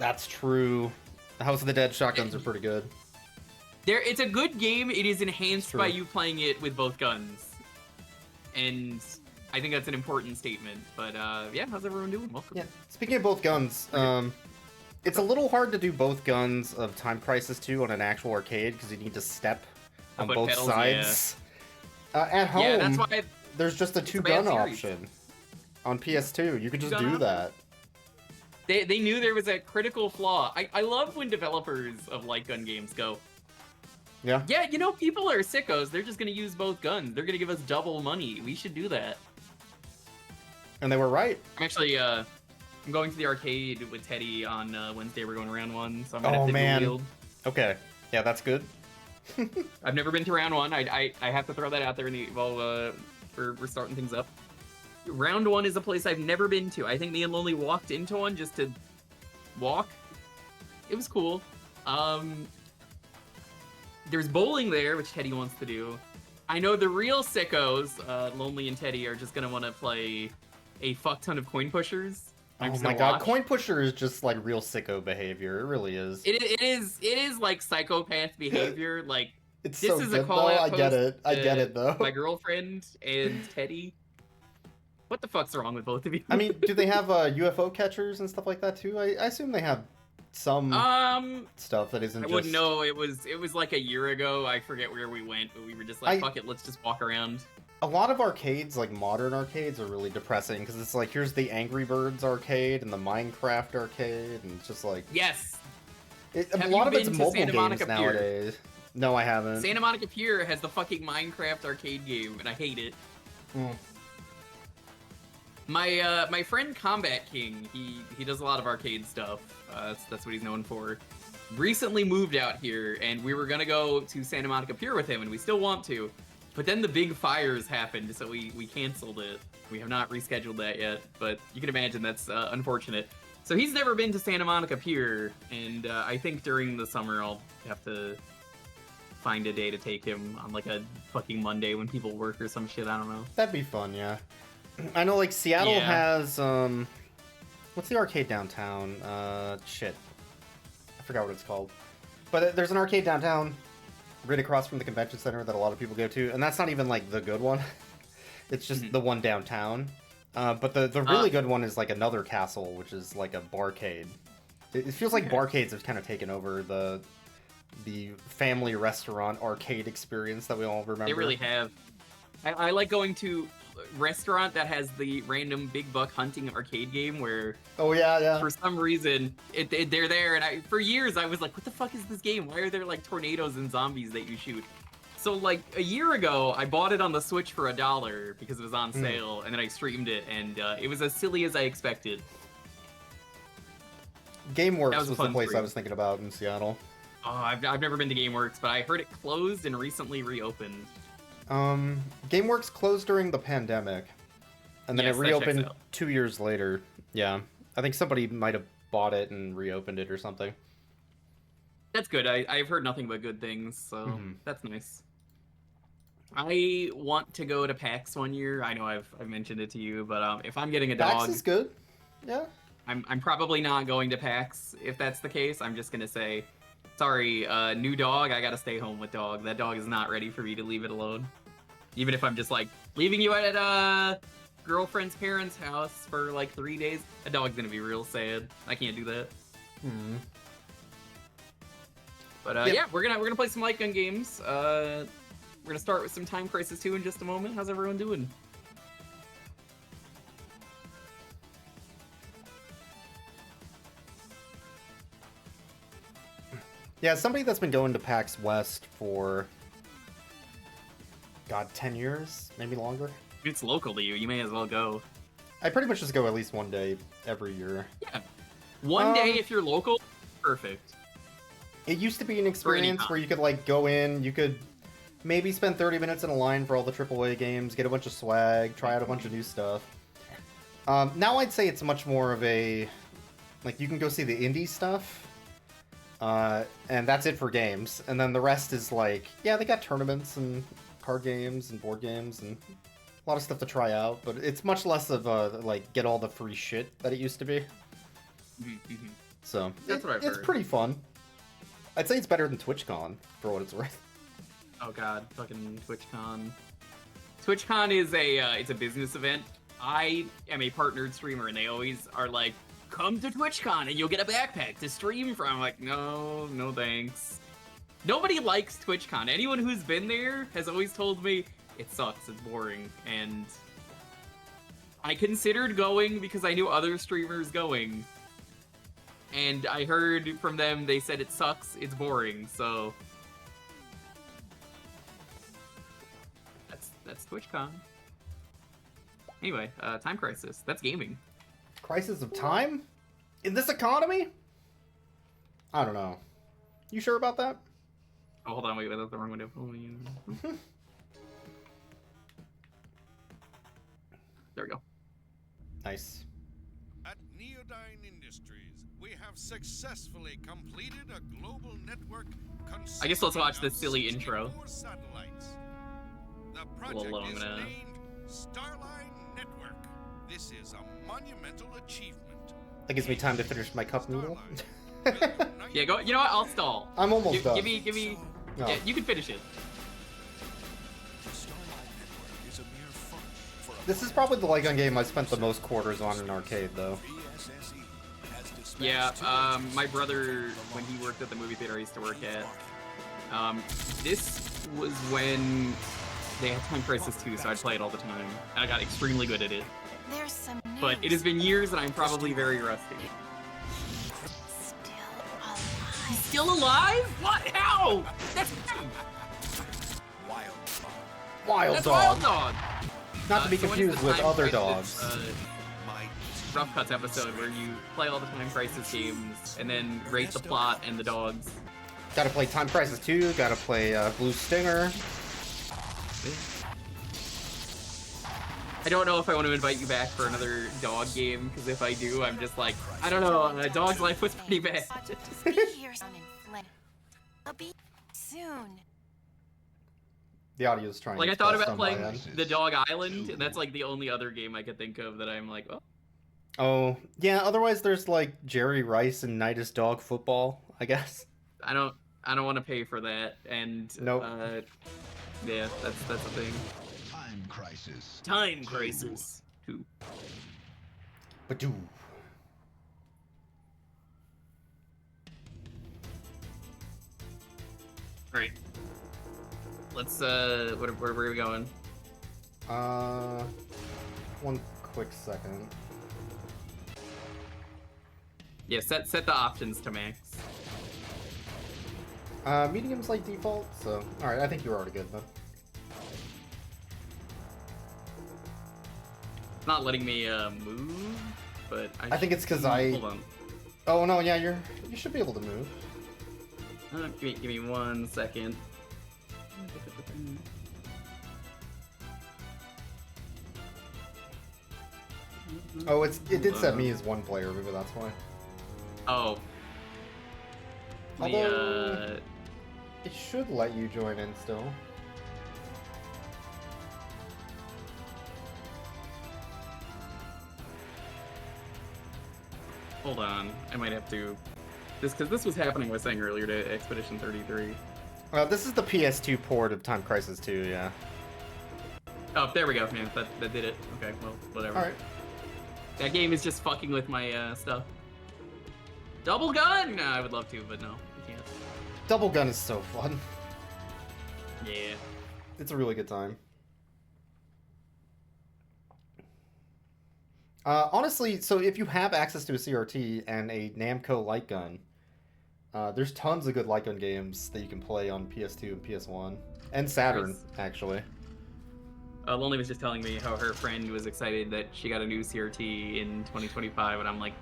That's true. The House of the Dead shotguns are pretty good. It's a good game. It is enhanced by you playing it with both guns. And I think that's an important statement. But yeah, how's everyone doing? Welcome. Yeah. Speaking of both guns, it's a little hard to do both guns of Time Crisis 2 on an actual arcade because you need to step on both pedals, sides. Yeah. At home, yeah, that's why there's just a two-gun option on PS2. You could just do that. They knew there was a critical flaw. I love when developers of light gun games go, yeah, you know, people are sickos. They're just going to use both guns. They're going to give us double money. We should do that. And they were right. I'm actually, I'm going to the arcade with Teddy on Wednesday. We're going to round one, so I'm going to have to dual wield. Okay. Yeah, that's good. I've never been to round one. I have to throw that out there while we're starting things up. Round one is a place I've never been to. I think me and Lonely walked into one just to walk. It was cool. There's bowling there, which Teddy wants to do. I know the real sickos, Lonely and Teddy, are just going to want to play a fuck ton of coin pushers. Oh my god, coin pusher is just like real sicko behavior. It really is. It is like psychopath behavior. Like, this is so a call out. I get it though. My girlfriend and Teddy. What the fuck's wrong with both of you? I mean, do they have UFO catchers and stuff like that too? I assume they have some stuff that isn't. I wouldn't know. It was like a year ago. I forget where we went, but we were just like, fuck it, let's just walk around. A lot of arcades, like modern arcades, are really depressing because it's like, here's the Angry Birds arcade and the Minecraft arcade, and it's just like, yes. A lot of it's mobile games nowadays. No, I haven't. Santa Monica Pier has the fucking Minecraft arcade game, and I hate it. My friend Combat King, he does a lot of arcade stuff. That's what he's known for. Recently moved out here, and we were gonna go to Santa Monica Pier with him, and we still want to. But then the big fires happened, so we canceled it. We have not rescheduled that yet, but you can imagine that's unfortunate. So he's never been to Santa Monica Pier, and I think during the summer I'll have to find a day to take him on like a fucking Monday when people work or some shit. I don't know. That'd be fun, yeah. I know, like, Seattle has, what's the arcade downtown? Shit. I forgot what it's called. But there's an arcade downtown right across from the convention center that a lot of people go to, and that's not even, like, the good one. It's just the one downtown. But the really good one is, like, another castle, which is, like, a barcade. It feels like barcades have kind of taken over the family restaurant arcade experience that we all remember. They really have. I like going to restaurant that has the random big buck hunting arcade game where for some reason they're there, and for years I was like, what the fuck is this game? Why are there like tornadoes and zombies that you shoot? So like a year ago I bought it on the Switch for $1 because it was on sale, and then I streamed it, and it was as silly as I expected. GameWorks was the place I was thinking about in Seattle. Oh, I've never been to GameWorks, but I heard it closed and recently reopened. GameWorks closed during the pandemic, and then it reopened 2 years later. Yeah, I think somebody might have bought it and reopened it or something. That's good. I've heard nothing but good things, so that's nice. I want to go to PAX one year. I know I've mentioned it to you, but if I'm getting a dog, PAX is good. Yeah. I'm probably not going to PAX if that's the case. I'm just gonna say, sorry, new dog, I gotta stay home with dog. That dog is not ready for me to leave it alone. Even if I'm just like leaving you at girlfriend's parents' house for like 3 days, that dog's gonna be real sad. I can't do that. But yeah, we're gonna play some light gun games. We're gonna start with some Time Crisis 2 in just a moment. How's everyone doing? Yeah, somebody that's been going to PAX West for, God, 10 years? Maybe longer? It's local to you. You may as well go. I pretty much just go at least one day every year. Yeah. One day if you're local, perfect. It used to be an experience where you could, like, go in, you could maybe spend 30 minutes in a line for all the AAA games, get a bunch of swag, try out a bunch of new stuff. Now I'd say it's much more of a, like, you can go see the indie stuff, and that's it for games. And then the rest is like, yeah, they got tournaments and card games and board games and a lot of stuff to try out, but it's much less of a, like, get all the free shit that it used to be. So That's what I've it's heard. pretty fun. I'd say it's better than TwitchCon, for what it's worth. Oh god, fucking TwitchCon. TwitchCon is it's a business event. I am a partnered streamer, and they always are like, come to TwitchCon and you'll get a backpack to stream from. I'm like, no, no thanks. Nobody likes TwitchCon. Anyone who's been there has always told me, it sucks, it's boring, and I considered going because I knew other streamers going. And I heard from them, they said it sucks, it's boring, so... That's TwitchCon. Anyway, Time Crisis. That's gaming. Crisis of time? In this economy? I don't know. You sure about that? Oh, hold on, wait, that's the wrong window. There we go. Nice. At Neodyne Industries, we have successfully completed a global network. I guess let's watch this silly 64 intro. satellites. The A little project long, is man. named Starline Network. This is a monumental achievement. That gives me time to finish my cup noodle. Yeah, go. You know what? I'll stall. I'm almost done. Give me. No. Yeah, you can finish it. This is probably the Light Gun game I spent the most quarters on in arcade, though. Yeah, my brother, when he worked at the movie theater I used to work at, this was when they had Time Crisis 2, so I'd play it all the time, and I got extremely good at it. There's some news. But it has been years, and I'm probably very rusty. He's still alive? What? How? That's Wild That's Dog. Wild Dog. Not to be So when is confused the with Time other Crisis, dogs. Rough Cuts episode where you play all the Time Crisis games and then rate the plot and the dogs. Gotta play Time Crisis 2, gotta play Blue Stinger. I don't know if I want to invite you back for another dog game, because if I do, I'm just like, I don't know, a dog's life was pretty bad. Be here soon in Flint. I'll be soon. The audio's trying Like, to I thought best about on my playing end. the Dog Island, and that's like the only other game I could think of that I'm like, oh. Oh, yeah, otherwise there's like Jerry Rice and Nidus Dog Football, I guess. I don't want to pay for that, and Nope. Yeah, that's the thing. Time Crisis. Time Crisis 2. Badoo. Alright. Let's where are we going? One quick second. Yeah, set the options to max. Medium's like default, so alright, I think you're already good then. It's not letting me move, but I think it's 'cause Hold on. Oh no, yeah, you should be able to move. Give me 1 second. Oh, it did set me as one player, maybe that's why. Oh. Although, it should let you join in still. Hold on, I might have to. Because this was happening, I was saying earlier, to Expedition 33. This is the PS2 port of Time Crisis 2, yeah. Oh, there we go, man. That did it. Okay, well, whatever. Alright. That game is just fucking with my stuff. Double gun! I would love to, but no, you can't. Double Gun is so fun. Yeah. It's a really good time. Honestly, so if you have access to a CRT and a Namco light gun, there's tons of good light gun games that you can play on PS2 and PS1. And Saturn, Nice. actually. Lonely was just telling me how her friend was excited that she got a new CRT in 2025, and I'm like,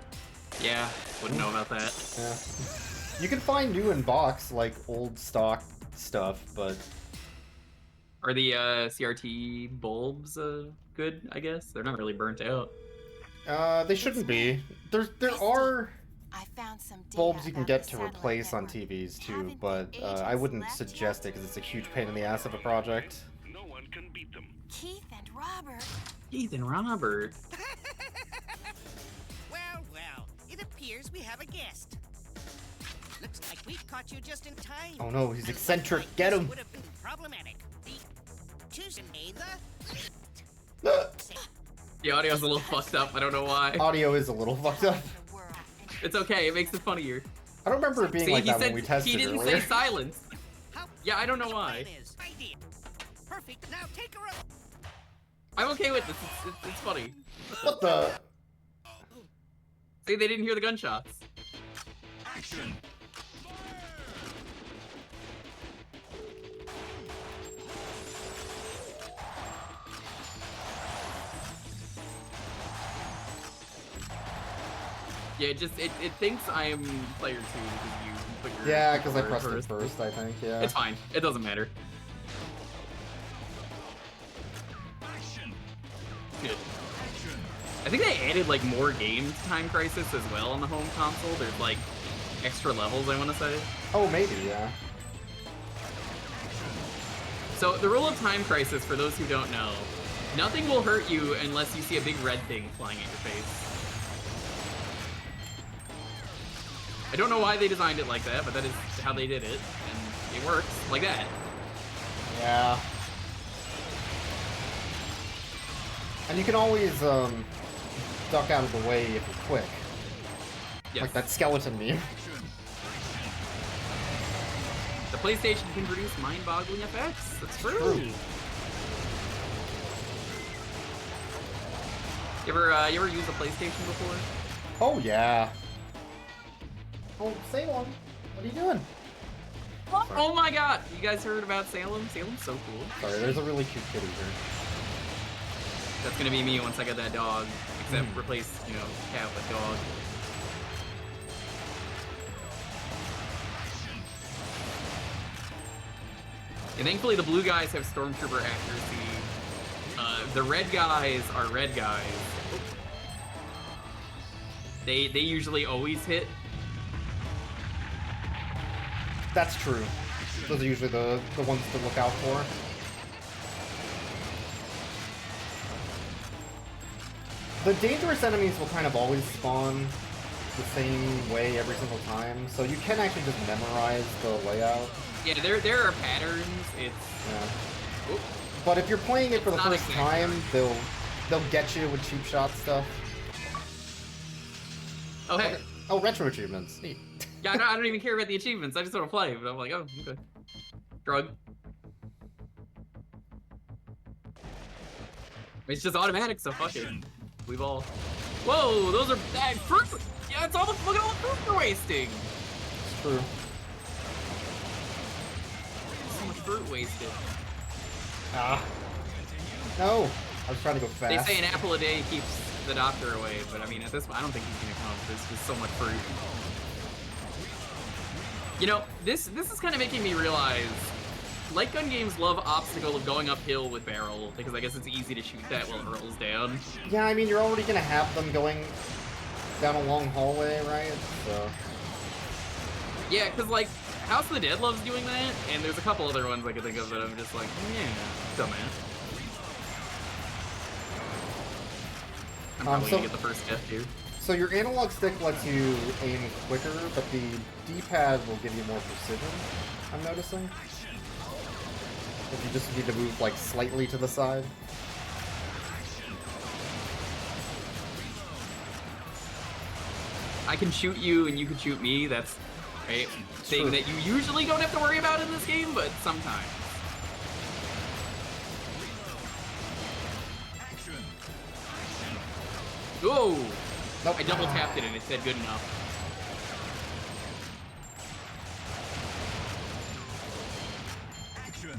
yeah, wouldn't know about that. Yeah. You can find new in box, like old stock stuff, but... Are the CRT bulbs good, I guess? They're not really burnt out. They shouldn't be. There are I found some data bulbs you can about get the to satellite replace on network. TVs too, Haven't but the I agents wouldn't left suggest it yet? because it's a huge pain in the ass of a project. No one can beat them. Keith and Robert. Keith and Robert. Well, it appears appears we have a guest. Looks like we caught you just in time. Oh no, he's And eccentric. like Get this him. would have been problematic. Tuesday, The audio's a little fucked up. I don't know why. Audio is a little fucked up. It's okay. It makes it funnier. I don't remember it being See, like he that said when we tested he didn't earlier. say silence. How Yeah, I don't know why. Idea. Perfect. Now take her up. I'm okay with this. It's funny. What the? See, they didn't hear the gunshots. Action. Yeah, it thinks I'm player 2 because you put your Yeah, because I controller pressed it first, I think, yeah. It's fine. It doesn't matter. Action. Good. I think they added like more games to Time Crisis as well on the home console. There's like extra levels, I want to say. Oh, maybe, yeah. So the rule of Time Crisis, for those who don't know, nothing will hurt you unless you see a big red thing flying at your face. I don't know why they designed it like that, but that is how they did it, and it works like that. Yeah. And you can always, duck out of the way if you're quick. Yes. Like that skeleton meme. The PlayStation can produce mind-boggling effects. That's true. True. You ever used a PlayStation before? Oh, yeah. Oh, Salem, what are you doing? Oh my god! You guys heard about Salem? Salem's so cool. Sorry, there's a really cute kitty here. That's gonna be me once I get that dog. Except replace, you know, cat with dog. And thankfully the blue guys have Stormtrooper accuracy. The red guys are red guys. They usually always hit. That's true. Those are usually the ones to look out for. The dangerous enemies will kind of always spawn the same way every single time, so you can actually just memorize the layout. Yeah, there are patterns. It's Yeah. Oop. But if you're playing it for the It's not first exactly time, they'll get you with cheap shot stuff. Oh hey. Oh, retro achievements. Neat. Yeah, I don't even care about the achievements. I just want to play. But I'm like, oh, okay. Drug. It's just automatic, so fuck it. We've all. Whoa, those are bad fruit. Yeah, it's all the look at all the fruit we're wasting. It's true. So much fruit wasted. Ah. No. I was trying to go They fast. say an apple a day keeps the doctor away, but I mean, at this point, I don't think he's gonna come. There's just so much fruit. You know, this is kind of making me realize light gun games love obstacle of going uphill with barrel, because I guess it's easy to shoot that while it rolls down. Yeah, I mean, you're already gonna have them going down a long hallway, right? So. Yeah, because like House of the Dead loves doing that, and there's a couple other ones I could think of that I'm just like, yeah, dumbass. I'm probably gonna get the first death too. So your analog stick lets you aim quicker, but the D-pad will give you more precision, I'm noticing. If you just need to move, like, slightly to the side. I can shoot you and you can shoot me, that's a thing True. that you usually don't have to worry about in this game, but sometimes. Whoa! Nope. I double tapped it and it said good enough. Action.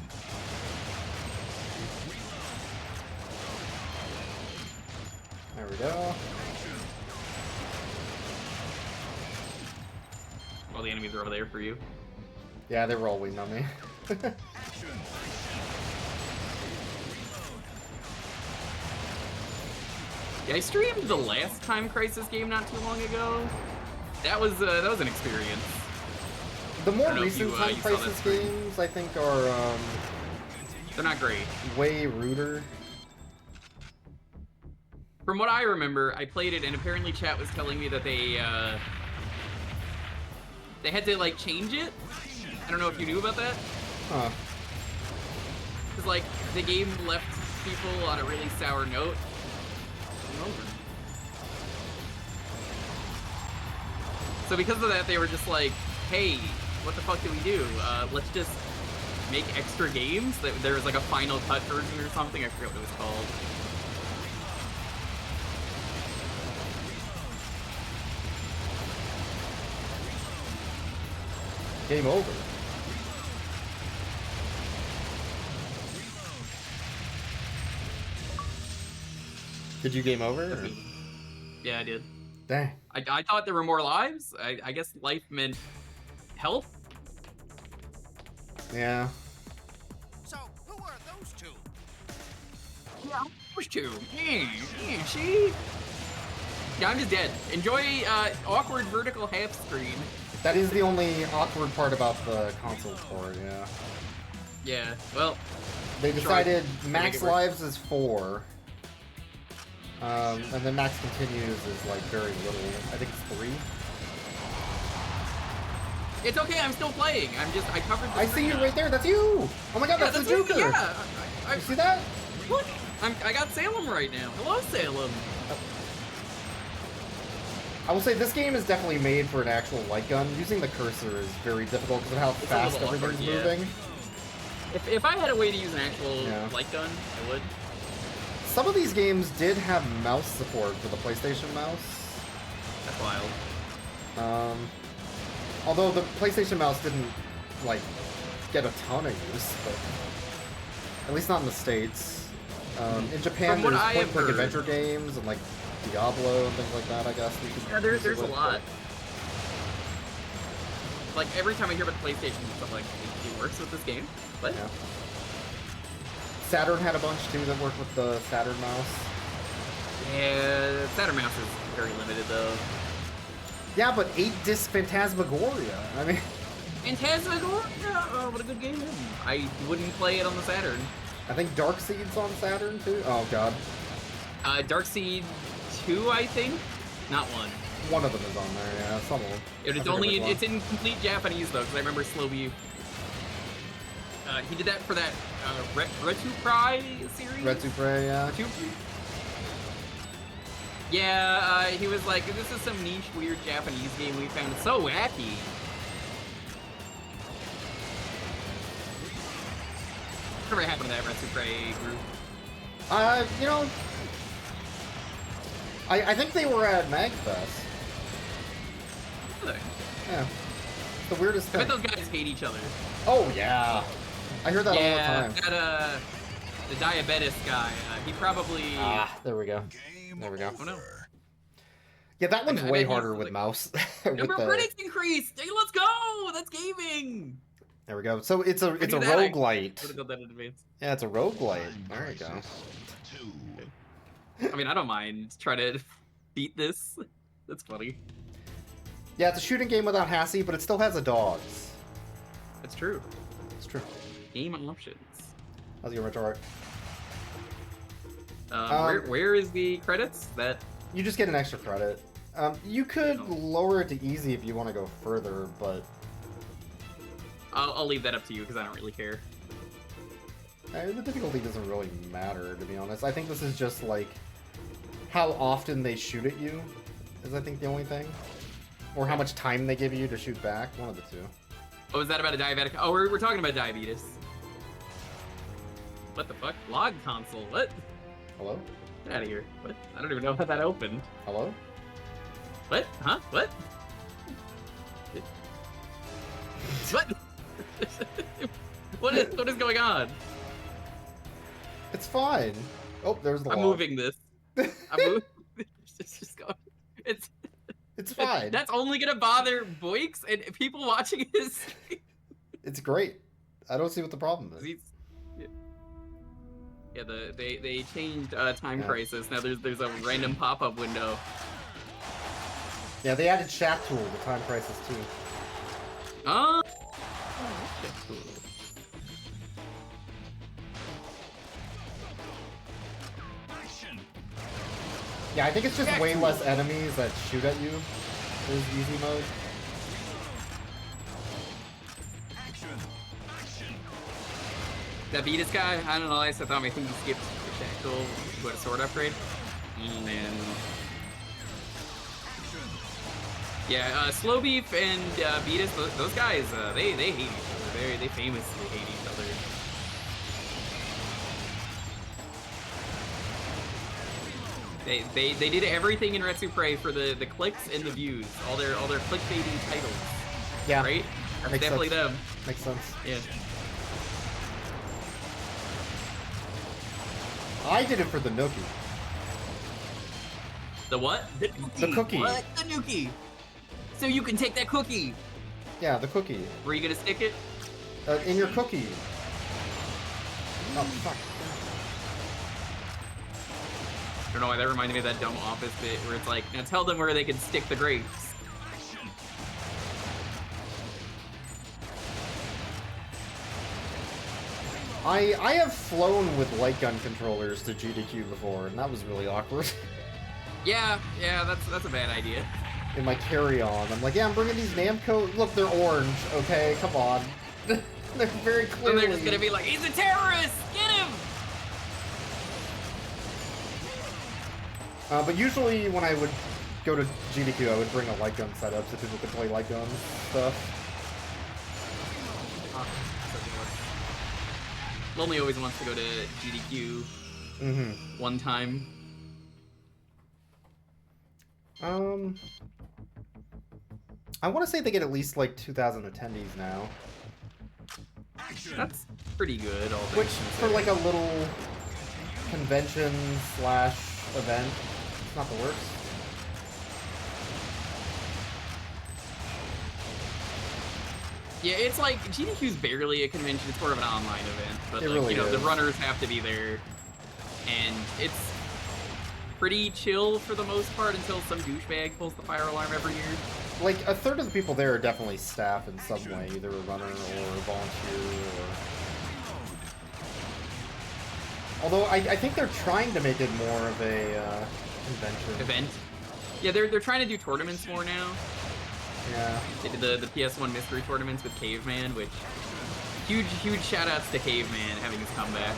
There we go. All the enemies are over there for you. Yeah, they were all waiting on me. Yeah, I streamed the last Time Crisis game not too long ago. That was an experience. The more I don't know if recent you, Time you saw that Crisis stream. games, I think, are They're not great. way ruder. From what I remember, I played it, and apparently chat was telling me that they had to like change it. I don't know if you knew about that. Huh. Because like the game left people on a really sour note. So because of that, they were just like, hey, what the fuck do we do? Let's just make extra games. There was like a Final Cut version or something. I forget what it was called. Game over. Did you game over? Or? Yeah, I did. Dang. I thought there were more lives. I guess life meant health. Yeah. So, who are those two? Yeah, those two. Yeah, see? Yeah, I'm just dead. Enjoy awkward vertical half screen. That is the only awkward part about the console port, yeah. Yeah, well. They decided Sure. max lives is 4. And then max continues is like very little. I think it's 3. It's okay, I'm still playing. I covered the I see screen you up. right there. That's you. Oh my god, Yeah, that's me. TheJewker. Yeah. You see that? Look, I got Salem right now. Hello, Salem. I will say this game is definitely made for an actual light gun. Using the cursor is very difficult because of how It's a fast little everything's awkward, yeah. moving. If I had a way to use an actual Yeah. light gun, I would. Some of these games did have mouse support for the PlayStation mouse. That's wild. Although the PlayStation mouse didn't, like, get a ton of use, but at least not in the States. In Japan, From what there's I have point-and-click heard- adventure games and, like, Diablo and things like that, I guess. Yeah, there's a lot. Like, every time I hear about the PlayStation stuff, like, it works with this game. But Yeah. Saturn had a bunch, too, that worked with the Saturn mouse. yeah, Saturn Mouse is very limited, though. Yeah, but 8-disc Phantasmagoria. I mean... Phantasmagoria! Oh, what a good game. I wouldn't play it on the Saturn. I think Darkseid's on Saturn, too? Oh, God. Darkseid 2, I think? Not 1. One of them is on there, yeah. Some of them. It's in complete Japanese, though, because I remember Slowview. He did that for that Retupri series? Retupre, yeah. Yeah, he was like, this is some niche, weird Japanese game we found. It's so wacky. Whatever happened to that Retupre group? You know... I think they were at MagFest. Really? Yeah. It's the weirdest I thing. bet those guys hate each other. Oh, yeah. I hear that all the Yeah, time. that, the diabetes guy, he probably... Ah, there we go. There we go. Oh no. Yeah, that one's I way bet harder he's with like- mouse. Number of critics increased! Hey, let's go! That's gaming! There we go. So it's a do that, I roguelite. Would've got that in advance. Yeah, it's a roguelite. There we go. I mean, I don't mind trying to beat this. That's funny. Yeah, it's a shooting game without Hassie, but it still has a dogs. That's true. It's true. Game options. How's your retro art? Where is the credits? That You just get an extra credit. You could lower it to easy if you want to go further, but I'll leave that up to you because I don't really care. the difficulty doesn't really matter, to be honest. I think this is just like how often they shoot at you is, I think, the only thing. Or how much time they give you to shoot back. One of the two. Oh, is that about a diabetic? Oh, we're talking about diabetes. What the fuck? Log console? What? Hello? Get out of here. What? I don't even know how that opened. Hello? What? Huh? What? What? What is going on? It's fine. Oh, there's the I'm log. moving this. I'm moving. It's just going. It's fine. That's only gonna bother Boix and people watching his. It's great. I don't see what the problem is. Yeah, they changed Time Yeah. Crisis. Now there's a random pop-up window. Yeah, they added Shaft Tool to Time Crisis too. Oh, that's cool. Action. Yeah, I think it's just way less enemies that shoot at you. Is easy mode. That Beatus guy, I don't know, I thought I think he skipped the tactical to a sword upgrade. And yeah, Slow Beef and Beatus, those guys, they hate each other. They famously hate each other. They did everything in Retsu Prey for the clicks and the views, all their clickbaiting titles. Yeah, right. That's definitely them. Makes sense. Yeah. I did it for the Nookie. The what? The cookie. What? The Nookie. So you can take that cookie. Yeah, the cookie. Were you gonna stick it? In your cookie. Oh fuck. I don't know why that reminded me of that dumb Office bit where it's like, now tell them where they can stick the grapes. I have flown with light gun controllers to GDQ before, and that was really awkward. Yeah, that's a bad idea. In my carry-on, I'm like, yeah, I'm bringing these Namco. Look, they're orange. Okay, come on. They're very clearly. And they're just gonna be like, he's a terrorist. Get him. But usually when I would go to GDQ, I would bring a light gun setup so people could play light gun stuff. Lonely always wants to go to GDQ one time. I want to say they get at least like 2,000 attendees now. That's pretty good. Which, for like a little convention/event, it's not the worst. Yeah, it's like, GDQ's barely a convention, it's more of an online event, but It like, really you know, is. the runners have to be there, and it's pretty chill for the most part until some douchebag pulls the fire alarm every year. Like, a third of the people there are definitely staff in some way, either a runner or a volunteer, or... Although, I think they're trying to make it more of a, convention. Event? Yeah, they're trying to do tournaments more now. Yeah. They did the PS1 mystery tournaments with Caveman, which huge shout-outs to Caveman having his comeback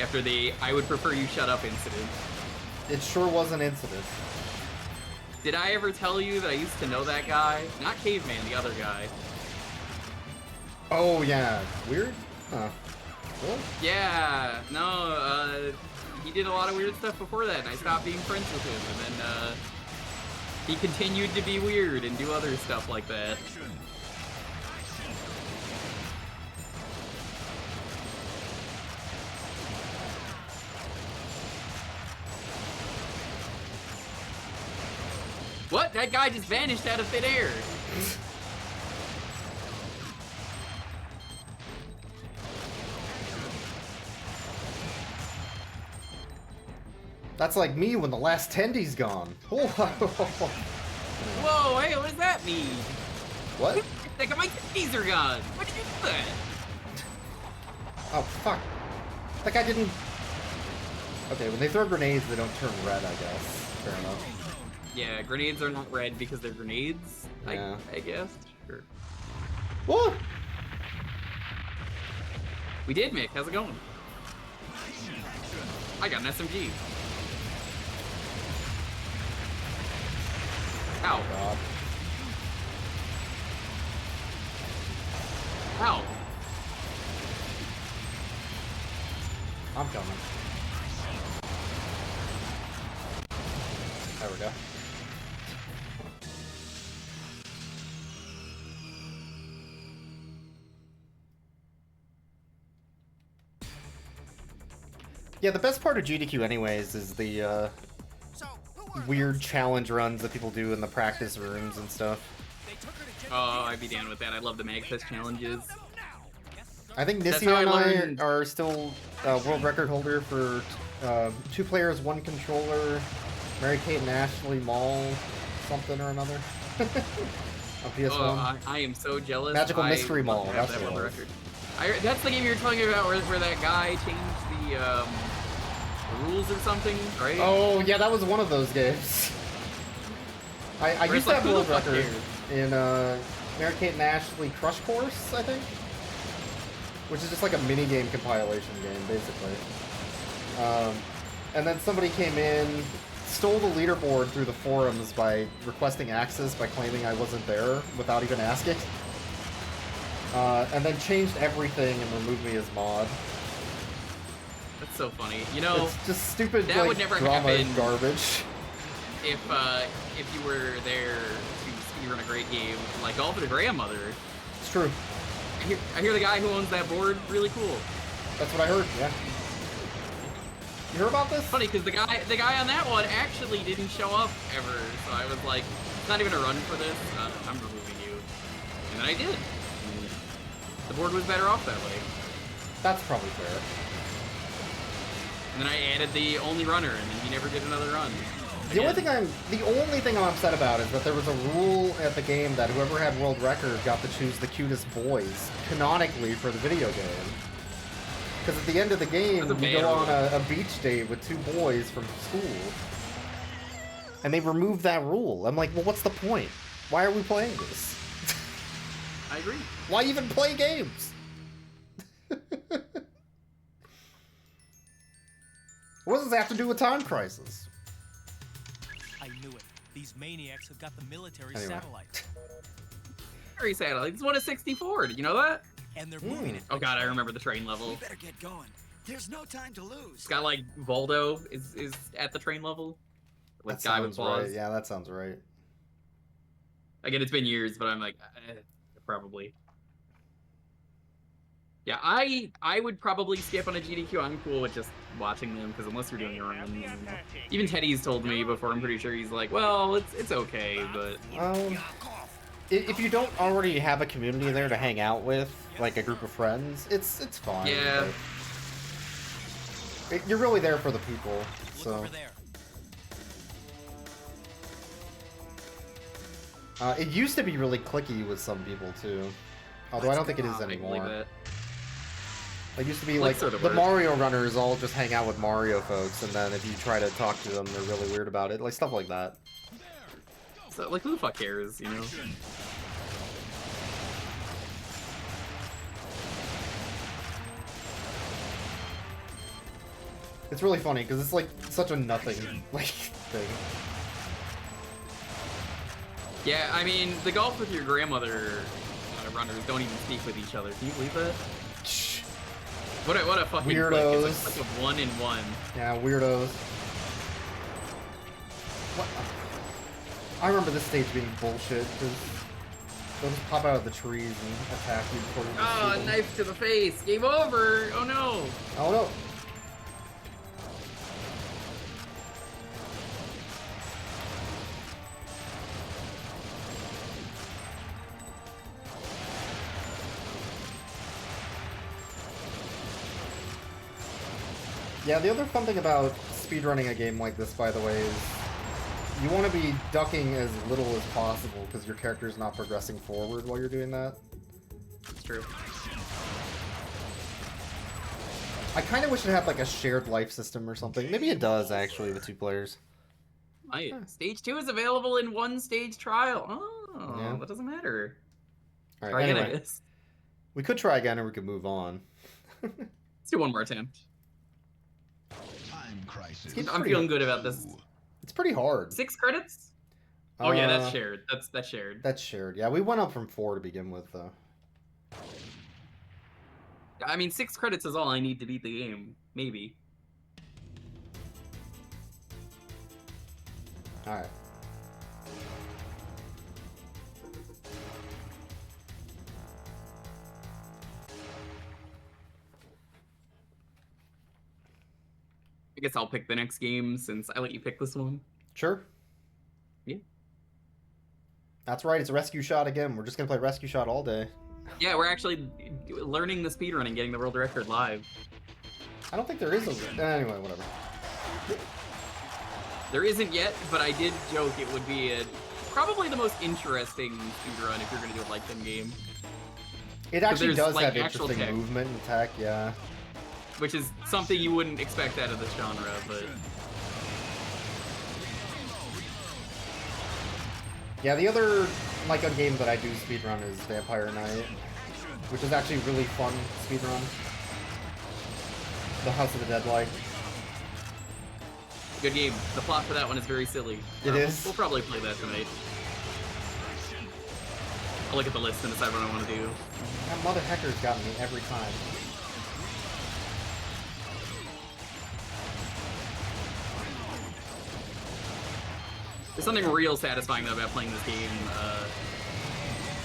after the "I would prefer you shut up" incident. It sure was an incident. Did I ever tell you that I used to know that guy? Not Caveman, the other guy. Oh yeah, weird. Huh? Really? Yeah, no. He did a lot of weird stuff before that, and I stopped being friends with him, and then he continued to be weird and do other stuff like that. What? That guy just vanished out of thin air. That's like me when the last tendy's gone. Whoa, hey, what does that mean? What? Like, my titties are gone. What did you do that? Oh, fuck. That guy didn't... Okay, when they throw grenades, they don't turn red, I guess. Fair enough. Yeah, grenades are not red because they're grenades, Yeah. I guess. Sure. Woo! We did, Mick. How's it going? I got an SMG. Ow. God. Ow. I'm coming. There we go. Yeah, the best part of GDQ anyways is the weird challenge runs that people do in the practice rooms and stuff. Oh, I'd be down with that. I love the Magfest challenges. I think That's Nissia how I and learned- I are still world record holder for 2 players, 1 controller, Mary-Kate and Ashley Mall, something or another. On PS1. Oh, I am so jealous. Magical I Mystery would love Mall, to have that's that what it on the was. record. That's the game you were telling me about where that guy changed the Rules or something, right? Oh, yeah, that was one of those games. I Where used it's to have like, who world the fuck record cares? in Mary Kate and Ashley Crush Course, I think, which is just like a mini game compilation game, basically. And then somebody came in, stole the leaderboard through the forums by requesting access by claiming I wasn't there without even asking. And then changed everything and removed me as mod. That's so funny. You know, It's just stupid, that like, would never drama happen. garbage. If you were there to speedrun a great game like Golf with a Grandmother. It's true. I hear the guy who owns that board really cool. That's what I heard, yeah. You heard about this? Funny, because the guy on that one actually didn't show up ever. So I was like, it's not even a run for this. I'm removing you. And then I did. The board was better off that way. That's probably fair. And then I added the only runner, and then he never did another run. The only thing I'm upset about is that there was a rule at the game that whoever had world record got to choose the cutest boys, canonically, for the video game. Because at the end of the game, you go on a beach date with 2 boys from school. And they removed that rule. I'm like, well, what's the point? Why are we playing this? I agree. Why even play games? What does this have to do with Time Crisis? I knew it. These maniacs have got the military Anyway. satellite. Military satellite. It's one of 64. Did you know that? And they're moving it. Oh god, I remember the train level. We better get going. There's no time to lose. It's got like Voldo is at the train level. With That guy with sounds claws. right. Yeah, that sounds right. Again, it's been years, but I'm like, probably. Yeah, I would probably skip on a GDQ. I'm cool with just watching them because unless you're doing your own, even Teddy's told me before. I'm pretty sure he's like, well, it's okay, but If you don't already have a community there to hang out with, like a group of friends, it's fine. yeah. You're really there for the people, Look so. over there. It used to be really clicky with some people too, although I don't think it is I believe anymore. it. It used to be like sort of the work. Mario runners all just hang out with Mario folks, and then if you try to talk to them, they're really weird about it, like stuff like that. So, like, who the fuck cares, you know? It's really funny because it's like such a nothing like thing. Yeah, I mean, the Golf with Your Grandmother runners don't even speak with each other. Can you believe that? Shh. What a fucking Weirdos. click. It's like a 1-in-1. Yeah, weirdos. What? I remember this stage being bullshit because they'll just pop out of the trees and attack you before you can Oh, see them. knife to the face. Game over. Oh no. Oh no. Yeah, the other fun thing about speedrunning a game like this, by the way, is you want to be ducking as little as possible because your character's not progressing forward while you're doing that. It's true. I kind of wish it had like a shared life system or something. Maybe it does actually with 2 players. Stage 2 is available in 1 stage trial. Oh, Yeah. that doesn't matter. All Try right, again, I anyway, guess. we could try again or we could move on. Let's do one more attempt. Time crisis. I'm feeling good about this. It's pretty hard. 6 credits? Oh yeah, that's Uh, shared. That's shared. That's shared. Yeah, we went up from 4 to begin with, though. I mean, 6 credits is all I need to beat the game. Maybe. All right. I guess I'll pick the next game since I let you pick this one. Sure. Yeah. That's right. It's a rescue shot again. We're just gonna play rescue shot all day. Yeah, we're actually learning the speedrun and getting the world record live. I don't think there is a. Anyway, whatever. There isn't yet, but I did joke it would be probably the most interesting speedrun if you're going to do a like-them game. It actually there's, does like, have actual interesting tech. movement and tech. Yeah. which is something you wouldn't expect out of this genre, but... Yeah, the other like a game that I do speedrun is Vampire Knight, which is actually really fun speedrun. The House of the Dead like. Good game. The plot for that one is very silly. It is. We'll probably play that tonight. I'll look at the list and decide what I want to do. That mother hecker's got me every time. There's something real satisfying though about playing this game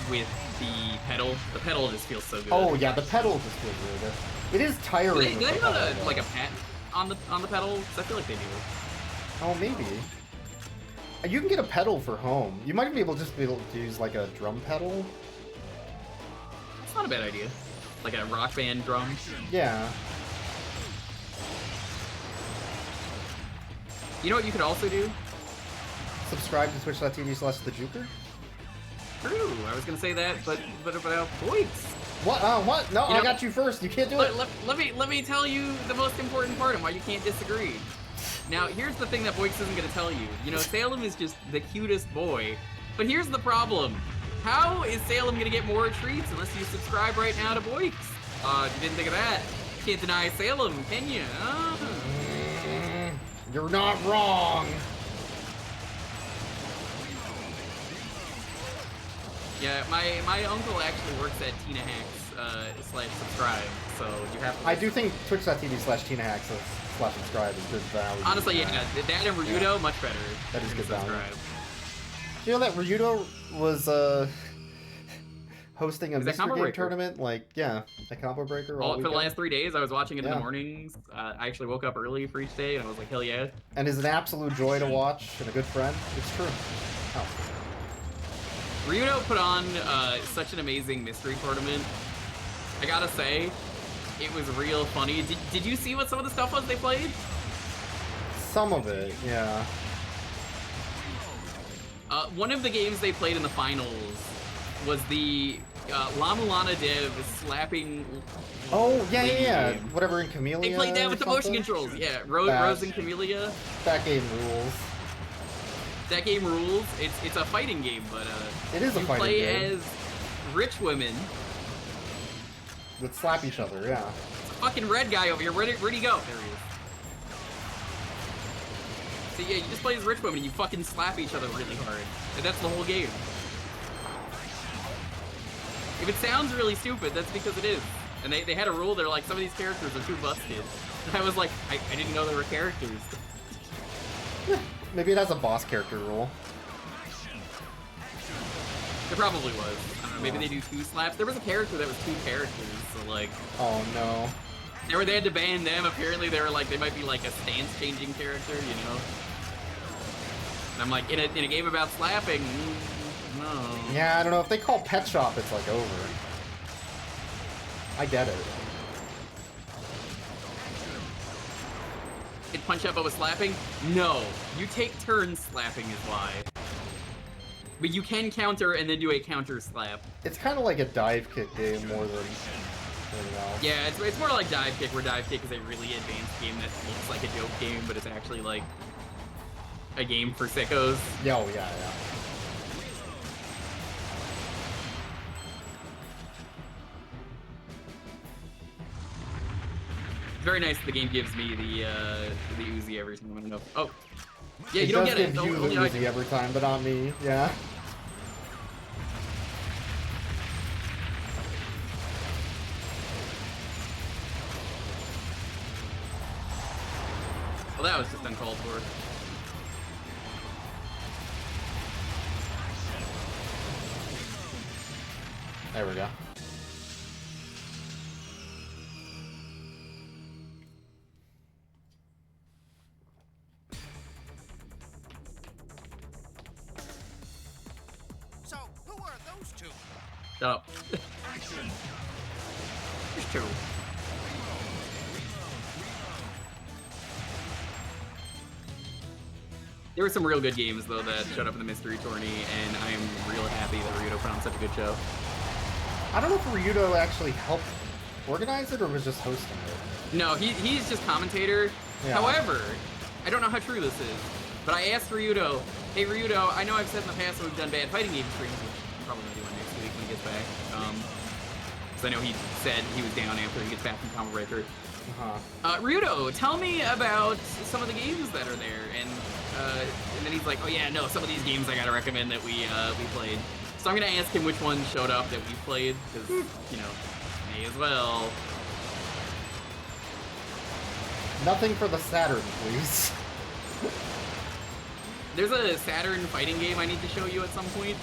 with the pedal. The pedal just feels so good. Oh yeah, the pedal just feels really good. It is tiring. Do they have like a pet on the pedal? 'Cause I feel like they do. Oh, maybe. You can get a pedal for home. You might be able to use like a drum pedal. It's not a bad idea. Like a rock band drum. Yeah. You know what you could also do? Subscribe to twitch.tv/TheJewker. True. I was gonna say that, but about points. What? What? No, I got you first. You can't do it. Let me tell you the most important part and why you can't disagree. Now, here's the thing that Boix isn't gonna tell you. You know, Salem is just the cutest boy. But here's the problem. How is Salem gonna get more treats unless you subscribe right now to Boix? You didn't think of that. Can't deny Salem, can you? You're not wrong. Yeah, my uncle actually works at Tina Hacks /subscribe, so you have to... I do think twitch.tv/TinaHacks/subscribe is good value. Honestly, yeah, that and Ryudo, much better. That is good value. Subscribe. You know that Ryudo was hosting a Mr. Game tournament? Like, yeah, a combo breaker all for the last 3 days, I was watching it in the mornings. I actually woke up early for each day, and I was like, hell yeah. And is an absolute joy to watch, and a good friend. It's true. Oh. Ryudo put on such an amazing mystery tournament. I gotta say, it was real funny. Did you see what some of the stuff was they played? Some of it, yeah. One of the games they played in the finals was the La Mulana Dev slapping... Oh, yeah. Whatever in Camellia. They played that with the motion controls. Yeah, Rose and Camellia. That game rules. That game rules. It's a fighting game, but it is a fighting game. You play as rich women that slap each other. Yeah. It's a fucking red guy over here. Where'd he go? There he is. So yeah, you just play as rich women and you fucking slap each other really hard, and that's the whole game. If it sounds really stupid, that's because it is. And they had a rule. They're like, some of these characters are too busted. And I was like, I didn't know there were characters. Maybe it has a boss character rule. There probably was. I don't know, maybe they do 2 slaps. There was a character that was 2 characters, so like... Oh no. They had to ban them. Apparently they were like, they might be like a stance-changing character, you know? And I'm like, in a game about slapping, no. Yeah, I don't know. If they call Pet Shop, it's like over. I get it. Punch up with slapping? No. You take turns slapping is why. But you can counter and then do a counter slap. It's kind of like a dive kick game more than anything else. Yeah, it's more like dive kick, where dive kick is a really advanced game that looks like a joke game, but it's actually like a game for sickos. Yeah, oh, yeah. Very nice that the game gives me the Uzi every time I want to know. Oh, yeah, you don't get it. It does give you the Uzi every time, but not me. Yeah. Well, that was just uncalled for. There we go. Shut up. There's 2. There were some real good games, though, that showed up in the mystery tourney, and I am real happy that Ryudo put on such a good show. I don't know if Ryudo actually helped organize it or was just hosting it? No, he's just commentator. Yeah. However, I don't know how true this is, but I asked Ryudo, hey Ryudo, I know I've said in the past that we've done bad fighting game streams, which I'm probably gonna do one next week when he gets back. Because I know he said he was down after he gets back from Combo Breaker. Ryudo, tell me about some of the games that are there, and then he's like, oh yeah, no, some of these games I gotta recommend that we played. So I'm gonna ask him which ones showed up that we played, because, you know, may as well. Nothing for the Saturn, please. There's a Saturn fighting game I need to show you at some point,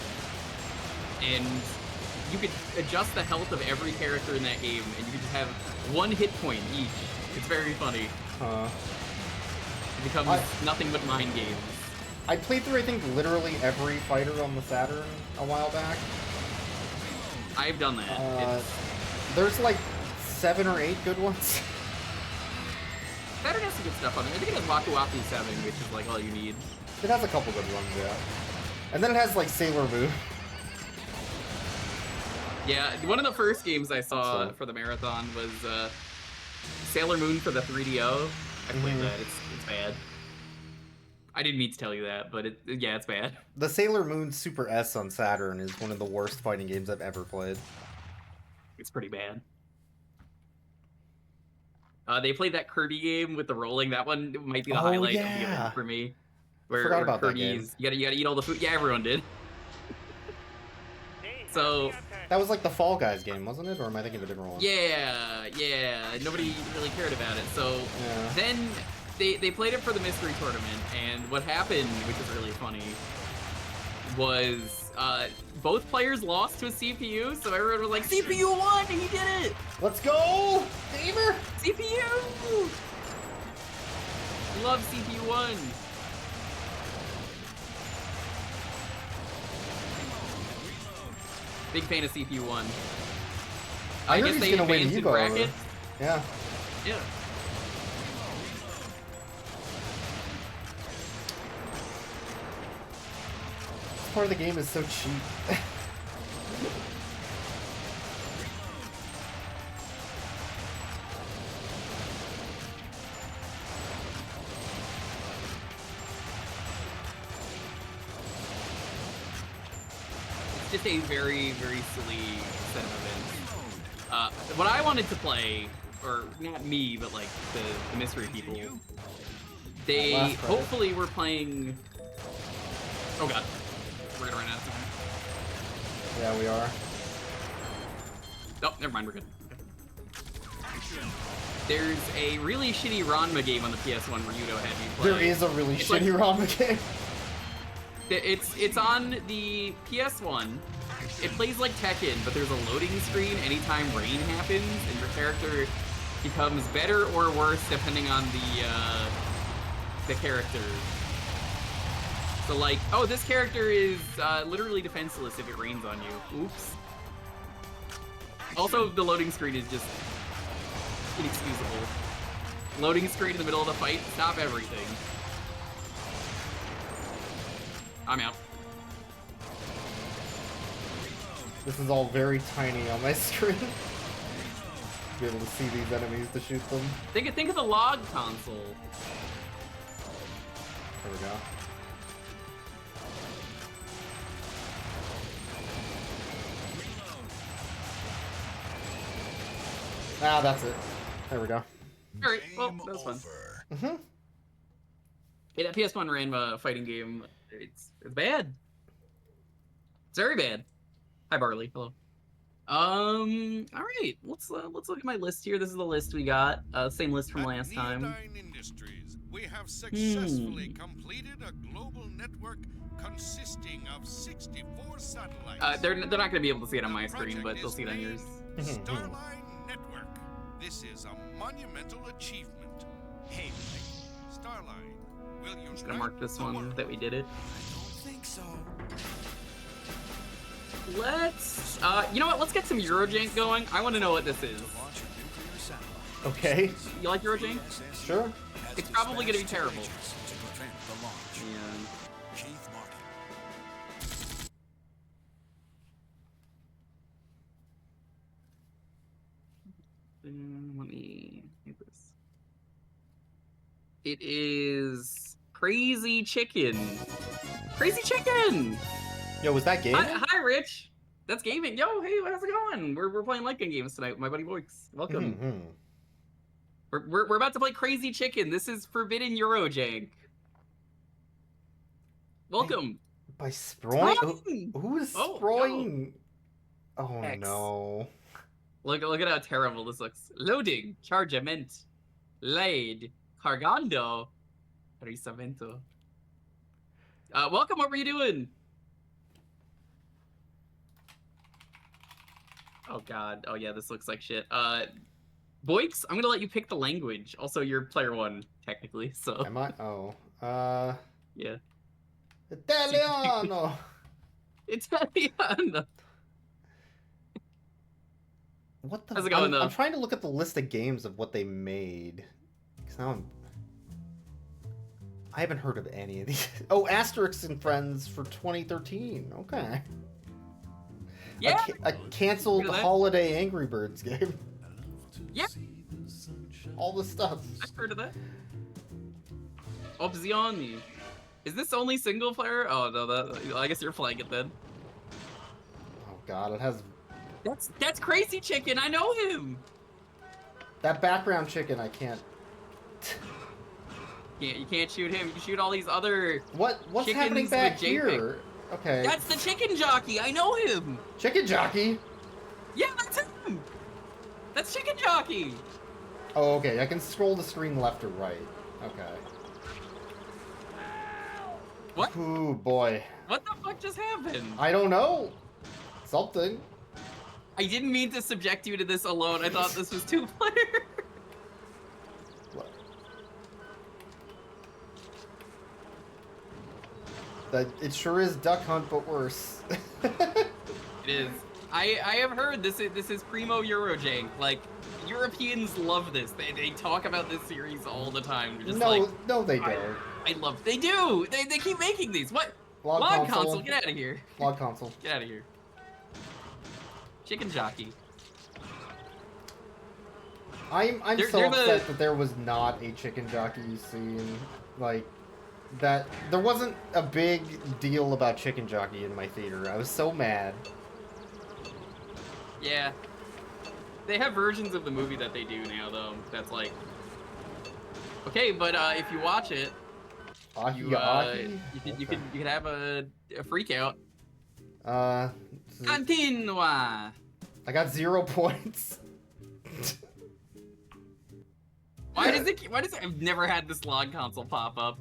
and you could adjust the health of every character in that game, and you could just have 1 hit point each. It's very funny. It becomes nothing but mind games. I played through, I think, literally every fighter on the Saturn a while back. I've done that. There's like 7 or 8 good ones. Saturn has some good stuff on there. I think it has Waku Waku 7, which is like all you need. It has a couple good ones, yeah. And then it has like Sailor Moon. Yeah, one of the first games I saw for the marathon was Sailor Moon for the 3DO. I played that. It's bad. I didn't mean to tell you that, but yeah, it's bad. The Sailor Moon Super S on Saturn is one of the worst fighting games I've ever played. It's pretty bad. They played that Kirby game with the rolling. That one might be the highlight of the event for me. Where Kirby's, you gotta eat all the food. Yeah, everyone did. So that was like the Fall Guys game, wasn't it? Or am I thinking of a different one? Yeah. Nobody really cared about it. So then they played it for the mystery tournament, and what happened, which is really funny, was both players lost to a CPU, so everyone was like, CPU won! He did it! Let's go! Gamer! CPU! Love CPU won! Big fan of CPU won. I guess they advanced in bracket. Yeah. Yeah. This part of the game is so cheap. Just a very, very silly set of events. What I wanted to play, or not me, but like the mystery people, they hopefully were playing. Oh god, we're gonna run out of time. Yeah, we are. Oh, never mind, we're good. There's a really shitty Ranma game on the PS1 where Yudo had me play. There is a really shitty Ranma game. It's on the PS1. It plays like Tekken, but there's a loading screen anytime rain happens, and your character becomes better or worse depending on the character. So like, oh, this character is literally defenseless if it rains on you. Oops. Also, the loading screen is just inexcusable. Loading screen in the middle of the fight, stop everything. I'm out. This is all very tiny on my screen. Be able to see these enemies to shoot them. Think of the log console. There we go. Ah, that's it. There we go. Alright, well, that was fun. Hey, that PS1 Ranma fighting game, it's bad. It's very bad. Hi, Barley. Hello. All right. Let's look at my list here. This is the list we got. Same list from last time. Industries, we have successfully completed a global network consisting of 64 satellites. They're not going to be able to see it on my screen, but they'll see it on yours. Starline Network. This is a monumental achievement. Hey, Starline, will you? I'm just gonna mark this one that we did it. I don't think so. Let's, you know what? Let's get some Eurojank going. I want to know what this is. Okay. You like Eurojank? Sure. It's probably going to be terrible. Let me do this. It is Crazy Chicken. Crazy Chicken! Yo, was that gaming? Hi, Rich. That's gaming. Yo, hey, how's it going? We're playing light gun games tonight with my buddy Boix. Welcome. Mm-hmm. We're about to play Crazy Chicken. This is Forbidden Eurojank. Welcome. By Sproing? Sproing! Who's Oh, Sproing? no. Oh, X. no. Look at how terrible this looks. Loading, chargement, laid, cargando, risamento. Welcome, what were you doing? Oh god, oh yeah, this looks like shit. Boix, I'm gonna let you pick the language. Also, you're player 1, technically, so. Am I? Oh. Yeah. Italiano! Italiano. What the? How's it going, though? I'm trying to look at the list of games of what they made. Because now I haven't heard of any of these. Oh, Asterix and Friends for 2013. Okay. Yeah. I canceled the Holiday Angry Birds game. Yeah. All the stuff. I've heard of that. Opzioni. Is this only single player? Oh no, I guess you're playing it then. Oh god, it has. That's Crazy Chicken. I know him. That background chicken, I can't. You can't shoot him. You can shoot all these other. What's chickens happening back with JPEG. here? Okay. That's the chicken jockey. I know him. Chicken jockey. Yeah, that's him. That's Chicken Jockey. Oh, okay. I can scroll the screen left or right. Okay. What? Ooh, boy. What the fuck just happened? I don't know. Something. I didn't mean to subject you to this alone. I thought this was 2-player. What? That it sure is Duck Hunt, but worse. It is. I have heard this is primo Eurojank. Like, Europeans love this. They talk about this series all the time. They're just no, they don't. I love. They do. They keep making these. What? Log console. Get out of here. Log console. Get out of here. Chicken jockey. I'm so upset that there was not a chicken jockey scene. Like, that. There wasn't a big deal about chicken jockey in my theater. I was so mad. Yeah. They have versions of the movie that they do now, though. That's like. Okay, but if you watch it, you could have a freak out. Continua. I got 0 points. Why does it? I've never had this log console pop up.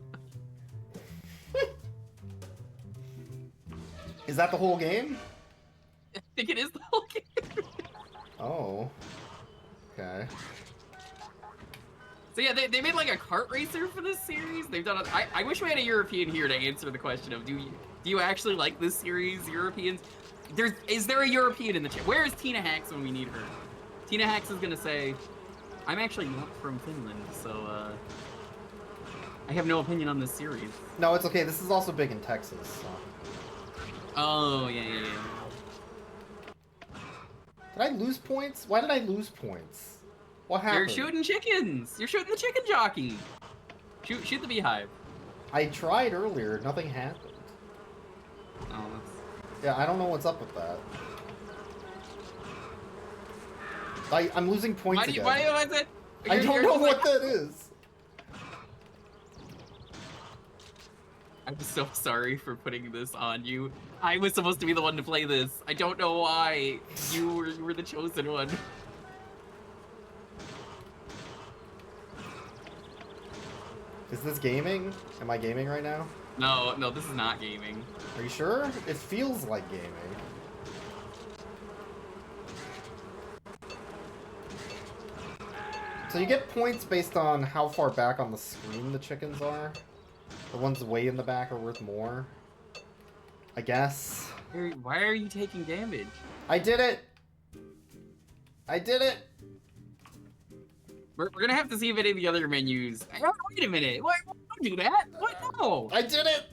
Is that the whole game? I think it is the whole game. Oh. Okay. So yeah, they made like a kart racer for this series. They've done. I wish we had a European here to answer the question of do you actually like this series, Europeans? Is there a European in the chat? Where is Tina Hacks when we need her? Tina Hacks is gonna say, I'm actually not from Finland, so I have no opinion on this series. No, it's okay. This is also big in Texas. So. Oh yeah. Did I lose points? Why did I lose points? What happened? You're shooting chickens. You're shooting the chicken jockey. Shoot the beehive. I tried earlier. Nothing happened. Oh, that's... Yeah, I don't know what's up with that. I'm losing points again. Why is it? I don't know what that is. I'm so sorry for putting this on you. I was supposed to be the one to play this. I don't know why you were the chosen one. Is this gaming? Am I gaming right now? No, this is not gaming. Are you sure? It feels like gaming. So you get points based on how far back on the screen the chickens are. The ones way in the back are worth more. I guess. Why are you taking damage? I did it! I did it! We're gonna have to see if any of the other menus... Wait a minute! What? Don't do that! What? No! I did it!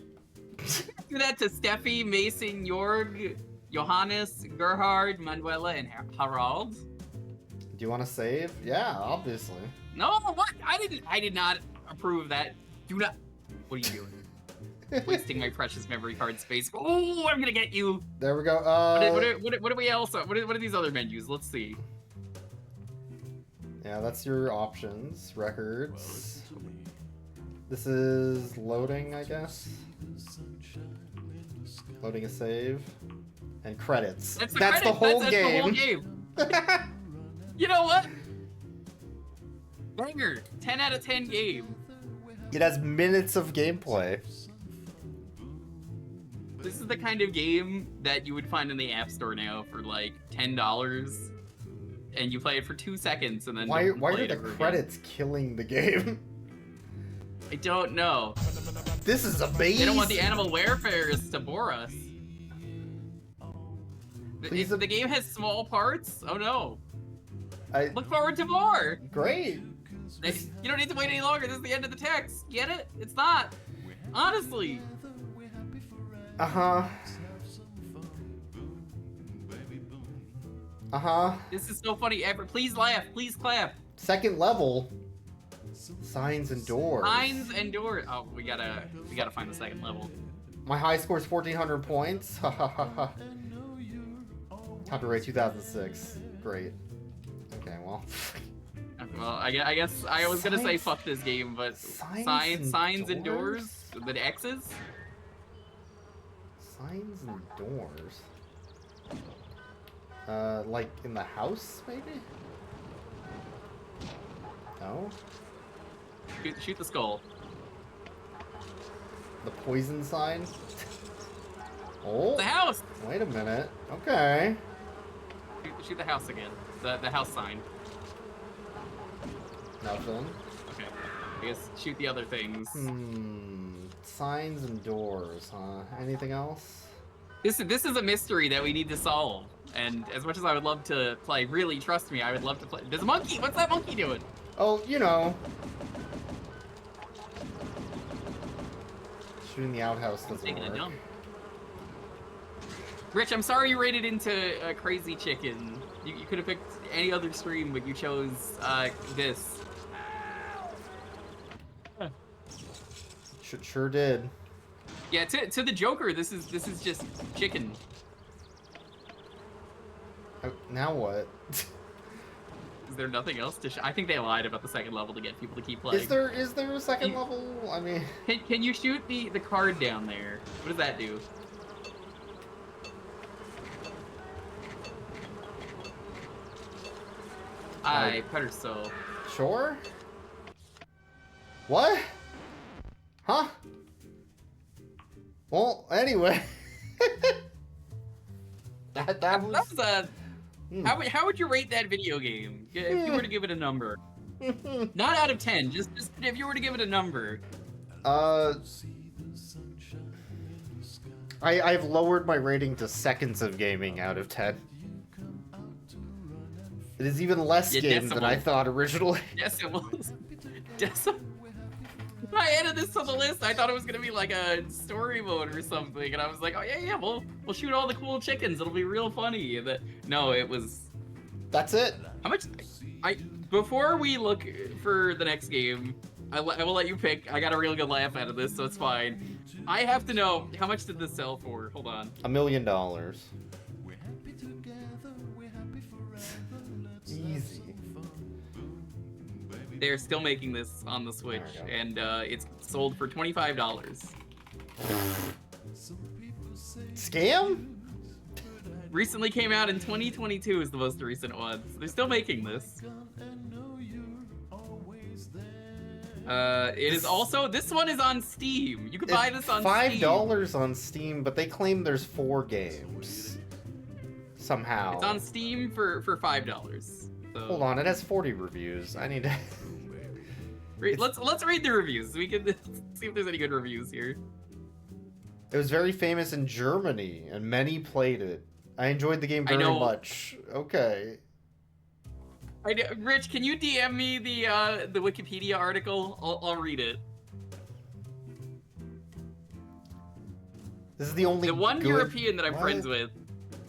Do that to Steffi, Mason, Jorg, Johannes, Gerhard, Manuela, and Harald. Do you want to save? Yeah, obviously. No, what? I did not approve that. Do not. What are you doing? Wasting my precious memory card space. Oh, I'm gonna get you. There we go. What do we else? What are these other menus? Let's see. Yeah, that's your options. Records. This is loading, I guess. Loading a save. And credits. That's the whole that's game. The whole game. You know what? Banger. 10 out of 10 game. It has minutes of gameplay. This is the kind of game that you would find in the App Store now for like $10, and you play it for 2 seconds and then Why don't play are it the ever again. credits killing the game? I don't know. This is amazing. They don't want the animal welfares to bore us. Please, The game has small parts? Oh no. I Look forward to more! great. You don't need to wait any longer. This is the end of the text. Get it? It's not. Honestly. Uh-huh. Uh-huh. This is so funny. Please laugh. Please clap. Second level. Signs and doors. Signs and doors. Oh, we gotta find the second level. My high score is 1,400 points. Ha ha ha ha. Copyright 2006. Great. Okay, well. Well, I guess I was gonna say fuck this game, but signs and doors? The X's? Signs and doors. Like in the house, maybe? No? Shoot the skull. The poison sign? Oh, The house! wait a minute. Okay. Shoot the house again. The house sign. Nothing. Okay. I guess shoot the other things. Signs and doors, huh? Anything else? This is a mystery that we need to solve. And as much as I would love to play, really, trust me, I would love to play. There's a monkey! What's that monkey doing? Oh, you know. Shooting the outhouse doesn't Taking a work. dump. Rich, I'm sorry you rated into Crazy Chicken. You could have picked any other stream, but you chose this. Sure did. Yeah, to the Joker, this is just chicken. Now what? Is there nothing else to I think they lied about the second level to get people to keep playing. Is there a second level? I mean, Can you shoot the card down there? What does that do? I better so. sure. What? Huh? Well, anyway. that was. How would you rate that video game if you were to give it a number? Not out of 10, just if you were to give it a number. I've lowered my rating to seconds of gaming out of 10. It is even less game than I thought originally. Decimals. I added this to the list. I thought it was gonna be like a story mode or something, and I was like, oh yeah, we'll shoot all the cool chickens. It'll be real funny. And no, it was. That's it. How much? Before we look for the next game, I will let you pick. I got a real good laugh out of this, so it's fine. I have to know, how much did this sell for? Hold on. $1 million. Easy. They're still making this on the Switch, and it's sold for $25. Scam? Recently came out in 2022 is the most recent one. So they're still making this. It is also, this one is on Steam. You can buy this on Steam. $5 on Steam, but they claim there's 4 games. Somehow. It's on Steam for $5. So. Hold on, it has 40 reviews. I need to... Let's read the reviews. We can see if there's any good reviews here. It was very famous in Germany, and many played it. I enjoyed the game very much. Okay. Rich, can you DM me the Wikipedia article? I'll read it. This is the only one good... European that I'm friends with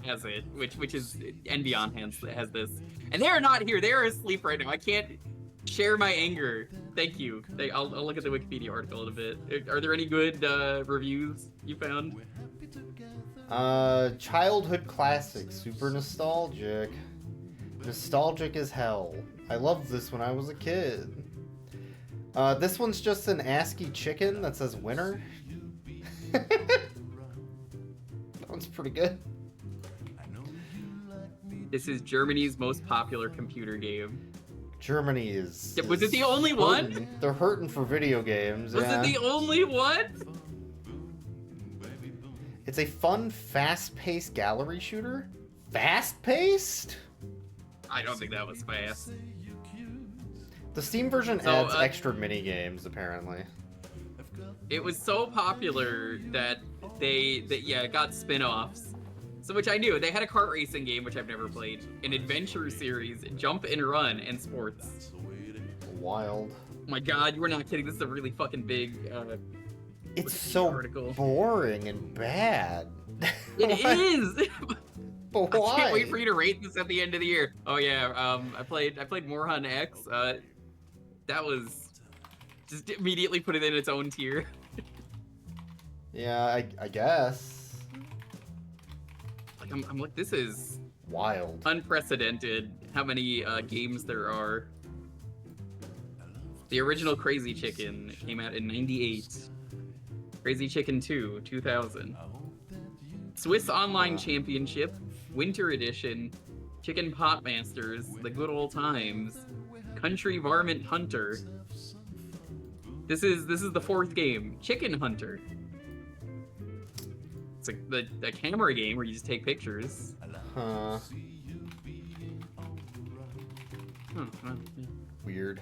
has it, which is and Beyond has this, and they are not here. They are asleep right now. I can't share my anger. Thank you. I'll look at the Wikipedia article in a bit. Are there any good reviews you found? Childhood classic, super nostalgic. Nostalgic as hell. I loved this when I was a kid. This one's just an ASCII chicken that says winner. That one's pretty good. This is Germany's most popular computer game. Germany is... Was it the only hurting. one? They're hurting for video games. Was yeah. it the only one? It's a fun, fast-paced gallery shooter. Fast-paced? I don't think that was fast. The Steam version So, adds extra mini games, apparently. It was so popular that it got spin-offs. So which I knew. They had a kart racing game, which I've never played, an adventure series, jump and run, and sports. Wild. Oh my god, you were not kidding. This is a really fucking big It's so article. boring and bad. It is! But why? I can't wait for you to rate this at the end of the year. Oh yeah, I played Moorhuhn X. That was just immediately put it in its own tier. Yeah, I guess. Like I'm like, this is Wild. unprecedented how many games there are. The original Crazy Chicken came out in '98. Crazy Chicken 2, 2000. Swiss Online Championship, Winter Edition, Chicken Pot Masters, The Good Old Times, Country Varmint Hunter. This is the fourth game, Chicken Hunter. It's like the camera game where you just take pictures. Huh. Yeah. Weird.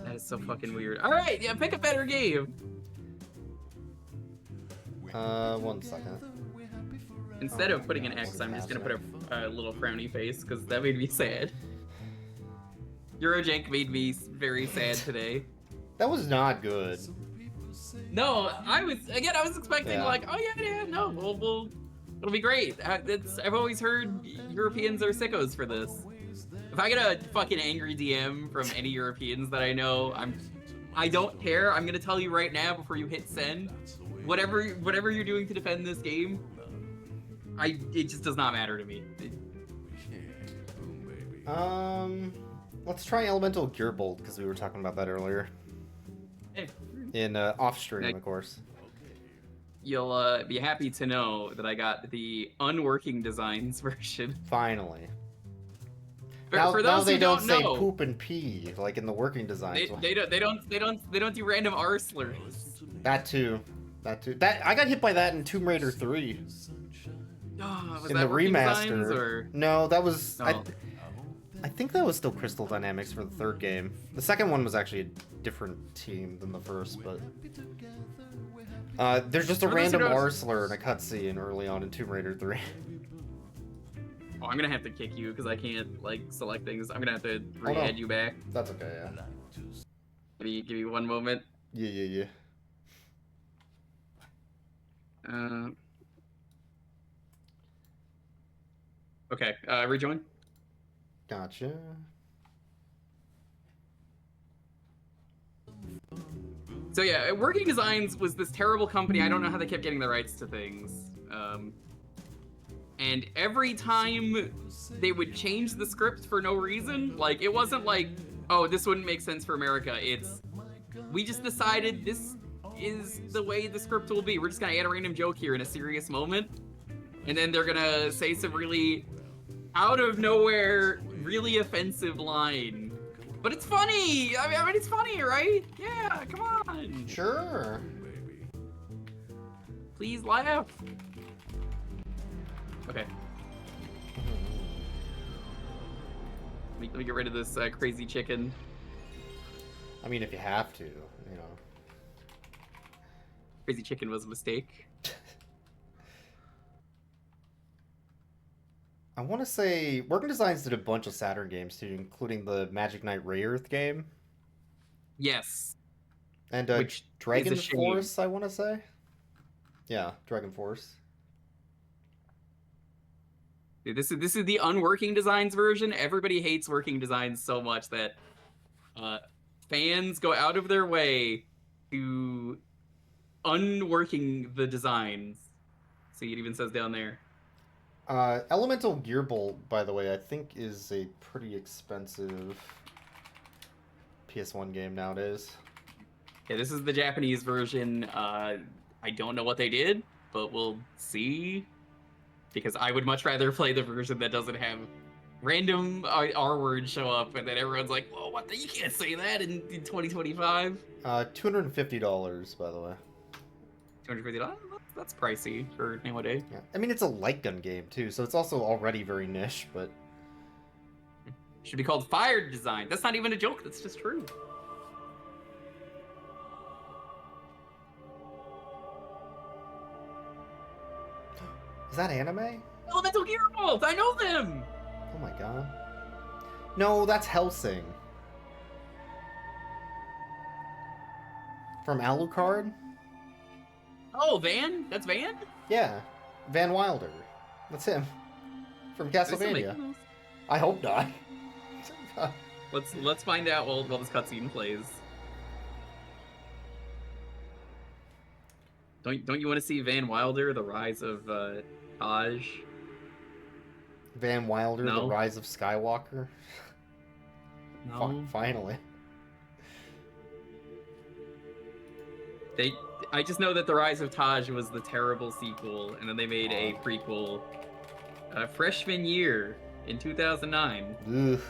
That is so fucking weird. All right, yeah, pick a better game. 1 second. Instead of putting an X, I'm just gonna put a little frowny face because that made me sad. Eurojank made me very sad today. That was not good. No, I was expecting like, oh yeah, no, it'll be great. I've always heard Europeans are sickos for this. If I get a fucking angry DM from any Europeans that I know, I don't care. I'm gonna tell you right now before you hit send. Whatever you're doing to defend this game, it just does not matter to me. Let's try Elemental Gearbolt because we were talking about that earlier. Hey. In off stream, of course. You'll be happy to know that I got the unworking designs version. Finally. For those now they who don't say know, poop and pee like in the working designs. They don't do random R slurs. That too. I got hit by that in Tomb Raider 3. Oh, was in that the working remaster. designs, or? No, that was Oh. I think that was still Crystal Dynamics for the third game. The second one was actually a different team than the first, but there's just a random R slur in a cutscene early on in Tomb Raider 3. Oh, I'm gonna have to kick you because I can't like select things. I'm gonna have to re-add you back. That's okay, yeah. Give me 1 moment. Yeah. Okay, rejoin. Gotcha. So yeah, Working Designs was this terrible company. I don't know how they kept getting the rights to things. And every time they would change the script for no reason, like it wasn't like, oh, this wouldn't make sense for America. It's, we just decided this is the way the script will be. We're just gonna add a random joke here in a serious moment. And then they're gonna say some really out of nowhere, really offensive line. But it's funny! I mean, it's funny, right? Yeah, come on! Sure. Please laugh. Okay. Let me get rid of this crazy chicken. I mean, if you have to, you know. Crazy chicken was a mistake. I want to say Working Designs did a bunch of Saturn games too, including the Magic Knight Rayearth game. Yes. And Which Dragon is a shame. Force, I want to say. Yeah, Dragon Force. This is the unworking designs version. Everybody hates working designs so much that fans go out of their way to unworking the designs. See, it even says down there. Elemental Gearbolt, by the way, I think is a pretty expensive PS1 game nowadays. Yeah, this is the Japanese version. I don't know what they did, but we'll see. Because I would much rather play the version that doesn't have random R words show up, and then everyone's like, "Whoa, what? You can't say that in 2025." $250, by the way. $250. That's pricey for nowadays. Yeah. I mean, it's a light gun game too, so it's also already very niche. But should be called Fire Design. That's not even a joke. That's just true. Is that anime? Elemental Gearbolt! I know them! Oh my god. No, that's Hellsing. From Alucard? Oh, Van? That's Van? Yeah. Van Wilder. That's him. From Castlevania. I hope not. Let's find out while this cutscene plays. Don't you want to see Van Wilder, The Rise of Taj? Van Wilder, No. The Rise of Skywalker? No. Finally. I just know that The Rise of Taj was the terrible sequel, and then they made a prequel freshman year in 2009. Ugh.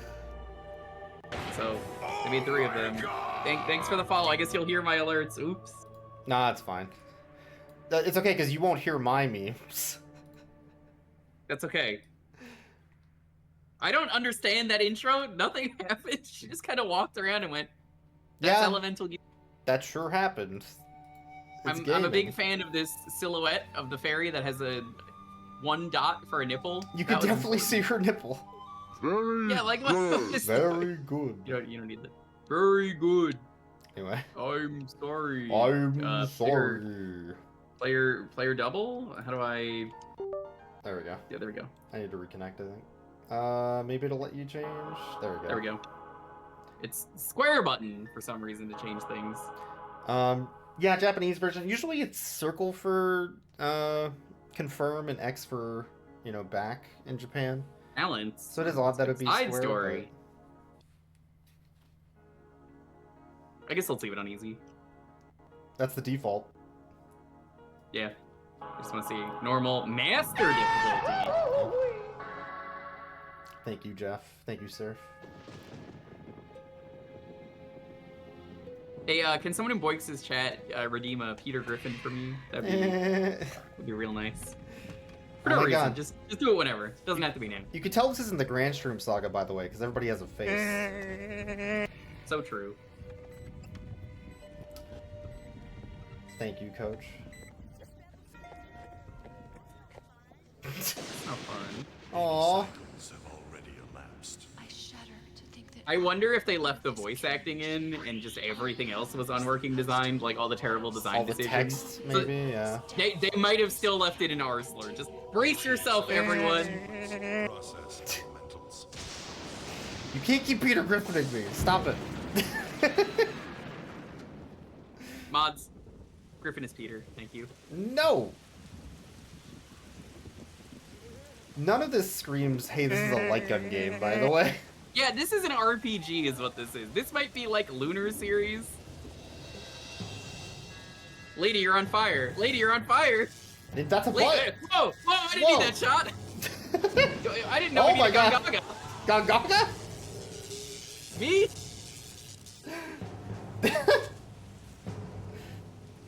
So they made 3 of them. Thanks for the follow. I guess you'll hear my alerts. Oops. Nah, it's fine. It's okay, because you won't hear my memes. That's okay. I don't understand that intro. Nothing happened. She just kind of walked around and went, "That's Yeah. Elemental Gear." That sure happened. I'm a big fan of this silhouette of the fairy that has a 1 dot for a nipple. You can definitely see her nipple. Yeah, like what? Very good. You don't need that. Very good. Anyway. I'm sorry. I'm sorry. Player double? How do I... There we go. Yeah, there we go. I need to reconnect, I think. Maybe it'll let you change. There we go. There we go. It's square button for some reason to change things. Yeah, Japanese version. Usually it's circle for confirm and X for, back in Japan. Balance. So it is odd that it'd be Side square, story. I guess let's leave it on easy. That's the default. Yeah. I just want to see normal master difficulty. Thank you, Jeff. Thank you, Surf. Hey, can someone in Boix's chat redeem a Peter Griffin for me? That'd be real nice. For no reason, just do it whenever. It doesn't have to be named. You can tell this isn't the Grandstream Saga, by the way, because everybody has a face. So true. Thank you, Coach. How fun. Aww. I wonder if they left the voice acting in and just everything else was unworking designed, like all the terrible design all the decisions. text, maybe, yeah. They might have still left it in Arsler. Just brace yourself, everyone. You can't keep Peter Griffining me. Stop it. Mods. Griffin is Peter. Thank you. No. None of this screams, hey, this is a light gun game, by the way. Yeah, this is an RPG is what this is. This might be like Lunar Series. Lady, you're on fire. Lady, you're on fire. That's a butt. Whoa, I didn't need that shot. I didn't know Oh we my needed god. Gongaga. Me?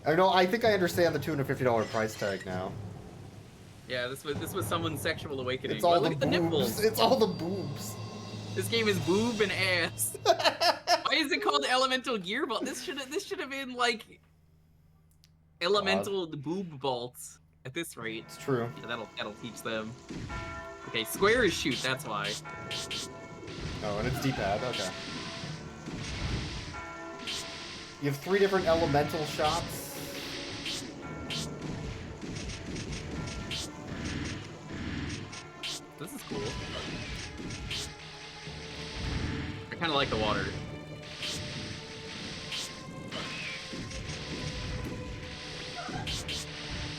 I think I understand the $250 price tag now. Yeah, this was someone's sexual awakening. It's all look at the nipples. It's all the boobs. This game is boob and ass. Why is it called Elemental Gearbolt? This should have been like Elemental Boob Bolts at this rate. It's true. Yeah, that'll teach them. Okay, square is shoot. That's why. Oh, and it's D-pad. Okay. You have 3 different elemental shots. This is cool. I kind of like the water.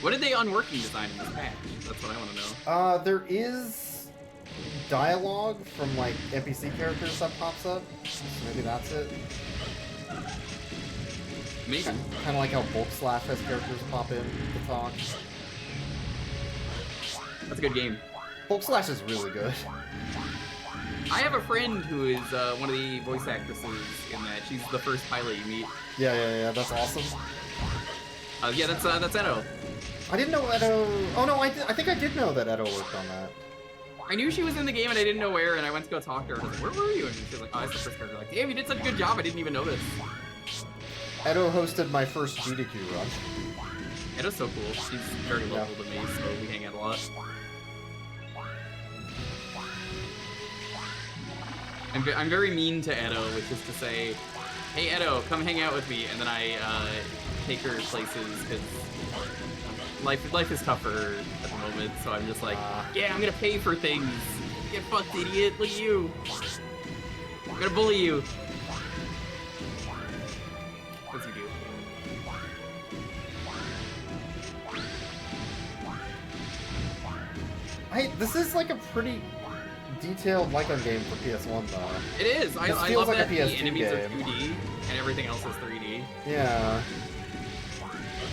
What did they unworking design in this patch? That's what I want to know. There is dialogue from like NPC characters that pops up. So maybe that's it. Maybe. Kind of like how Bulk Slash has characters pop in to talk. That's a good game. Bulk Slash is really good. I have a friend who is one of the voice actresses in that. She's the first pilot you meet. Yeah, that's awesome. Yeah, that's Edo. I didn't know Edo... Oh no, I think I did know that Edo worked on that. I knew she was in the game and I didn't know where, and I went to go talk to her. I was like, where were you? And she was like, oh, it's the first character. Like, damn, you did such a good job. I didn't even notice. Edo hosted my first GDQ run. Edo's so cool. She's very local to me, so we hang out a lot. I'm very mean to Edo, which is to say, hey Edo, come hang out with me, and then I take her places because life is tougher at the moment. So I'm just like, yeah, I'm gonna pay for things. Get fucked, idiot! Look at you. I'm gonna bully you. What's he do? This is like a pretty detailed Lycan game for PS1 though. It is. I feels love like that a the PS2 enemies are game. 2D and everything else is 3D. Yeah.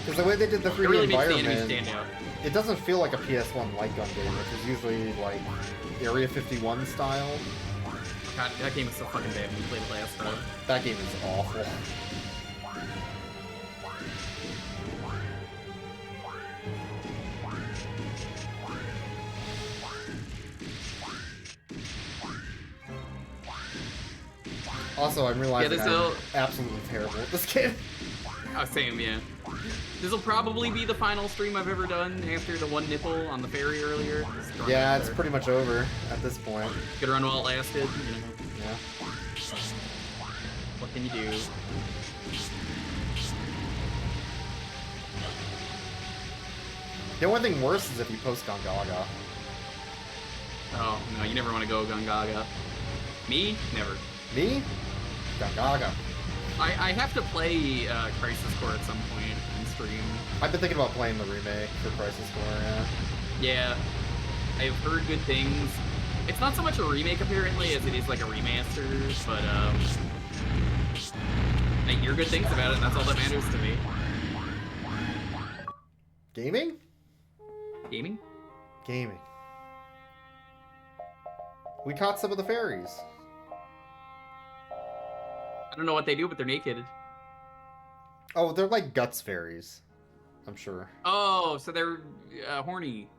Because the way they did the 3D It really makes the environment, enemies stand out. it doesn't feel like a PS1 Lycan game, which is usually like Area 51 style. God, that game is so fucking bad when you played it last time. That game is awful. Also, I'm realizing I'm absolutely terrible at this game. Oh, same, yeah. This'll probably be the final stream I've ever done after the one nipple on the ferry earlier. Yeah, it's pretty much over at this point. Good run while it lasted, you know. Yeah. What can you do? The only thing worse is if you post Gongaga. Oh, no, you never want to go Gongaga. Me? Never. Me? Gongaga. I have to play Crisis Core at some point in stream. I've been thinking about playing the remake for Crisis Core, yeah. Yeah, I've heard good things. It's not so much a remake apparently as it is like a remaster, but I hear good things about it, and that's all that matters to me. Gaming? Gaming? Gaming. We caught some of the fairies. I don't know what they do, but they're naked. Oh, they're like guts fairies, I'm sure. Oh, so they're horny.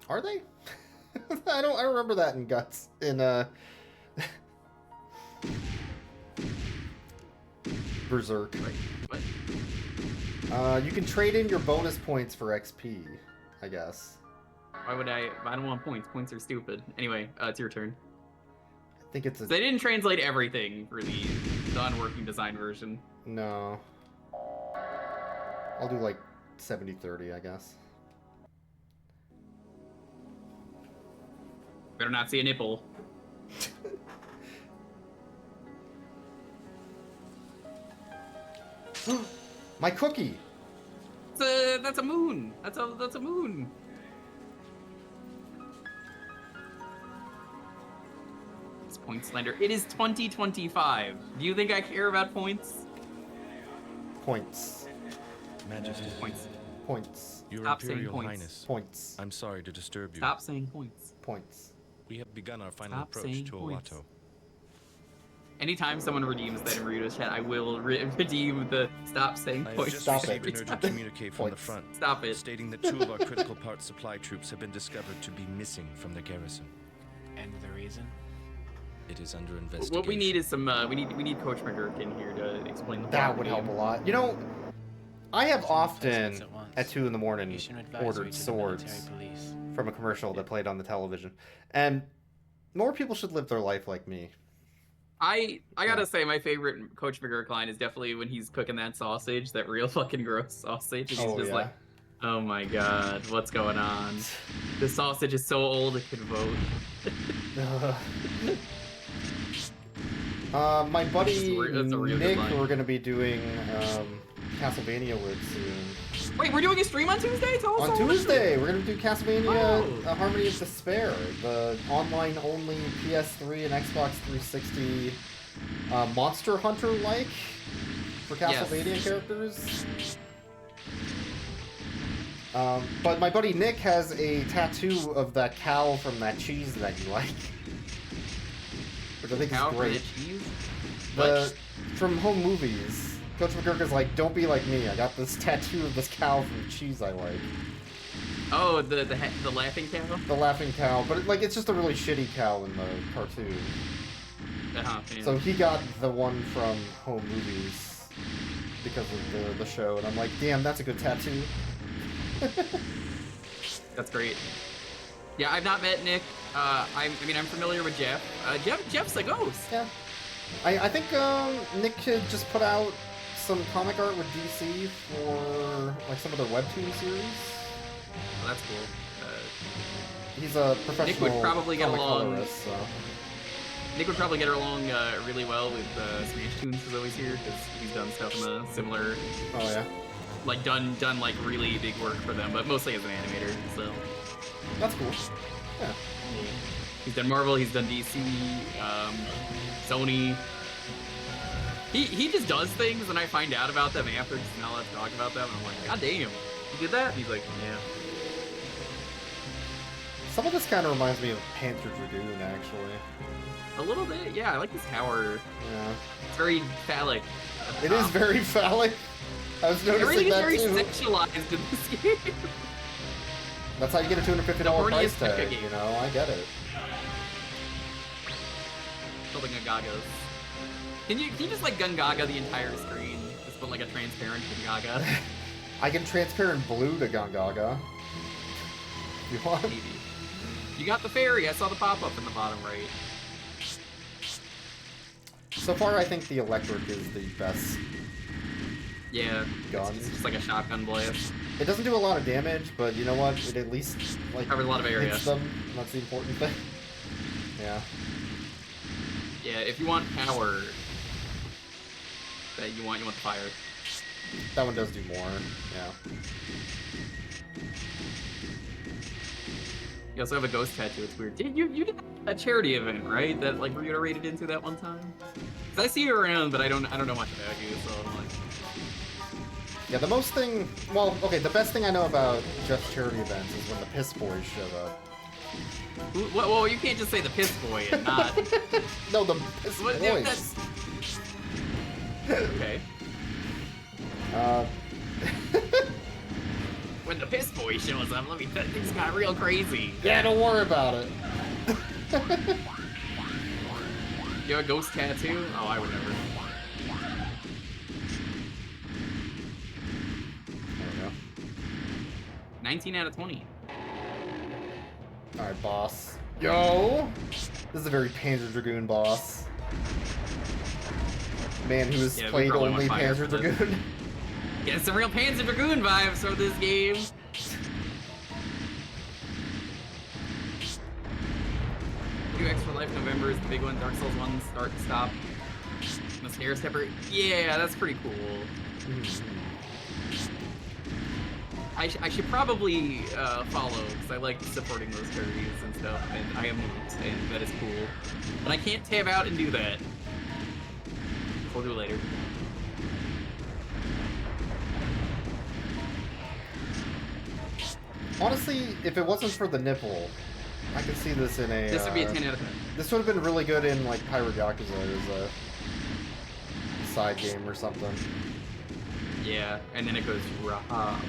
Are they? I don't remember that in Guts. In Berserk. What? You can trade in your bonus points for XP, I guess. Why would I don't want points. Points are stupid. Anyway, it's your turn. I think it's a... They didn't translate everything for the non-working design version. No. I'll do like 70-30, I guess. Better not see a nipple. My cookie! That's a moon. That's a moon. It's point slender. It is 2025. Do you think I care about points? Points. Majesty. Points. Points. Your Stop saying Imperial points. Highness. Points. I'm sorry to disturb you. Stop saying points. Points. We have begun our final Stop approach saying to points. Owato. Anytime someone redeems that in Burrito's chat, I will redeem the stop saying I have points. just Stop received it. an urgent communique from the Points. front, Stop it. stating that 2 of our critical parts supply troops have been discovered to be missing from the garrison. And the reason? It is under investigation. What we need is some. We need Coach McGurk in here to explain the. That plot would of the help a game. lot. You know, I have often at once. at 2 in the morning Mission advisory ordered to the military swords police. from a commercial that played on the television, and more people should live their life like me. I gotta say, my favorite Coach McGurk line is definitely when he's cooking that sausage, that real fucking gross sausage. And he's Oh just yeah. like, Oh my god, what's going on? This sausage is so old it could vote. My buddy That's a real good Nick, line. we're gonna be doing Castlevania with soon. Wait, we're doing a stream on Tuesday? Tell us On all Tuesday, we're gonna do Castlevania Oh. Harmony of Despair, the online-only PS3 and Xbox 360 Monster Hunter-like for Castlevania characters. But my buddy Nick has a tattoo of that cow from that cheese that you like. Which I think Cow is for great. the cheese? From home movies. Coach McGurk's like, don't be like me. I got this tattoo of this cow from the cheese I like. Oh, the laughing cow? The laughing cow, but it's just a really shitty cow in the cartoon. Yeah. So he got the one from home movies because of the show, and I'm like, damn, that's a good tattoo. That's great. Yeah, I've not met Nick. I'm familiar with Jeff. Jeff's a ghost. Yeah. I think Nick could just put out some comic art with DC for some of their webtoon series. Oh, that's cool. He's a professional Nick would probably get comic along. colorist, so. Nick would probably get along really well with Smash Tunes is always here because he's done stuff in a similar. Oh yeah. Done really big work for them, but mostly as an animator. So. That's cool. Yeah. He's done Marvel. He's done DC, Sony. He just does things, and I find out about them after just not allowed to talk about them. And I'm like, God damn, you did that? And he's like, yeah. Some of this kind of reminds me of Panther Dragoon, actually. A little bit, yeah. I like this tower. Yeah. It's very phallic. It is very phallic. I was noticing Everything is that very too. sexualized in this game. That's how you get a $250 horniest price mecha tag, game. you know? I get it. Building a Gagos. Can you just Gungaga the entire screen? Just put a transparent Gungaga. I can transparent blue to Gongaga. You want? Maybe. You got the fairy. I saw the pop-up in the bottom right. So far, I think the electric is the best. Yeah. Gun. It's just like a shotgun blast. It doesn't do a lot of damage, but you know what? It at least Covers a lot of area. hits them. That's the important thing. Yeah. Yeah, if you want power, that you want the fire. That one does do more. Yeah. You also have a ghost tattoo. It's weird. You did a charity event, right? That Ryuta raided into that one time. 'Cause I see you around, but I don't know much about you, so I'm like. Yeah, the most thing. Well, okay, the best thing I know about Jeff's charity events is when the Piss Boys show up. Well, you can't just say the piss boy and not. No, the Piss What- Boys. that's- Okay. When the piss boy shows up, let me tell you, things got real crazy. Yeah, don't worry about it. You have a ghost tattoo? Oh, I would never. There we go. 19 out of 20. Alright, boss. Yo! This is a very Panzer Dragoon boss. Man who has Yeah, we played probably only want fire Panzer for this. Dragoon. Get some real Panzer Dragoon vibes from this game. 2x for life. November is the big one. Dark Souls 1 start and stop. The Snare Stepper. Yeah, that's pretty cool. I should probably follow because I like supporting those charities and stuff, and I am moved, and that is cool. But I can't tab out and do that. We'll do it later. Honestly, if it wasn't for the nipple, I could see this in a. This would be a 10 out of 10. This would have been really good in Pirate Yakuza as a side game or something. Yeah, and then it goes Rahab.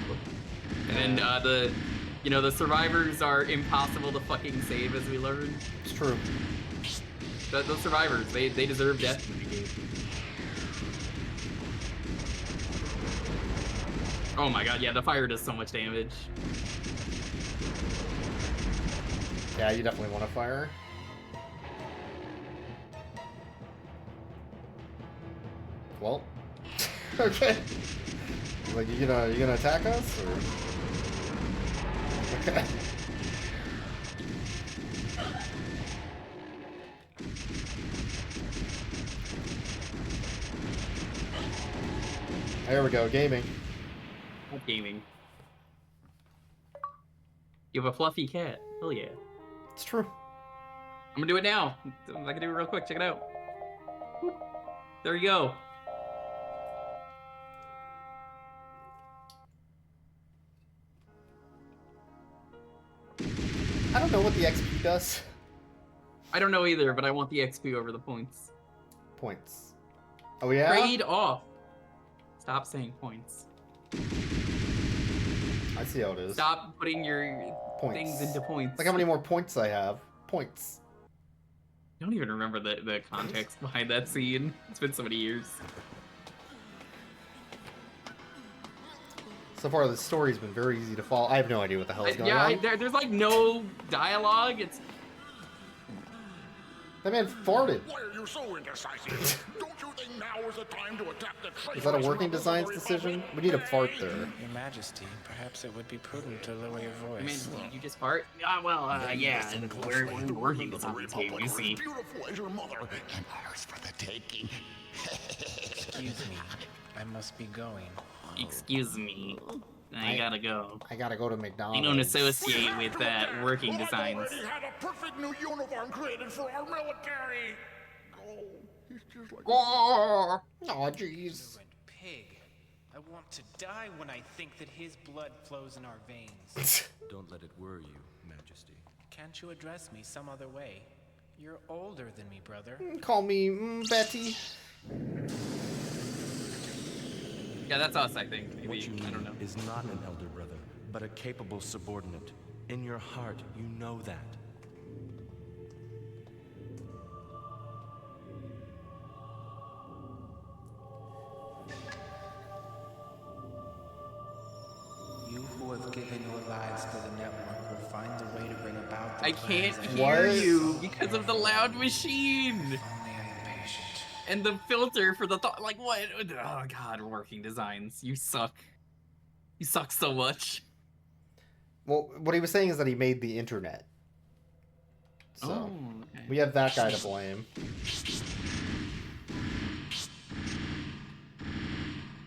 And then the survivors are impossible to fucking save, as we learned. It's true. Those survivors, they deserve death in the game. Oh my god, yeah, the fire does so much damage. Yeah, you definitely want to fire. Well, okay. You gonna attack us or? Okay. There we go, gaming. Gaming. You have a fluffy cat. Hell yeah. It's true. I'm gonna do it now. I can do it real quick. Check it out. Whoop. There you go. I don't know what the XP does. I don't know either, but I want the XP over the points. Points. Oh yeah? Trade off. Stop saying points. I see how it is. Stop putting your Points. things into points. Like how many more points I have. Points. I don't even remember the context behind that scene. It's been so many years. So far, the story's been very easy to follow. I have no idea what the hell is going on. There's like no dialogue. It's That man farted. Why are you so indecisive? Don't you think now is the time to attack the traitorous Is that a working rebel designs decision? We need a fart there. Your Majesty, perhaps it would be prudent to lower your I mean, voice. you just fart? Yeah, and we're working on this game, you see. Beautiful as your mother, and ours for the taking. Excuse me, I must be going. Excuse me. I gotta go. I gotta go to I McDonald's. don't associate with working designs. I've already had a perfect new uniform created for our military. Oh, he's just like. Oh, jeez. Ignorant pig. I want to die when I think that his blood flows in our veins. Don't let it worry you, Majesty. Can't you address me some other way? You're older than me, brother. Call me Betty. Yeah, that's us, I think. Maybe, What you I don't know. need is not an elder brother, but a capable subordinate. In your heart, you know that. You who have given your lives to the network will find a way to bring about the I can't plans hear What? you because of the loud machine Only I am patient. and the filter for the thought. Like what? Oh God, working designs. You suck. You suck so much. Well, what he was saying is that he made the internet. So, okay. we have that guy to blame.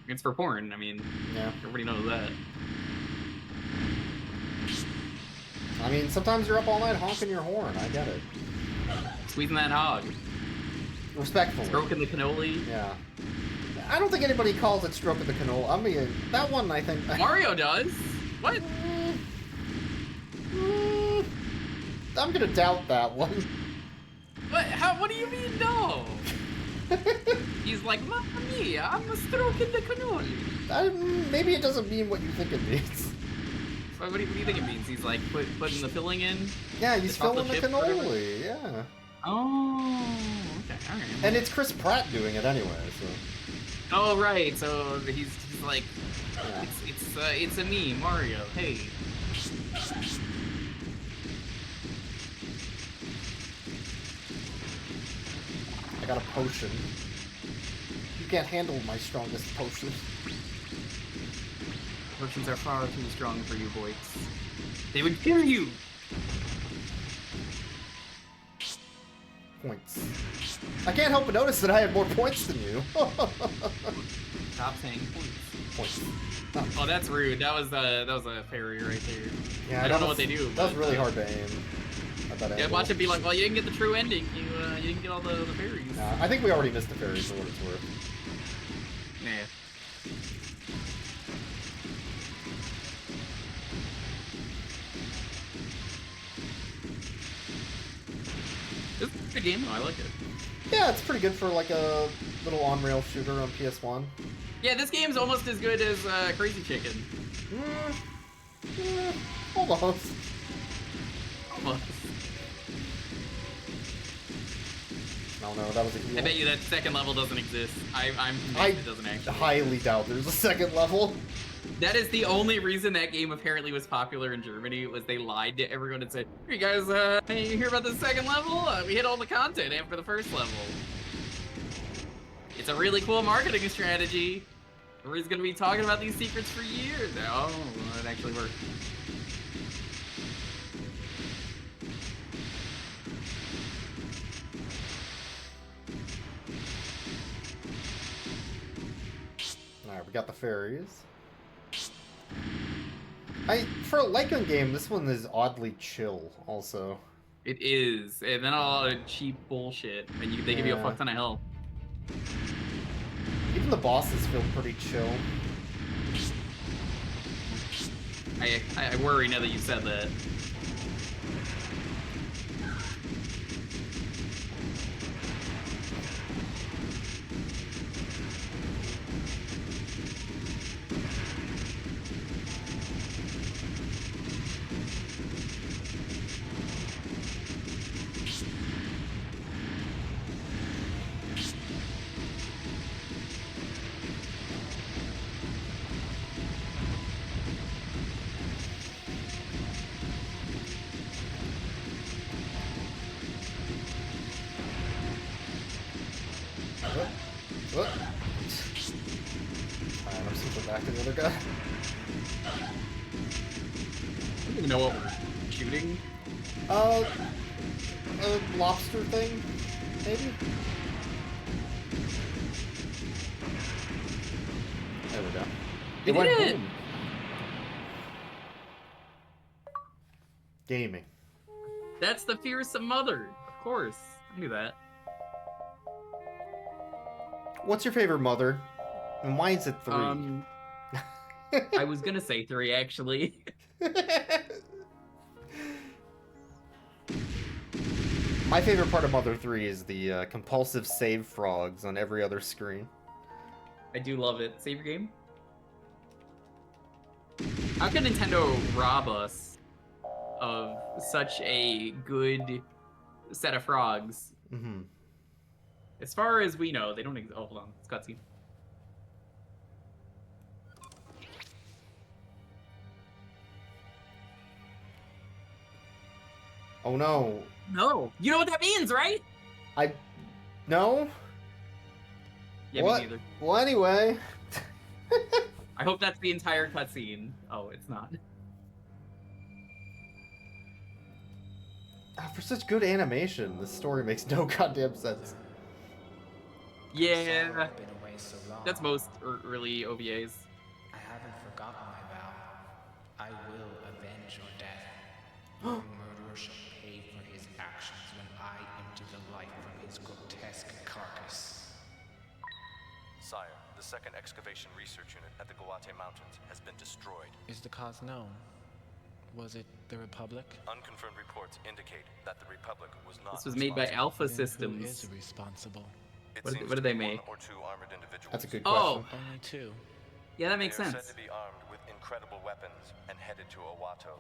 It's for porn. I mean, Yeah. everybody knows that. I mean, sometimes you're up all night honking your horn. I get it. Squeezing that hog. Respectfully. Stroking the cannoli. Yeah. I don't think anybody calls it stroke of the canola. I mean, that one I think... Mario does. What? I'm gonna doubt that one. What? How? What do you mean no? He's like, Mamma mia, I'm stroking the cannoli. Maybe it doesn't mean what you think it means. What do you think it means? He's like putting the filling in? Yeah, he's filling the chocolate chip, cannoli, yeah. Oh, okay, alright. And it's Chris Pratt doing it anyway, so... Oh, right, so he's like, Yeah. it's a me, Mario, hey. I got a potion. You can't handle my strongest potion. Potions are far too strong for you, boys. They would kill you! Points. I can't help but notice that I have more points than you. Stop saying points. Points. Oh, that's rude. That was a fairy right there. Yeah, I don't know what they do. That was but, really hard to aim. At that Yeah, angle. watch it be like, well, you didn't get the true ending. You didn't get all the fairies. Nah, I think we already missed the fairies for what it's worth. Nah. It's a good game though, I like it. Yeah, it's pretty good for like a little on-rail shooter on PS1. Yeah, this game's almost as good as Crazy Chicken. Almost. Almost. No, that was a heal. I bet you that second level doesn't exist. I'm convinced it doesn't actually. highly doubt there's a second level. That is the only reason that game apparently was popular in Germany, was they lied to everyone and said, hey guys, you hear about the second level? We hit all the content after the first level. It's a really cool marketing strategy. Everybody's gonna be talking about these secrets for years. Oh, well, it actually worked. We got the fairies. For a Lycan game, this one is oddly chill, also. It is, and then a lot of cheap bullshit, and they give you a fuck ton of health. Even the bosses feel pretty chill. I worry now that you said that. Alright, I'm switching back to the other guy. I don't even know what we're shooting. A lobster thing, maybe? There we go. It went boom. Gaming. That's the fearsome mother, of course. I knew that. What's your favorite mother? And why is it 3? I was gonna say 3, actually. My favorite part of Mother 3 is the compulsive save frogs on every other screen. I do love it. Save your game? How can Nintendo rob us of such a good set of frogs? Mm-hmm. As far as we know, they don't exist. Oh, hold on. It's cutscene. Oh no. No. You know what that means, right? No? Yeah, what? me neither. Well, anyway. I hope that's the entire cutscene. Oh, it's not. For such good animation, this story makes no goddamn sense. Yeah. That's most early OVAs. I haven't forgotten my vow. I will avenge your death. Your murderer shall pay for his actions when I empty the life from his grotesque carcass. Sire, the second excavation research unit at the Guate Mountains has been destroyed. Is the cause known? Was it the Republic? Unconfirmed reports indicate that the Republic was not. This was made by Alpha Then Systems. Who is responsible? What did they make? 1 or 2 armored individuals. That's a good question. Oh, Only 2. yeah, that makes They are sense. said to be armed with incredible weapons and headed to Owato.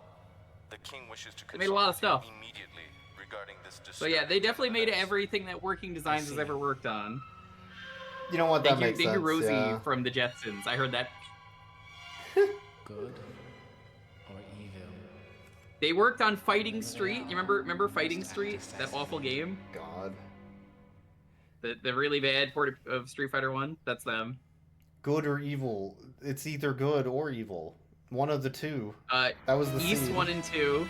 The king wishes to They made a lot of consult stuff. with you immediately regarding this. So yeah, they definitely made events. everything that Working Designs has ever worked on. You know what? That makes Thank sense. you, Rosie Yeah. from the Jetsons. I heard that. Good or evil? They worked on Fighting Street. You remember Fighting Street? That awful game? God. The really bad port of Street Fighter 1? That's them. Good or evil? It's either good or evil. One of the two. That was the East seed. 1 and 2.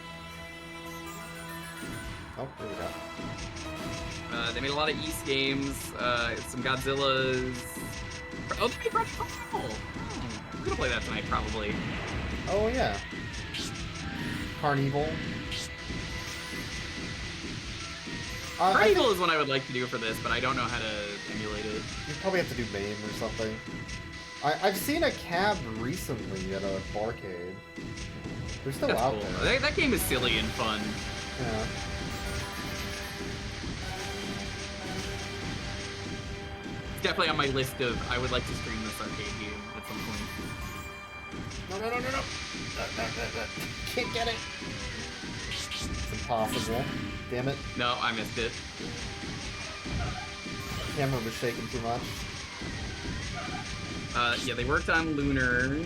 Oh, there we go. They made a lot of East games. Some Godzillas. Oh, they made Breath of the Wild. I'm gonna play that tonight, probably. Oh yeah. Carnival. Carnival is one I would like to do for this, but I don't know how to emulate it. You probably have to do MAME or something. I've seen a cab recently at a barcade. They're still That's out cool. there. That game is silly and fun. Yeah. It's definitely on my list of I would like to stream this arcade game at some point. No. Can't get it. It's impossible. Damn it. No, I missed it. Camera was shaking too much. Yeah, they worked on Lunar.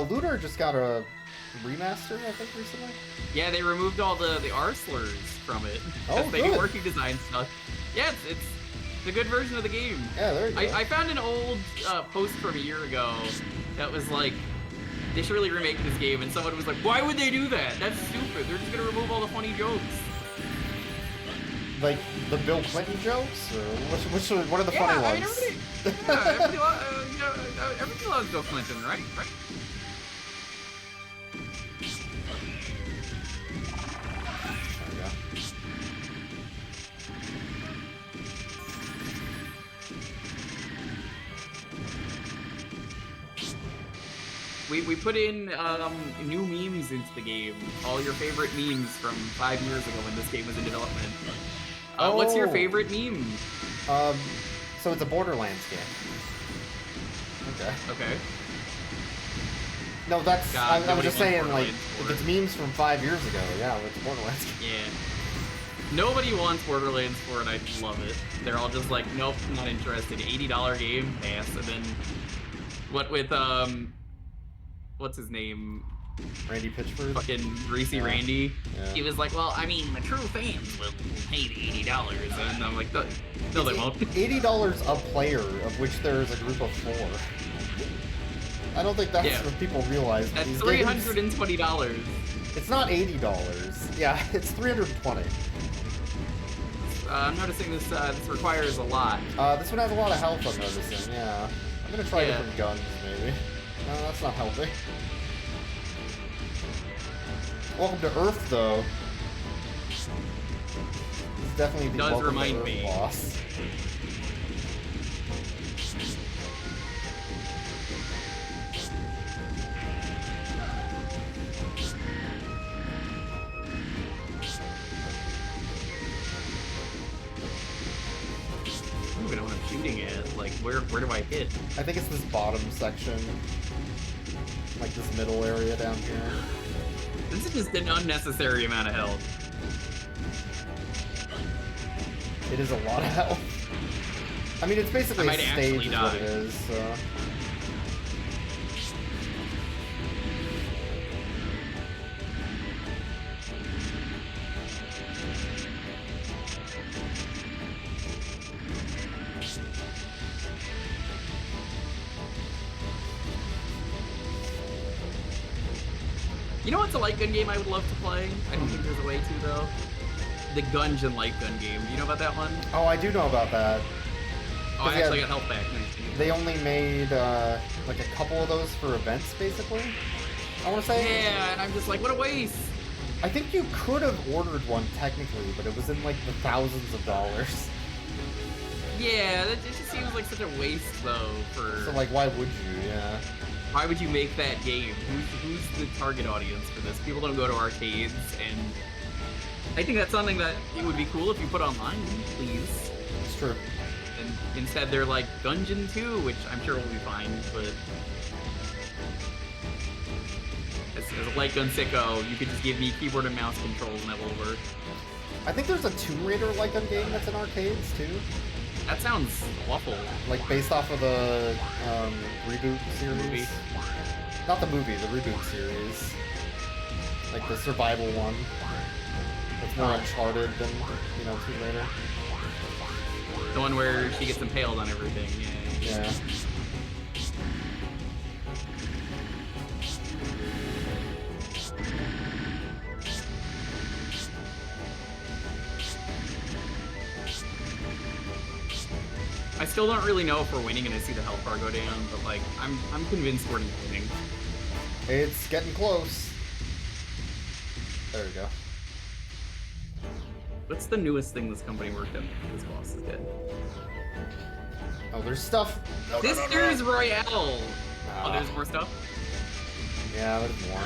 Lunar just got a remaster, I think, recently. Yeah, they removed all the R slurs from it. Oh, They do good. Working Design stuff. Yeah, it's a good version of the game. Yeah, there you go. I found an old post from a year ago that was like, they should really remake this game, and someone was like, why would they do that? That's stupid. They're just gonna remove all the funny jokes. Like the Bill Clinton jokes, or what are the funny I mean, ones? everybody loves Bill Clinton, right? We put in new memes into the game. All your favorite memes from 5 years ago when this game was in development. What's your favorite meme? So it's a Borderlands game. Okay. No, that's. God, I'm just saying, like, Borderlands if it's memes from 5 years ago, yeah, it's a Borderlands game. Yeah. Nobody wants Borderlands 4, and I love it. They're all just like, nope, not interested. $80 game, pass. And then, what with what's his name? Randy Pitchford? Fucking Greasy Randy. Yeah. He was like, well, I mean, the true fans will pay the $80. And I'm like, no, they won't. $80 a player, of which there is a group of 4. I don't think that's what people realize. That's $320. It's not $80. Yeah, it's $320. I'm noticing this requires a lot. This one has a lot of health, I'm noticing, yeah. I'm gonna try different guns, maybe. No, that's not healthy. Welcome to Earth, though. This is definitely the Welcome to Earth boss. I don't even know what I'm shooting at. Like, where do I hit? I think it's this bottom section. Like this middle area down here. This is just an unnecessary amount of health. It is a lot of health. I mean, it's basically a stage is what it is, so... You know what's a light gun game I would love to play? I don't think there's a way to, though. The Gungeon light gun game. Do you know about that one? Oh, I do know about that. Oh, I actually got health back. They only made, like a couple of those for events, basically? I want to say? Yeah, and I'm just like, what a waste! I think you could have ordered one, technically, but it was in, like, the thousands of dollars. Yeah, it just seems like such a waste, though, for... So, like, why would you, yeah? Why would you make that game? Who's the target audience for this? People don't go to arcades, and I think that's something that it would be cool if you put online, please. It's true. And instead they're like Gungeon 2, which I'm sure will be fine, but as a light gun sicko, you could just give me keyboard and mouse controls and that will work. I think there's a Tomb Raider light gun game that's in arcades, too. That sounds awful. Like, based off of the reboot series? Movie. Not the movie, the reboot series. Like the survival one. It's more Uncharted than, you know, Tomb Raider. The one where she gets impaled on everything, yeah. Yeah. I still don't really know if we're winning and I see the health bar go down, but like, I'm convinced we're winning. It's getting close. There we go. What's the newest thing this company worked on? This boss is dead. Oh, there's stuff. Sisters Royale! Oh, there's more stuff? Yeah, there's more.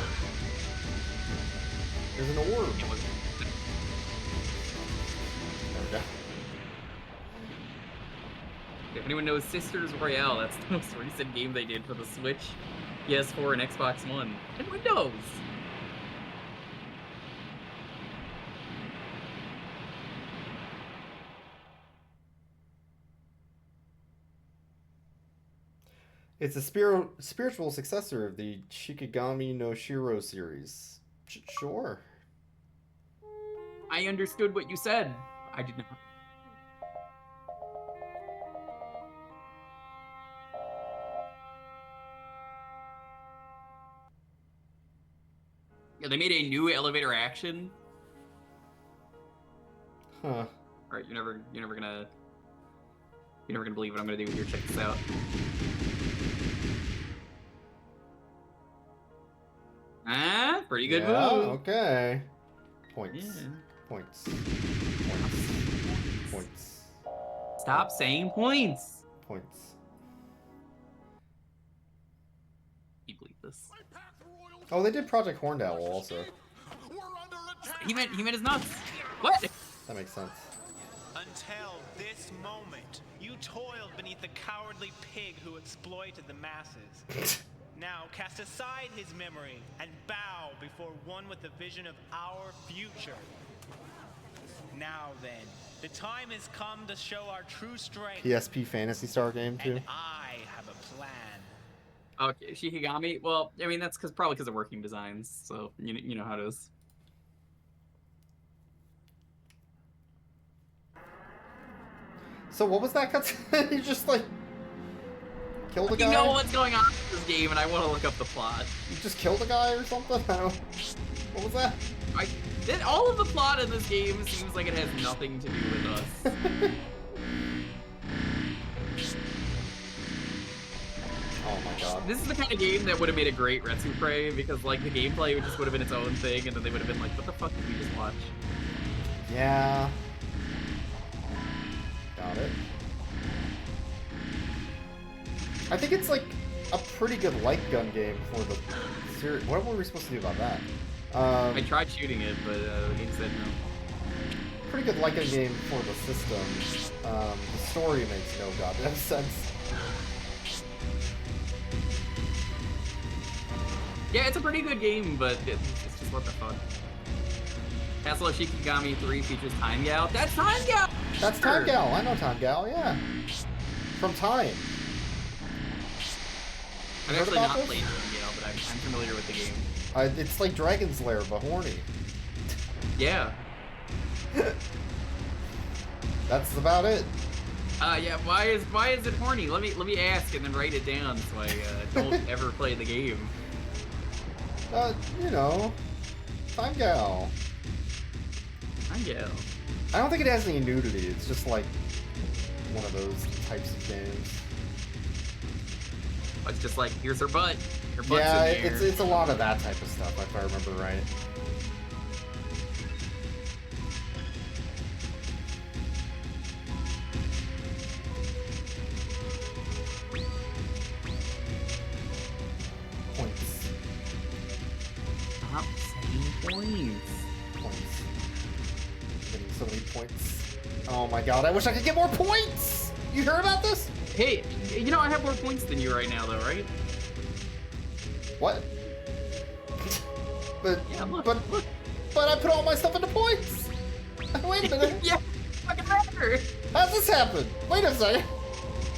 There's an orb. There we go. If anyone knows Sisters Royale, that's the most recent game they did for the Switch, PS4, and Xbox One, and Windows. It's a spiritual successor of the Shikigami no Shiro series. Sure. I understood what you said. I did not. Yeah, they made a new elevator action. Huh. All right, you're never gonna believe what I'm gonna do here. Check this out. Ah, pretty good Yeah, move. okay. Points. Yeah. Points. Points. Points. Stop saying points. Points. You believe this? Oh, they did Project Horndowl also. He meant his nuts. What? That makes sense. Until this moment, you toiled beneath the cowardly pig who exploited the masses. Now cast aside his memory and bow before one with the vision of our future. Now then, the time has come to show our true strength. PSP Phantasy Star game too. And I have a plan. Okay, Shikigami. Well, I mean that's probably because of working designs. So you know how it is. So what was that cutscene? You just like killed a guy? You know what's going on in this game, and I want to look up the plot. You just killed a guy or something? I don't... What was that? All of the plot in this game seems like it has nothing to do with us. Oh my god. This is the kind of game that would have made a great Retsuprey, because like the gameplay just would have been its own thing, and then they would have been like, what the fuck did we just watch? Yeah. Got it. I think it's like a pretty good light gun game for the series. What were we supposed to do about that? I tried shooting it, but the game said no. Pretty good light gun game for the system. The story makes no goddamn sense. Yeah, it's a pretty good game, but it's just what the fuck. Castle of Shikigami 3 features Time Gal. That's Time Gal! That's Time Gal. I know Time Gal, yeah. From Time. I've actually not played Time Gal, but I'm familiar with the game. It's like Dragon's Lair, but horny. Yeah. That's about it. Yeah. Why is it horny? Let me ask and then write it down so I don't ever play the game. You know, Time Gal. Time Gal. I don't think it has any nudity. It's just like one of those types of games. It's just like, here's her butt. Her butt's Yeah, in there. it's a lot of that type of stuff, if I remember right. Points. Stop saying points. Points. Getting so many points. Oh my god, I wish I could get more points! You heard about this? Hey, you know I have more points than you right now, though, right? What? But, Yeah, look. but I put all my stuff into points! Wait a minute. Yeah, fucking matter. How's this happen? Wait a second.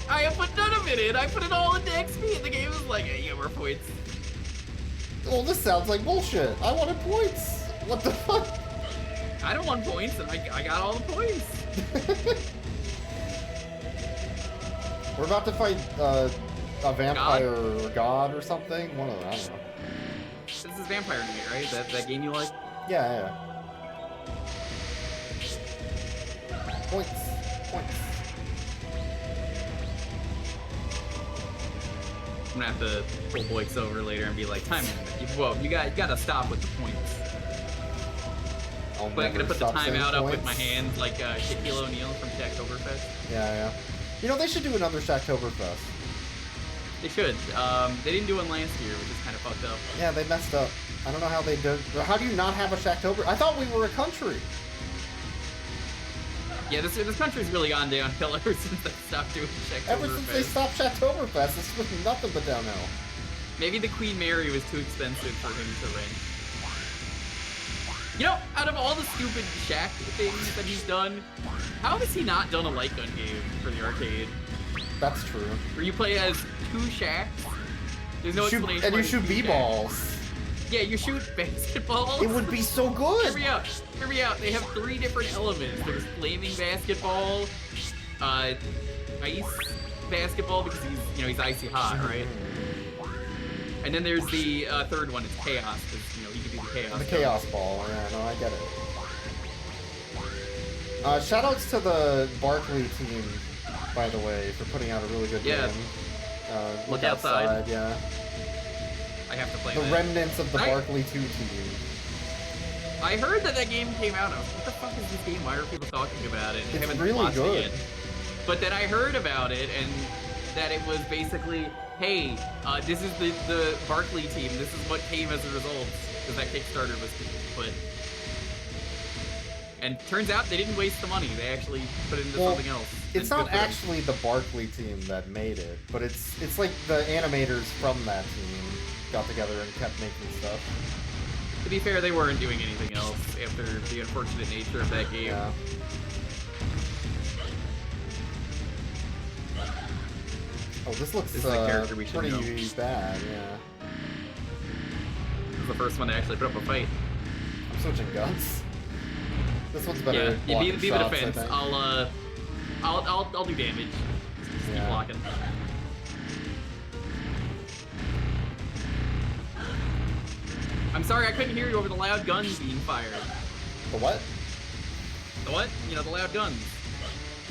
I have put none of it in. I put it all into XP, and the game was like, hey, you got more points. Well, this sounds like bullshit. I wanted points. What the fuck? I don't want points, and I got all the points. We're about to fight a vampire god or something. One of them. I don't know. This is Vampire Knight, right? That game you like? Yeah. Points. Points. I'm gonna have to pull Boyks over later and be like, time limit. You gotta stop with the points. But I'm gonna put the timeout up with my hands like Shaquille O'Neal from Shacktoberfest. Yeah. You know, they should do another Shacktoberfest. They should. They didn't do one last year, which is kind of fucked up. Yeah, they messed up. I don't know how they did. How do you not have a Shacktober? I thought we were a country. Yeah, this country's really gone downhill ever since they stopped doing Shacktoberfest. Ever since they stopped Shacktoberfest, it's been nothing but downhill. Maybe the Queen Mary was too expensive for him to rent. You know, out of all the stupid Shaq things that he's done, how has he not done a light gun game for the arcade? That's true. Where you play as two Shaqs. There's no explanation. And you shoot b-balls. Yeah, you shoot basketballs. It would be so good. Hear me out. They have 3 different elements. There's flaming basketball, ice basketball because he's icy hot, right? And then there's the third one. It's chaos because he can do the chaos. The Chaos Ball, yeah, no, I get it. Shoutouts to the Barkley team, by the way, for putting out a really good game. Look outside. Yeah. I have to play the that. remnants of the Barkley 2 team. I heard that game came out. I was like, what the fuck is this game? Why are people talking about it? I It's haven't really watched good. it yet. But then I heard about it, and that it was basically, hey, this is the Barkley team. This is what came as a result, because that Kickstarter was put. And turns out they didn't waste the money. They actually put it into something else. It's not actually the Barkley team that made it, but it's like the animators from that team got together and kept making stuff. To be fair, they weren't doing anything else after the unfortunate nature of that game. Yeah. Oh, this looks This is a character we should pretty know. bad, yeah. This is the first one to actually put up a fight. I'm switching guns. This one's better. Yeah, be the shots, defense. I think. I'll do damage. Just keep blocking. I'm sorry, I couldn't hear you over the loud guns being fired. The what? The what? You know, the loud guns.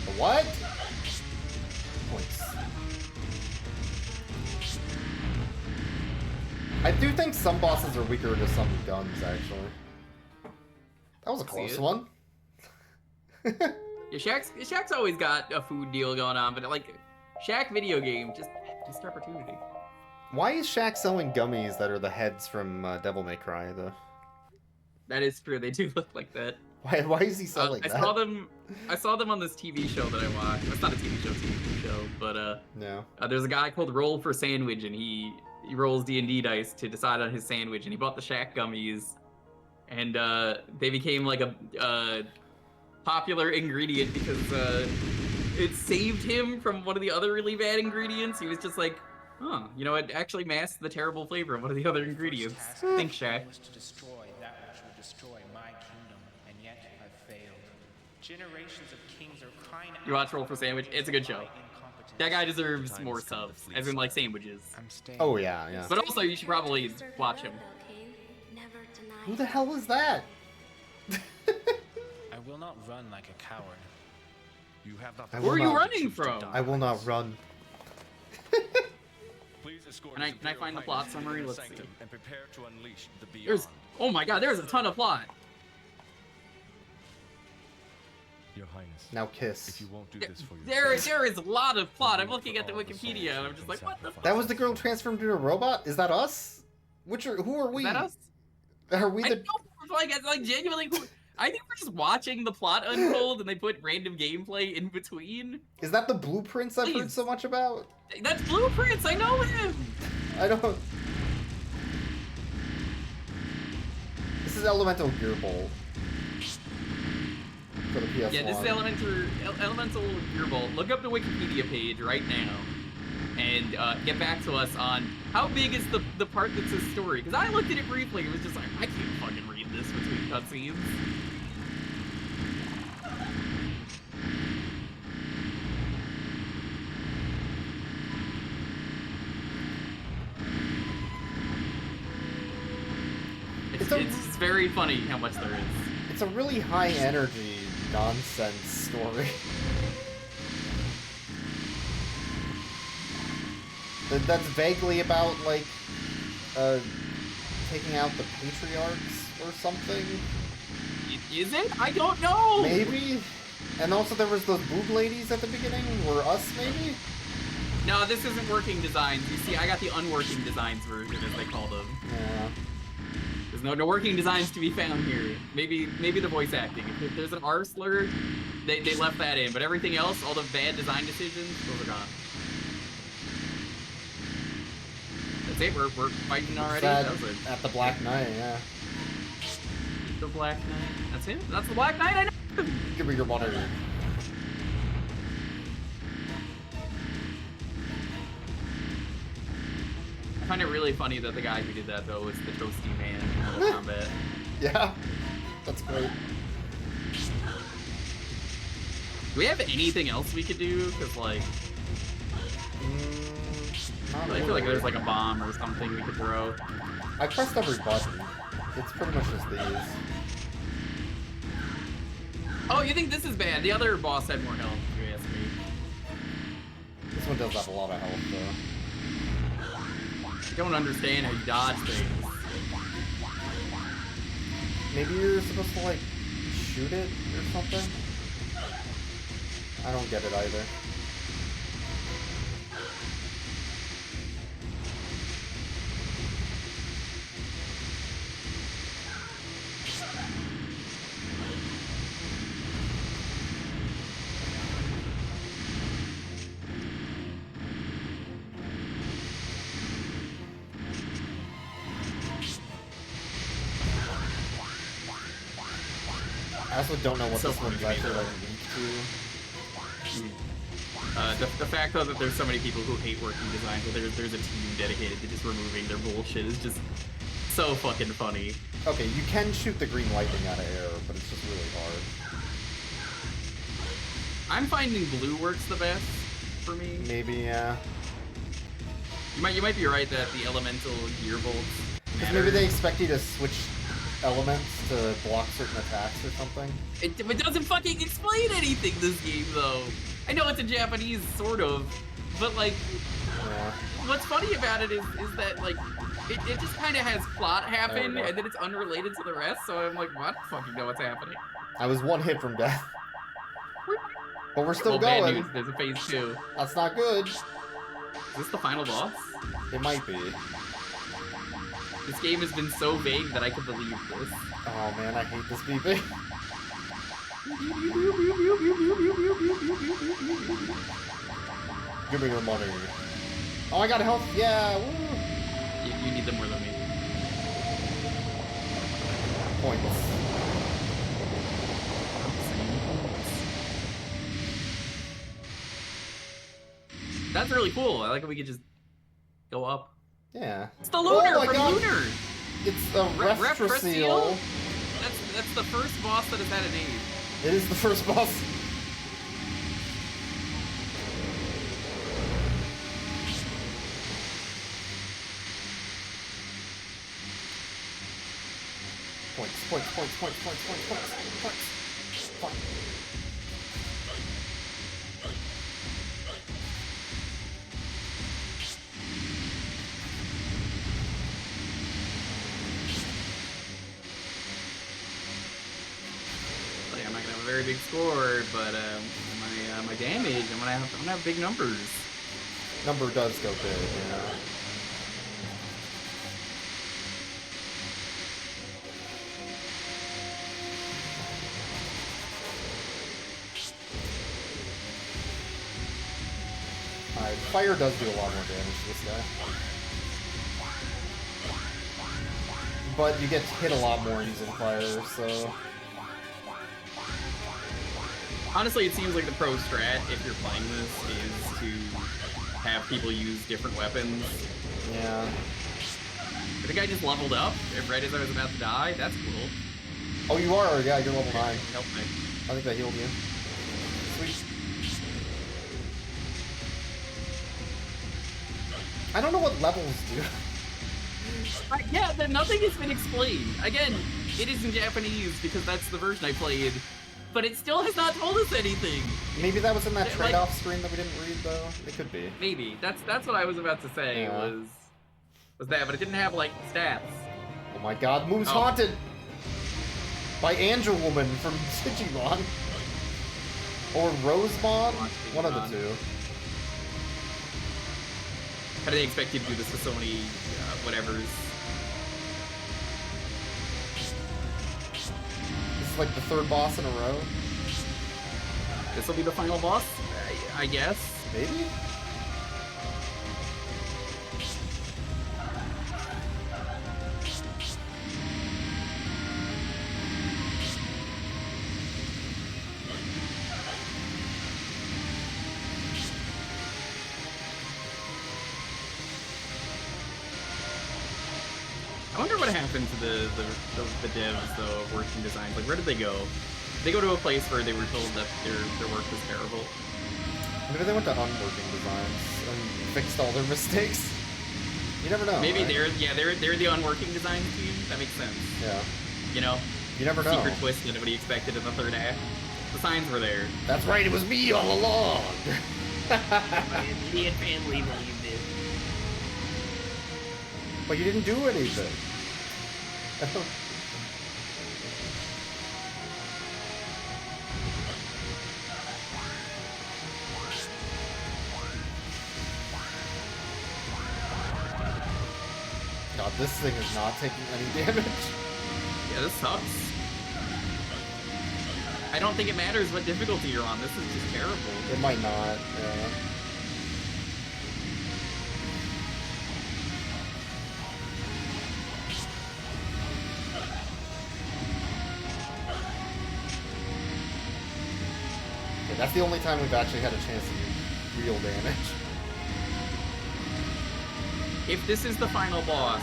The what? Points. I do think some bosses are weaker to some guns, actually. That was a close one. Yeah, Shaq's always got a food deal going on, but like, Shaq video game, just missed opportunity. Why is Shaq selling gummies that are the heads from Devil May Cry, though? That is true, they do look like that. Why is he selling that? I saw them on this TV show that I watched. It's not a TV show, but no. There's a guy called Roll for Sandwich, and he rolls D&D dice to decide on his sandwich, and he bought the Shaq gummies, and they became like a popular ingredient because it saved him from one of the other really bad ingredients. He was just like, huh, you know, it actually masked the terrible flavor of one of the other ingredients. Thanks, Shaq. Was to destroy that which would destroy my kingdom, and yet I've failed. Generations of kings are crying out. You watch Roll for Sandwich? It's a good show. That guy deserves more subs, as in like sandwiches. Oh yeah, yeah. But also, you should probably watch him. Who the hell is that? I will not run like a coward. You have not. Where are you running from? I will not run. Please escort Can I find the plot summary? Let's see. And prepare to unleash the beyond. There's, oh my god, there's a ton of plot. Your Highness. Now kiss. If you won't do this for There is a lot of plot. I'm looking at the Wikipedia and I'm just like, what the fuck? That was the girl transformed into a robot? Is that us? Who are we? Is that us? Are we I the... don't know, like genuinely, I think we're just watching the plot unfold and they put random gameplay in between. Is that the blueprints I've heard so much about? That's Blueprints, I know him! I don't... This is Elemental Gearbolt. For the PS1. Yeah, this is Elemental Gearbolt. Look up the Wikipedia page right now and get back to us on how big is the part that says story. Because I looked at it briefly and was just like, I can't fucking read this between cutscenes. It's very funny how much there is. It's a really high energy nonsense story. That's vaguely about like taking out the patriarchs or something. Is it? I don't know. Maybe. And also there was those boob ladies at the beginning. Were us maybe? No, this isn't working designs. You see, I got the unworking designs version, as they call them. Yeah. There's no working designs to be found here. Maybe the voice acting. If there's an R slur, they left that in. But everything else, all the bad design decisions, those are gone. That's it. We're fighting already. That was it. At the Black Knight, yeah. The Black Knight. That's him. That's the Black Knight. I know. Give me your water. I find it really funny that the guy who did that, though, is the Toasty Man in Mortal Kombat. Yeah, that's great. Do we have anything else we could do? Because, like... I feel like there's, like, a bomb or something we could throw. I pressed every button. It's pretty much just these. Oh, you think this is bad? The other boss had more health, if you ask me. This one does have a lot of health, though. I don't understand how you dodge things. Maybe you're supposed to, like, shoot it or something? I don't get it either. I also don't know what So this one's funny to me, actually though. like weak to. The fact though that there's so many people who hate working design, but there's a team dedicated to just removing their bullshit is just so fucking funny. Okay, you can shoot the green lightning out of air, but it's just really hard. I'm finding blue works the best for me. Maybe, yeah. You might be right that the elemental gearbolts. Because maybe they expect you to switch elements to block certain attacks or something. It doesn't fucking explain anything this game though. I know it's in Japanese, sort of, but like, Yeah. what's funny about it is that like, it just kind of has plot happen There we go. and then it's unrelated to the rest. So I'm like, what? Fucking know what's happening. I was one hit from death. But we're still Well, bad going. news, there's a phase 2. That's not good. Is this the final boss? It might be. This game has been so vague that I could believe this. Oh man, I hate this beeping. Give me your money. Oh, I got health. Yeah. Woo. You need them more than me. Points. That's really cool. I like how we could just go up. Yeah. It's the Lunar my from God. Lunar. It's a Reftraseal. That's the first boss that has had a name. It is the first boss. Points. Fuck. Like, I'm not gonna have a very big score, but my damage, I'm gonna have big numbers. Number does go big, yeah. Alright, fire does do a lot more damage to this guy. But you get hit a lot more using fire, so... Honestly, it seems like the pro strat, if you're playing this, is to have people use different weapons. Yeah. I think I just leveled up right as I was about to die. That's cool. Oh, you are? Yeah, you're level 9. Help me. I think that healed you. Sweet. I don't know what levels do. Yeah, nothing has been explained. Again, it is in Japanese because that's the version I played, but it still has not told us anything. Maybe that was in that Like- trade-off screen that we didn't read, though. It could be. Maybe that's what I was about to say. Yeah. Was that, but it didn't have like stats. Oh my God, Moon's Oh. Haunted by Angel Woman from Digimon or Rosemon, one of the two. How do they expect you to do this with so many whatevers? This is like the third boss in a row. This will be the final boss, I guess. Maybe. I wonder what happened to the devs though of working designs. Like, where did they go? Did they go to a place where they were told that their work was terrible? Maybe they went to unworking designs and fixed all their mistakes. You never know. Maybe right? they're the unworking design team. That makes sense. Yeah. You know? You never know. Secret twist that nobody expected in the third act. The signs were there. That's right, it was me all along! My immediate family believed it. But you didn't do anything. God, this thing is not taking any damage. Yeah, this sucks. I don't think it matters what difficulty you're on. This is just terrible. It might not, yeah. Okay, that's the only time we've actually had a chance to do real damage. If this is the final boss,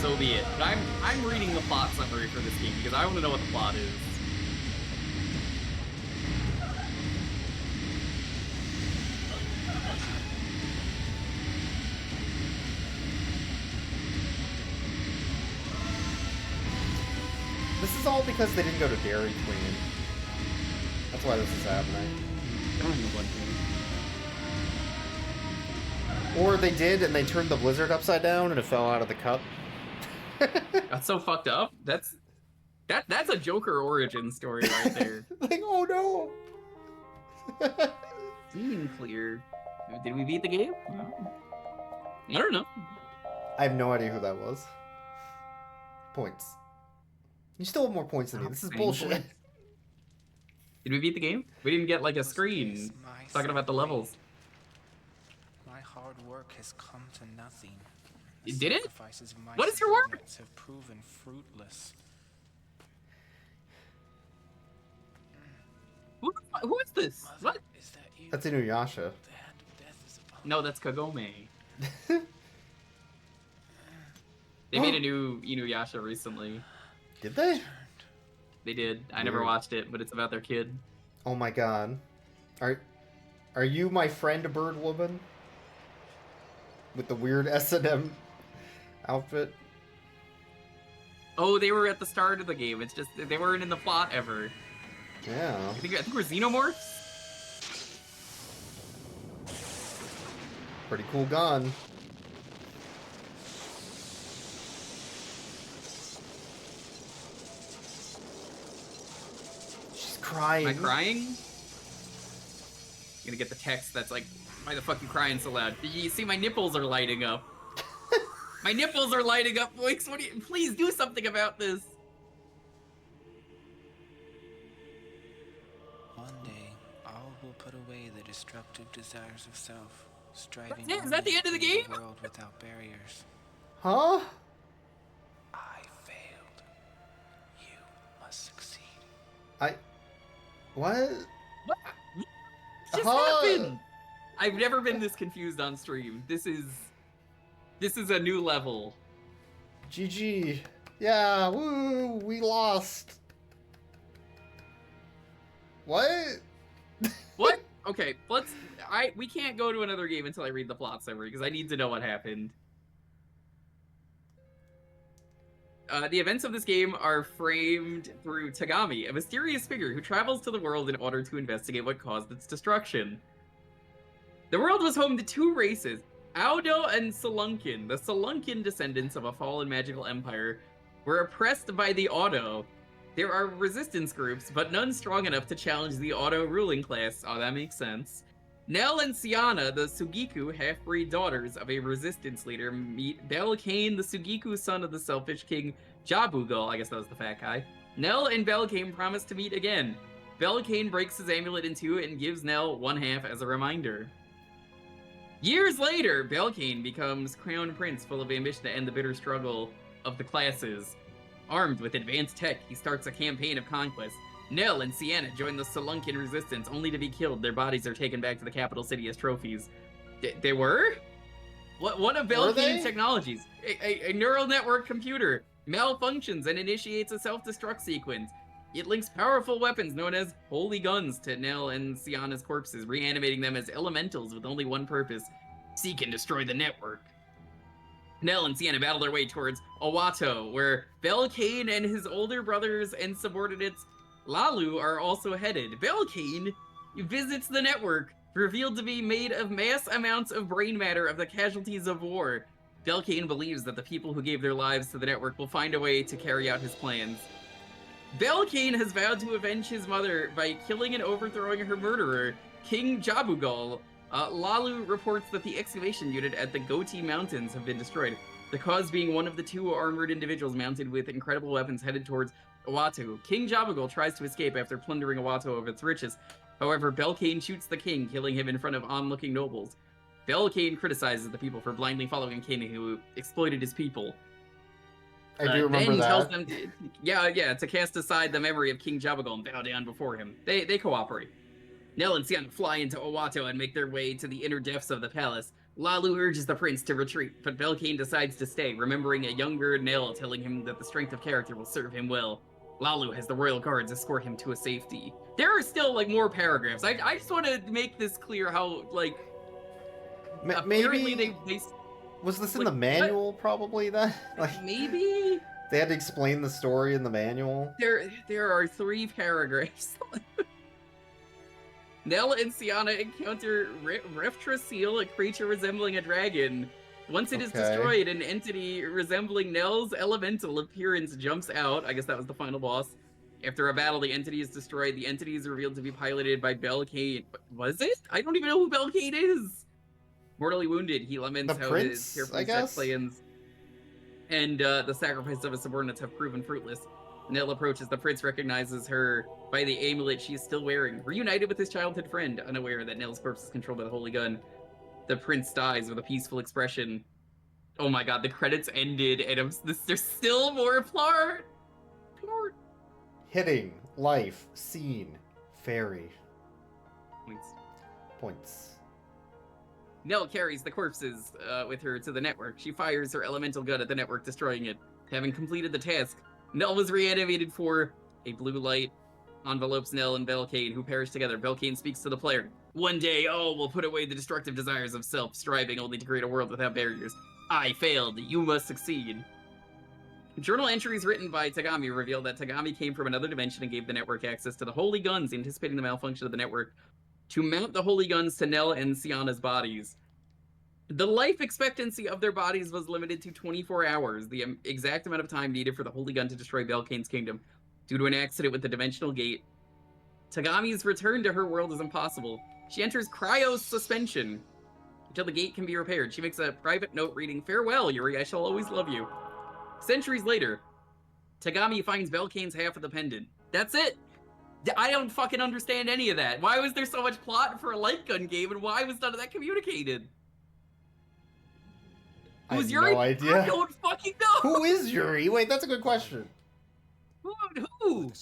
so be it. But I'm reading the plot summary for this game because I want to know what the plot is. This is all because they didn't go to Dairy Queen. That's why this is happening. Or they did and they turned the blizzard upside down and it fell out of the cup. That's so fucked up. That's a Joker origin story right there. Like, oh no! Scene clear. Did we beat the game? I don't know. I have no idea who that was. Points. You still have more points than me. This is bullshit. Points. Did we beat the game? We didn't get like a screen talking about the levels. My hard work has come to nothing. Did it? What is your work? Have proven fruitless. Who is this? What? Is that you? That's Inuyasha. The hand of death is upon No, that's Kagome. They made a new Inuyasha recently. Did they? They did. I never watched it, but it's about their kid. Oh my god. Are you my friend, bird woman? With the weird S&M outfit? Oh, they were at the start of the game. It's just they weren't in the plot ever. Yeah. I think we're xenomorphs. Pretty cool gun. She's crying. Am I crying? I'm gonna get the text that's like, why the fuck you crying so loud? You see my nipples are lighting up. My nipples are lighting up, Boix. What do you, please do something about this. One day, all will put away the destructive desires of self, striving That's it? Is that the end of the game? a world without barriers. Huh? I failed. You must succeed. What? What just happened? I've never been this confused on stream. This is a new level. GG. Yeah, woo, we lost. What? What? Okay, we can't go to another game until I read the plot summary because I need to know what happened. The events of this game are framed through Tagami, a mysterious figure who travels to the world in order to investigate what caused its destruction. The world was home to two races, Audo and Salunkin. The Salunkin descendants of a fallen magical empire were oppressed by the Audo. There are resistance groups, but none strong enough to challenge the Audo ruling class. Oh, that makes sense. Nell and Siana, the Sugiku half-breed daughters of a resistance leader, meet Belkane, the Sugiku son of the selfish king Jabugal. I guess that was the fat guy. Nell and Belkane promise to meet again. Belkane breaks his amulet in two and gives Nell one half as a reminder. Years later, Belkane becomes crown prince, full of ambition to end the bitter struggle of the classes. Armed with advanced tech, he starts a campaign of conquest. Nell and Sienna join the Salunkin resistance, only to be killed. Their bodies are taken back to the capital city as trophies. They were? One of Belkane's technologies, a neural network computer, malfunctions and initiates a self-destruct sequence. It links powerful weapons known as holy guns to Nell and Sienna's corpses, reanimating them as elementals with only one purpose: seek and destroy the network. Nell and Sienna battle their way towards Owato, where Belkane and his older brothers and subordinates Lalu are also headed. Belkane visits the network, revealed to be made of mass amounts of brain matter of the casualties of war. Belkane believes that the people who gave their lives to the network will find a way to carry out his plans. Belkane has vowed to avenge his mother by killing and overthrowing her murderer, King Jabugal. Lalu reports that the excavation unit at the Goti Mountains have been destroyed, the cause being one of the two armored individuals mounted with incredible weapons headed towards Owato. King Jabugal tries to escape after plundering Owato of its riches. However, Belkane shoots the king, killing him in front of onlooking nobles. Belkane criticizes the people for blindly following a king who exploited his people. I do remember then that. Tells them to cast aside the memory of King Jabugal and bow down before him. They cooperate. Nell and Sienna fly into Owato and make their way to the inner depths of the palace. Lalu urges the prince to retreat, but Belkane decides to stay, remembering a younger Nell telling him that the strength of character will serve him well. Lalu has the royal guards escort him to a safety. There are still, like, more paragraphs. I just want to make this clear how, like, apparently maybe they was this in like, the manual, probably, then? Like, maybe? they had to explain the story in the manual? There are 3 paragraphs. Nell and Sienna encounter Reftrasil, a creature resembling a dragon. Once it is destroyed, an entity resembling Nell's elemental appearance jumps out. I guess that was the final boss. After a battle, the entity is destroyed. The entity is revealed to be piloted by Belkane. Was it? I don't even know who Belkane is. Mortally wounded, he laments how his carefully set plans and the sacrifice of his subordinates have proven fruitless. Nell approaches. The prince recognizes her by the amulet she is still wearing. Reunited with his childhood friend, unaware that Nell's corpse is controlled by the Holy Gun, the prince dies with a peaceful expression. Oh my god, the credits ended, and there's still more plot. Hitting, life, scene, fairy. Points. Nell carries the corpses with her to the network. She fires her elemental gun at the network, destroying it. Having completed the task, Nell was reanimated for a blue light envelopes Nell and Belkane, who perish together. Belkane speaks to the player. One day, all will put away the destructive desires of self, striving only to create a world without barriers. I failed. You must succeed. Journal entries written by Tagami reveal that Tagami came from another dimension and gave the network access to the holy guns, anticipating the malfunction of the network to mount the holy guns to Nell and Sienna's bodies. The life expectancy of their bodies was limited to 24 hours, the exact amount of time needed for the holy gun to destroy Belkane's kingdom. Due to an accident with the dimensional gate, Tagami's return to her world is impossible. She enters cryo suspension until the gate can be repaired. She makes a private note reading, "Farewell, Yuri, I shall always love you." Centuries later, Tagami finds Belkane's half of the pendant. That's it! I don't fucking understand any of that. Why was there so much plot for a light gun game, and why was none of that communicated? Who's Yuri? No idea. I don't fucking know! Who is Yuri? Wait, that's a good question. Who?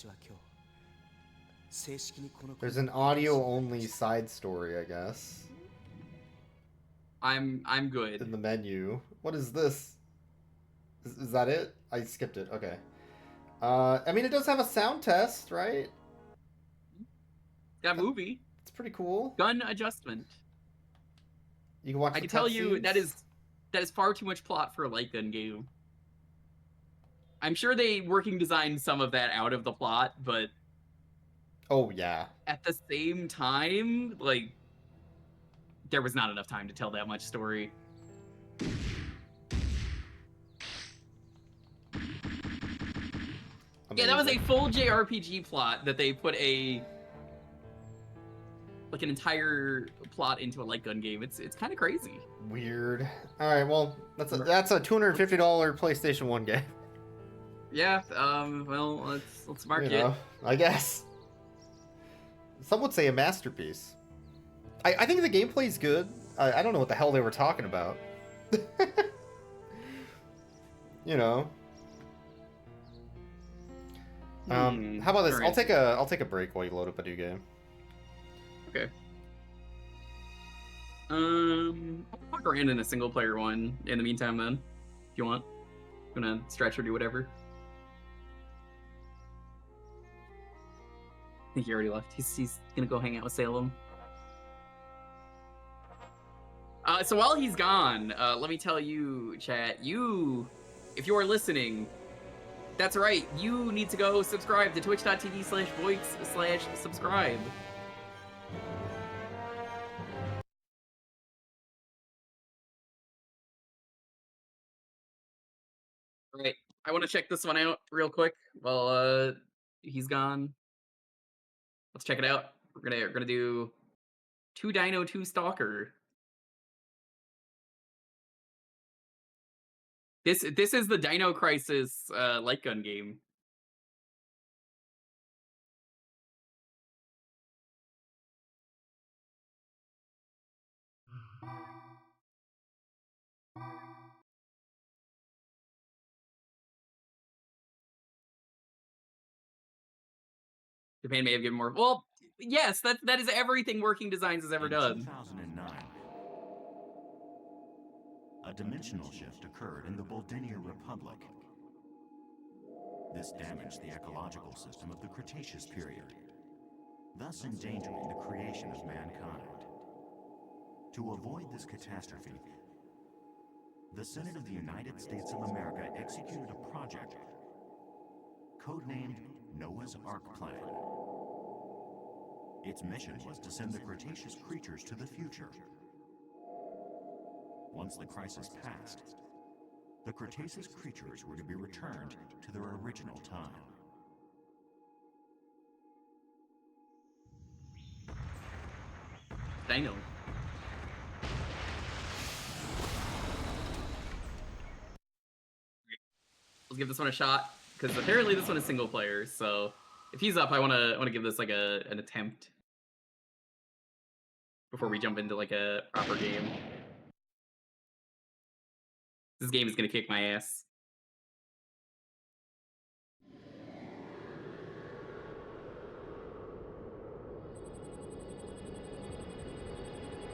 There's an audio-only side story, I guess. I'm good. In the menu. What is this? Is that it? I skipped it. Okay. I mean, it does have a sound test, right? That movie. It's pretty cool. Gun adjustment. You can watch. I can tell you that is far too much plot for a light gun game. I'm sure they working designed some of that out of the plot, but oh yeah. At the same time, like, there was not enough time to tell that much story. Amazing. Yeah, that was a full JRPG plot that they put an entire plot into a light gun game. It's kind of crazy. Weird. All right, well, that's a $250 PlayStation 1 game. Yeah. Well, let's mark it. I guess. Some would say a masterpiece. I think the gameplay's good. I don't know what the hell they were talking about. You know. How about this? Right. I'll take a break while you load up a new game. Okay. I'll walk around in a single player one in the meantime then, if you want. I'm gonna stretch or do whatever. I think he already left. He's gonna go hang out with Salem. So while he's gone, let me tell you, chat, if you are listening, that's right, you need to go subscribe to twitch.tv/voix/subscribe. Right, I want to check this one out real quick while he's gone. Let's check it out. We're gonna do Dino Stalker. This is the Dino Crisis light gun game. Japan may have given more. Well, yes, that is everything Working Designs has ever done. In 2009, a dimensional shift occurred in the Boldinia Republic. This damaged the ecological system of the Cretaceous period, thus endangering the creation of mankind. To avoid this catastrophe, the Senate of the United States of America executed a project codenamed Noah's Ark Plan. Its mission was to send the Cretaceous creatures to the future. Once the crisis passed, the Cretaceous creatures were to be returned to their original time. Dino. Let's give this one a shot, because apparently this one is single player, so if he's up, I wanna give this like an attempt before we jump into like a proper game. This game is gonna kick my ass.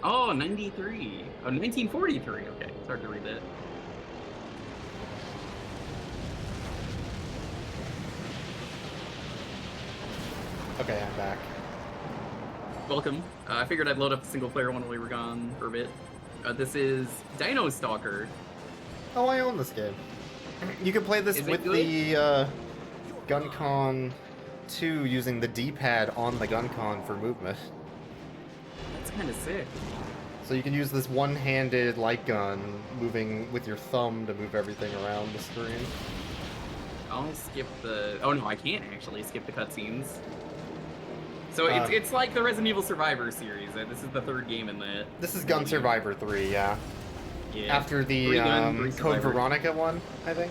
Oh, 93. Oh, 1943. Okay, it's hard to read that. Okay, I'm back. Welcome. I figured I'd load up the single player one while we were gone for a bit. This is Dino Stalker. Oh, I own this game. You can play this with the GunCon 2 using the D-pad on the GunCon for movement. That's kind of sick. So you can use this one-handed light gun moving with your thumb to move everything around the screen. I'll skip the... Oh no, I can't actually skip the cutscenes. So it's like the Resident Evil Survivor series. This is the third game in that. This is Gun Survivor 3, yeah. Yeah. After the Code Veronica one, I think.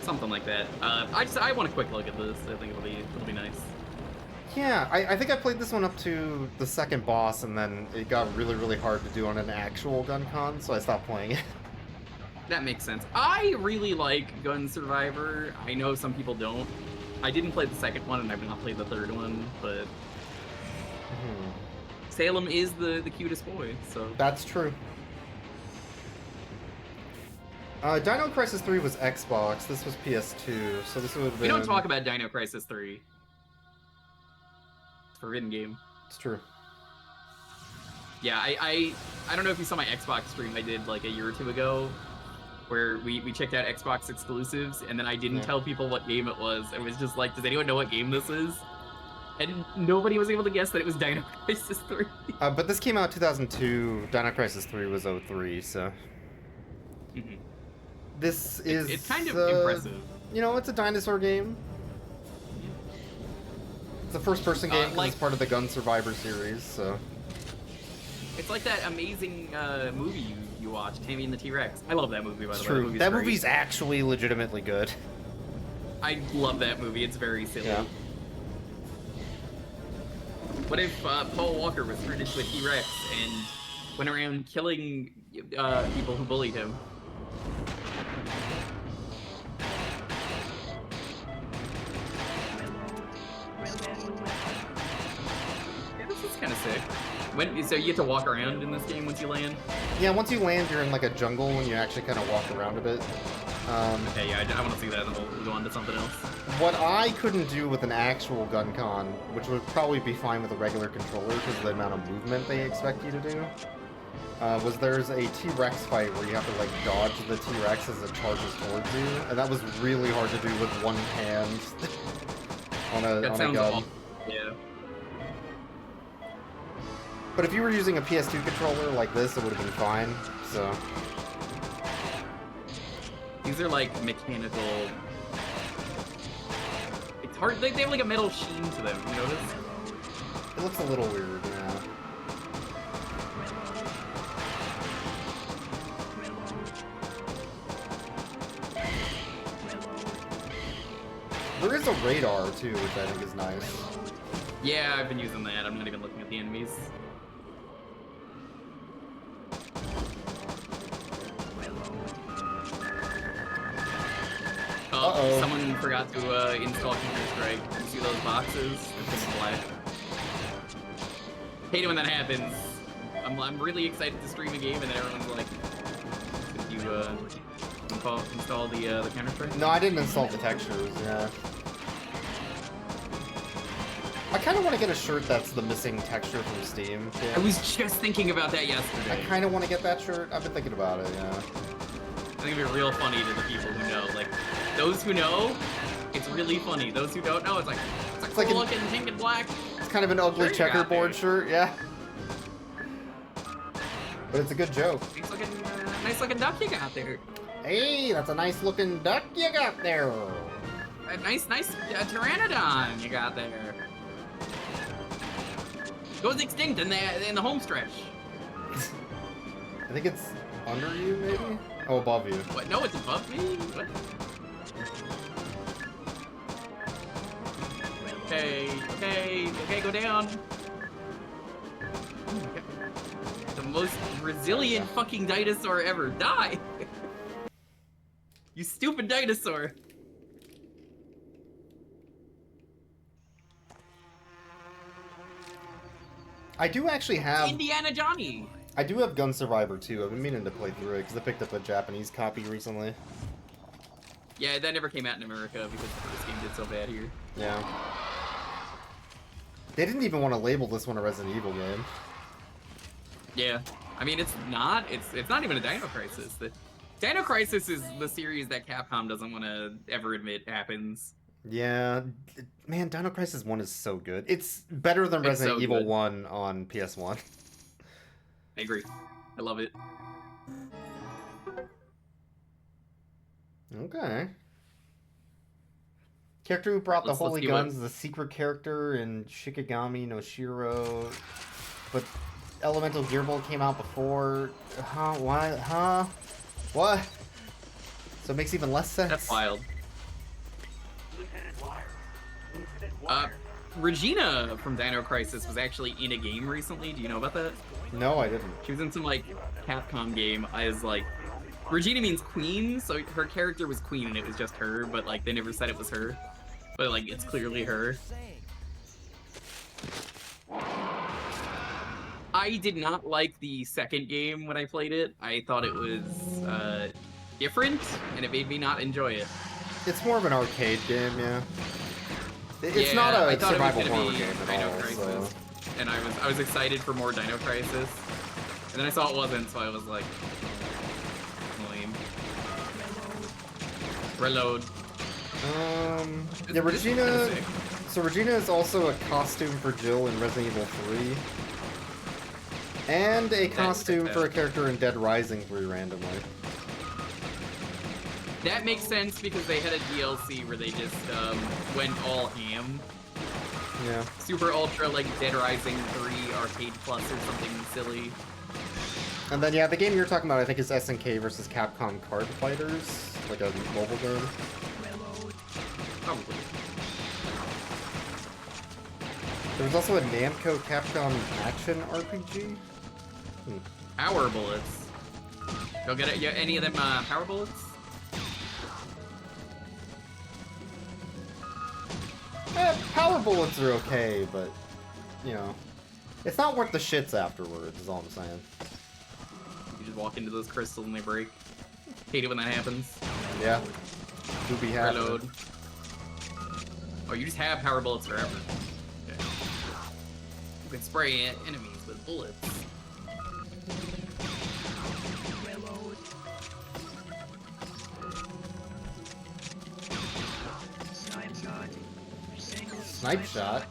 Something like that. I want a quick look at this. I think it'll be nice. Yeah, I think I played this one up to the second boss, and then it got really, really hard to do on an actual GunCon, so I stopped playing it. That makes sense. I really like Gun Survivor. I know some people don't. I didn't play the second one, and I've not played the third one, but Salem is the cutest boy, so... That's true. Dino Crisis 3 was Xbox, this was PS2, so this would have been... We don't talk about Dino Crisis 3. It's a forbidden game. It's true. Yeah, I don't know if you saw my Xbox stream I did like a year or two ago, where we checked out Xbox exclusives, and then I didn't tell people what game it was. It was just like, does anyone know what game this is? And nobody was able to guess that it was Dino Crisis 3. But this came out 2002, Dino Crisis 3 was 03, so... This is... It's kind of impressive. You know, it's a dinosaur game. It's a first-person game because it's part of the Gun Survivor series, so... It's like that amazing movie you watched, Tammy and the T-Rex. I love that movie, by the way. True. That movie's actually legitimately good. I love that movie. It's very silly. Yeah. What if Paul Walker was turned into a T-Rex and went around killing people who bullied him? Yeah, this is kind of sick. So you get to walk around in this game once you land? Yeah, once you land, you're in like a jungle and you actually kind of walk around a bit. Okay, yeah, I want to see that, and then we'll go on to something else. What I couldn't do with an actual GunCon, which would probably be fine with a regular controller because of the amount of movement they expect you to do, was there's a T-Rex fight where you have to like dodge the T-Rex as it charges towards you, and that was really hard to do with one hand on a gun. Awful. Yeah. But if you were using a PS2 controller like this, it would have been fine. So these are like mechanical. It's hard. They have like a metal sheen to them. You notice? It looks a little weird. Yeah. There is a radar too, which I think is nice. Yeah, I've been using that. I'm not even looking at the enemies. Oh, someone forgot to install Counter-Strike. You see those boxes? They're black. Hate it when that happens. I'm really excited to stream a game and then everyone's like, did you install the Counter-Strike? No, I didn't install the textures, yeah. I kind of want to get a shirt that's the missing texture from Steam. Yeah. I was just thinking about that yesterday. I kind of want to get that shirt. I've been thinking about it, yeah. I think it'd be real funny to the people who know. Like, those who know, it's really funny. Those who don't know, it's cool like looking pink and black. It's kind of an ugly checkerboard shirt, yeah. But it's a good joke. Nice looking duck you got there. Hey, that's a nice looking duck you got there. A nice pteranodon you got there. Goes extinct in the home stretch. I think it's under you, maybe? Oh, above you. What? No, it's above me? What? Okay, go down. The most resilient fucking dinosaur ever. Die! You stupid dinosaur. I do actually have... Indiana Johnny! I do have Gun Survivor 2. I've been meaning to play through it because I picked up a Japanese copy recently. Yeah, that never came out in America because this game did so bad here. Yeah. They didn't even want to label this one a Resident Evil game. Yeah. I mean, it's not even a Dino Crisis. The Dino Crisis is the series that Capcom doesn't want to ever admit happens. Yeah. Man, Dino Crisis 1 is so good. It's better than Resident Evil 1 on PS1. I agree. I love it. Okay. Character who brought the Holy Guns is a secret character in Shikigami no Shiro. But Elemental Gearbolt came out before. Huh? Why? Huh? What? So it makes even less sense. That's wild. Regina from Dino Crisis was actually in a game recently. Do you know about that? No, I didn't. She was in some, like, Capcom game as, like... Regina means queen, so her character was queen and it was just her, but, like, they never said it was her. But, like, it's clearly her. I did not like the second game when I played it. I thought it was, different, and it made me not enjoy it. It's more of an arcade game, yeah. It's not a survival horror game at all, so... And I was excited for more Dino Crisis, and then I saw it wasn't, so I was like, lame. Reload. Yeah, Regina. So Regina is also a costume for Jill in Resident Evil 3, and a costume for a character in Dead Rising 3 randomly. That makes sense because they had a DLC where they just went all ham. Yeah. Super Ultra, like Dead Rising 3 Arcade Plus or something silly. And then, yeah, the game you're talking about, I think, is SNK versus Capcom Card Fighters, like a mobile game. Probably. There was also a Namco Capcom action RPG. Power bullets. Go get it. Yeah, any of them power bullets? Power bullets are okay, but, you know, it's not worth the shits afterwards, is all I'm saying. You just walk into those crystals and they break. Hate it when that happens. Yeah. Do be happy. Reload. Oh, you just have power bullets forever. Okay. You can spray enemies with bullets. mode. Snipe shot. Single Snipe shot?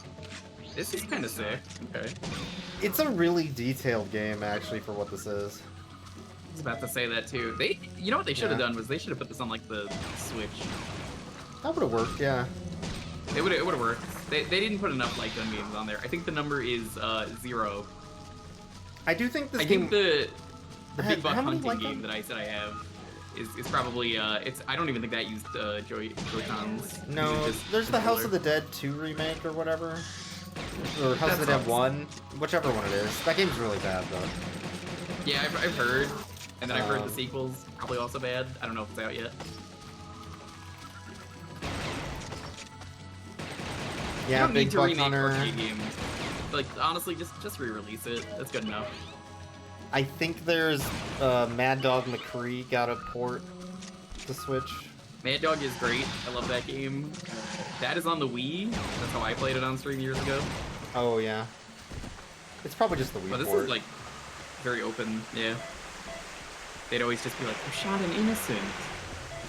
This is kind of sick. Okay. It's a really detailed game, actually, for what this is. I was about to say that too. You know what they should have done was they should have put this on like the Switch. That would have worked, yeah. It would have worked. They didn't put enough light gun games on there. I think the number is 0. I do think this I game... think the Big Buck how many hunting light game gun- that I said I have is probably it's. I don't even think that used Joy-Cons. No, there's the House of the Dead 2 remake or whatever. Or House of the Dead 1. Whichever one it is. That game's really bad, though. Yeah, I've heard. And then I've heard the sequel's probably also bad. I don't know if it's out yet. Yeah, you don't Big need to Buck remake Hunter. arcade games. Like, honestly, just re-release it. That's good enough. I think there's Mad Dog McCree got a port to Switch. Mad Dog is great. I love that game. That is on the Wii. That's how I played it on stream years ago. Oh, yeah. It's probably just the Wii But this port. is, like, very open, yeah. They'd always just be like, you shot an innocent.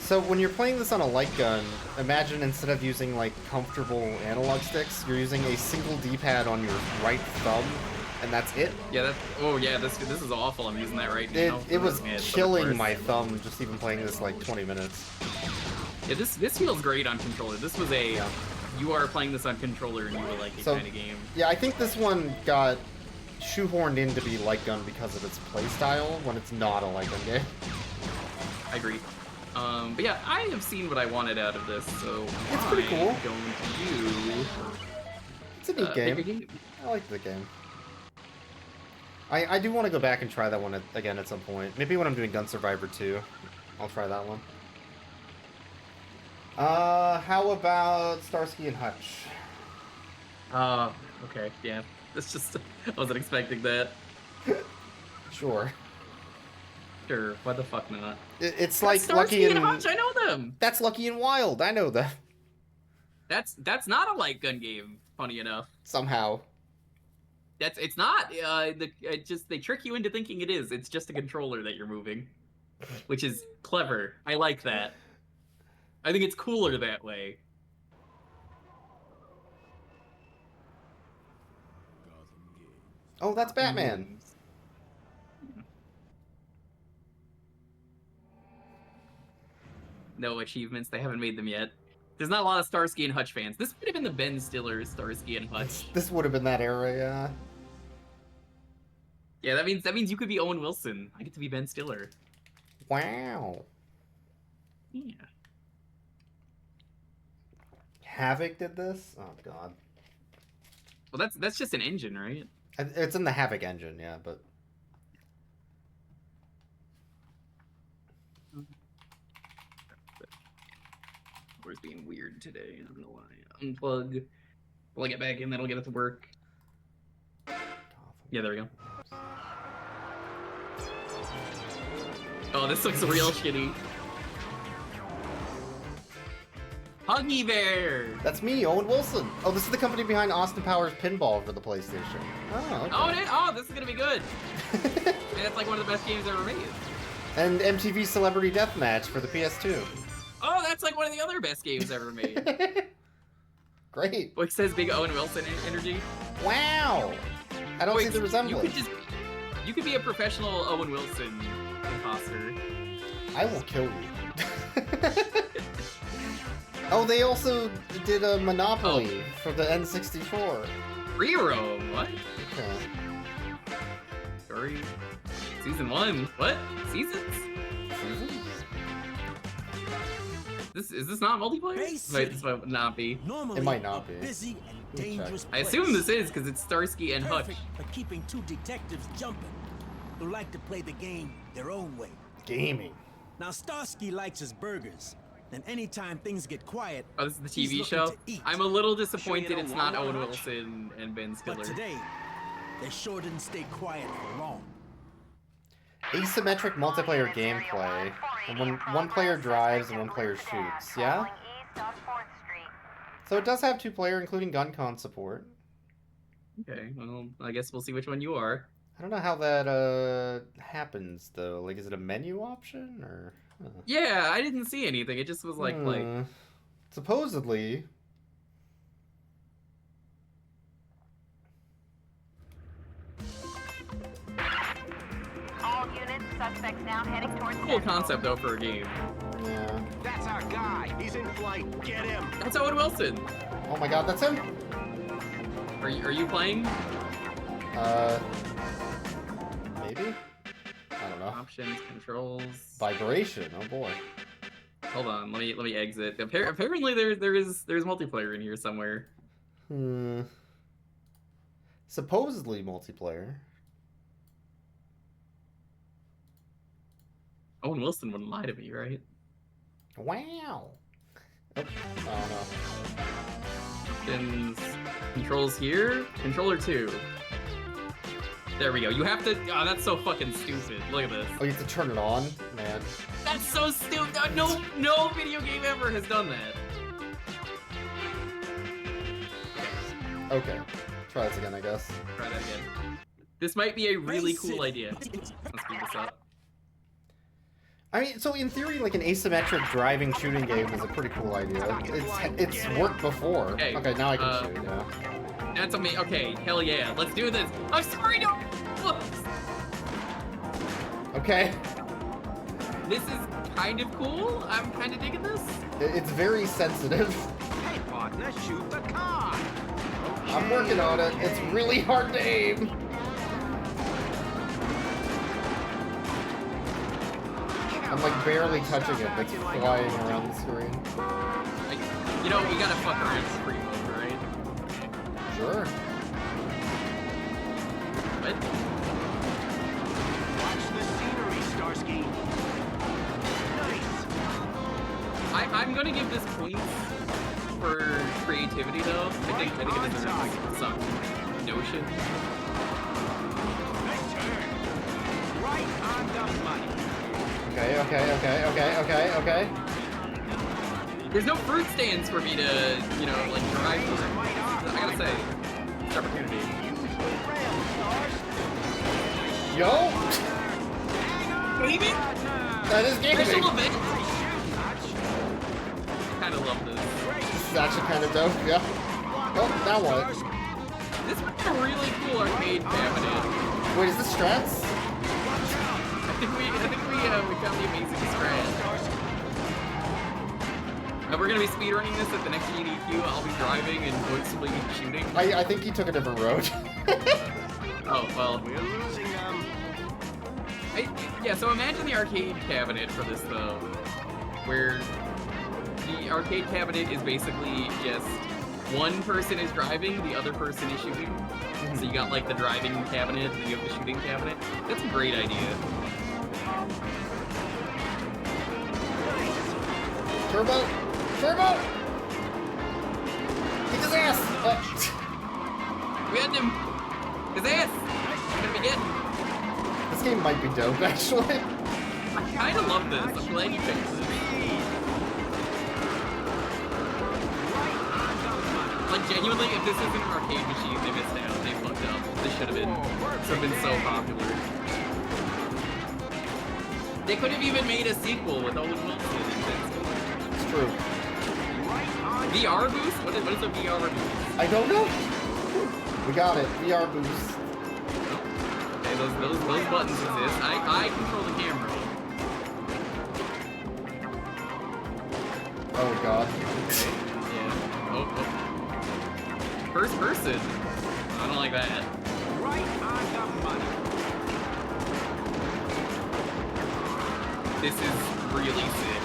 So when you're playing this on a light gun, imagine instead of using like comfortable analog sticks, you're using a single D-pad on your right thumb, and that's it. Yeah, this is awful. I'm using that right now. It was Yeah, it's so killing worse. my thumb just even playing this like 20 minutes. Yeah, this feels great on controller. This was a you are playing this on controller and you will like it kind of game. Yeah, I think this one got shoehorned in to be light gun because of its playstyle when it's not a light gun game. I agree. But yeah, I have seen what I wanted out of this, so It's pretty cool. I'm going to do. It's a neat game. I like the game. I do want to go back and try that one again at some point. Maybe when I'm doing Gun Survivor 2, I'll try that one. How about Starsky and Hutch? Okay, yeah. It's just I wasn't expecting that. Sure. Sure, why the fuck not? It's like Starsky Lucky and Hutch, I know them. That's Lucky and Wild. I know that. That's not a light gun game. Funny enough. Somehow. It's not. They trick you into thinking it is. It's just a controller that you're moving, which is clever. I like that. I think it's cooler that way. Oh, that's Batman. No achievements. They haven't made them yet. There's not a lot of Starsky and Hutch fans. This would have been the Ben Stiller Starsky and Hutch. This would have been that era, yeah. Yeah, that means you could be Owen Wilson. I get to be Ben Stiller. Wow. Yeah. Havoc did this? Oh god. Well, that's just an engine, right? It's in the Havoc engine, yeah, but It's being weird today. I don't know why. Unplug. Plug it back in. That'll get it to work. Yeah, there we go. Oh, this looks real shitty. Huggy Bear! That's me, Owen Wilson. Oh, this is the company behind Austin Powers Pinball for the PlayStation. Oh, okay. Oh, this is gonna be good. Man, that's like one of the best games ever made. And MTV Celebrity Deathmatch for the PS2. Oh, that's like one of the other best games ever made. Great. What says big Owen Wilson energy? Wow. I don't see the resemblance. You could be a professional Owen Wilson imposter. I will kill you. Oh, they also did a Monopoly for the N64. Rero, what? Okay. Story. Season 1. What? Seasons? Is this not multiplayer? This might not be. It might not be. Busy and dangerous I assume this is because it's Starsky and Hutch. Perfect for keeping two detectives jumping who like to play the game their own way. Gaming. Now Starsky likes his burgers, and anytime things get quiet, Oh, this is the he's TV looking show? to eat. I'm a little disappointed it's not Owen Wilson and Ben Stiller. But today, they sure didn't stay quiet for long. Asymmetric multiplayer gameplay. And when one player drives and one player shoots, yeah? So it does have 2-player, including gun con support. Okay, well, I guess we'll see which one you are. I don't know how that happens though. Like, is it a menu option or? Yeah, I didn't see anything. It just was like play. Supposedly. All units, suspects now heading towards. Cool concept though for a game. Yeah. That's our guy. He's in flight. Get him. That's Owen Wilson. Oh my God, that's him. Are you playing? Maybe. I don't know. Options, controls. Vibration. Oh boy. Hold on. Let me exit. Apparently there's multiplayer in here somewhere. Supposedly multiplayer. Owen Wilson wouldn't lie to me, right? Wow. Oh no. Options, controls here. Controller 2. There we go. You have to. Oh, that's so fucking stupid. Look at this. Oh, you have to turn it on, man. That's so stupid. No video game ever has done that. Okay. Try this again, I guess. Try that again. This might be a really cool idea. Let's speed this up. I mean, so in theory, like an asymmetric driving shooting game is a pretty cool idea. It's worked before. Okay, now I can shoot. Yeah. That's amazing. Okay, hell yeah, let's do this. I'm sorry, no. Okay. This is kind of cool. I'm kind of digging this. It's very sensitive. Hey, partner, shoot the car. Okay. I'm working on it. It's really hard to aim. I'm like barely touching it. It's flying around the screen. You know, you gotta fuck around with free mode, right? Sure. What? Watch the scenery, Starsky. Nice. I'm gonna give this points for creativity, though. I think it deserves some notion. Nice turn. Right on the money. Okay. There's no fruit stands for me to, you know, like drive through. I gotta say, it's opportunity. Yo! Gaming? That is gaming! Special event? I kinda love this. This is actually kind of dope, yeah. Oh, now what? This would be a really cool arcade cabinet. Wait, is this Strats? I think we found the amazing Scratch. We're gonna be speedrunning this at the next GDQ. I'll be driving and voicefully shooting. I think he took a different road. Oh, well. We're losing them. Yeah, so imagine the arcade cabinet for this, though. Where the arcade cabinet is basically just one person is driving, the other person is shooting. So you got, like, the driving cabinet, and then you have the shooting cabinet. That's a great idea. Turbo! Turbo! Kick his ass! We had him! His ass! We're gonna be getting. This game might be dope, actually. I kinda love this. I'm glad you picked this. Like, genuinely, if this isn't an arcade machine, they missed out. They fucked up. This should have been so popular. They could have even made a sequel with Owen Wilson. It's true. VR boost? What is a VR boost? I don't know. We got it. VR boost. Okay, those buttons exist. I control the camera. Oh god. Yeah. Oh. First person. I don't like that. Right on the money. This is really sick.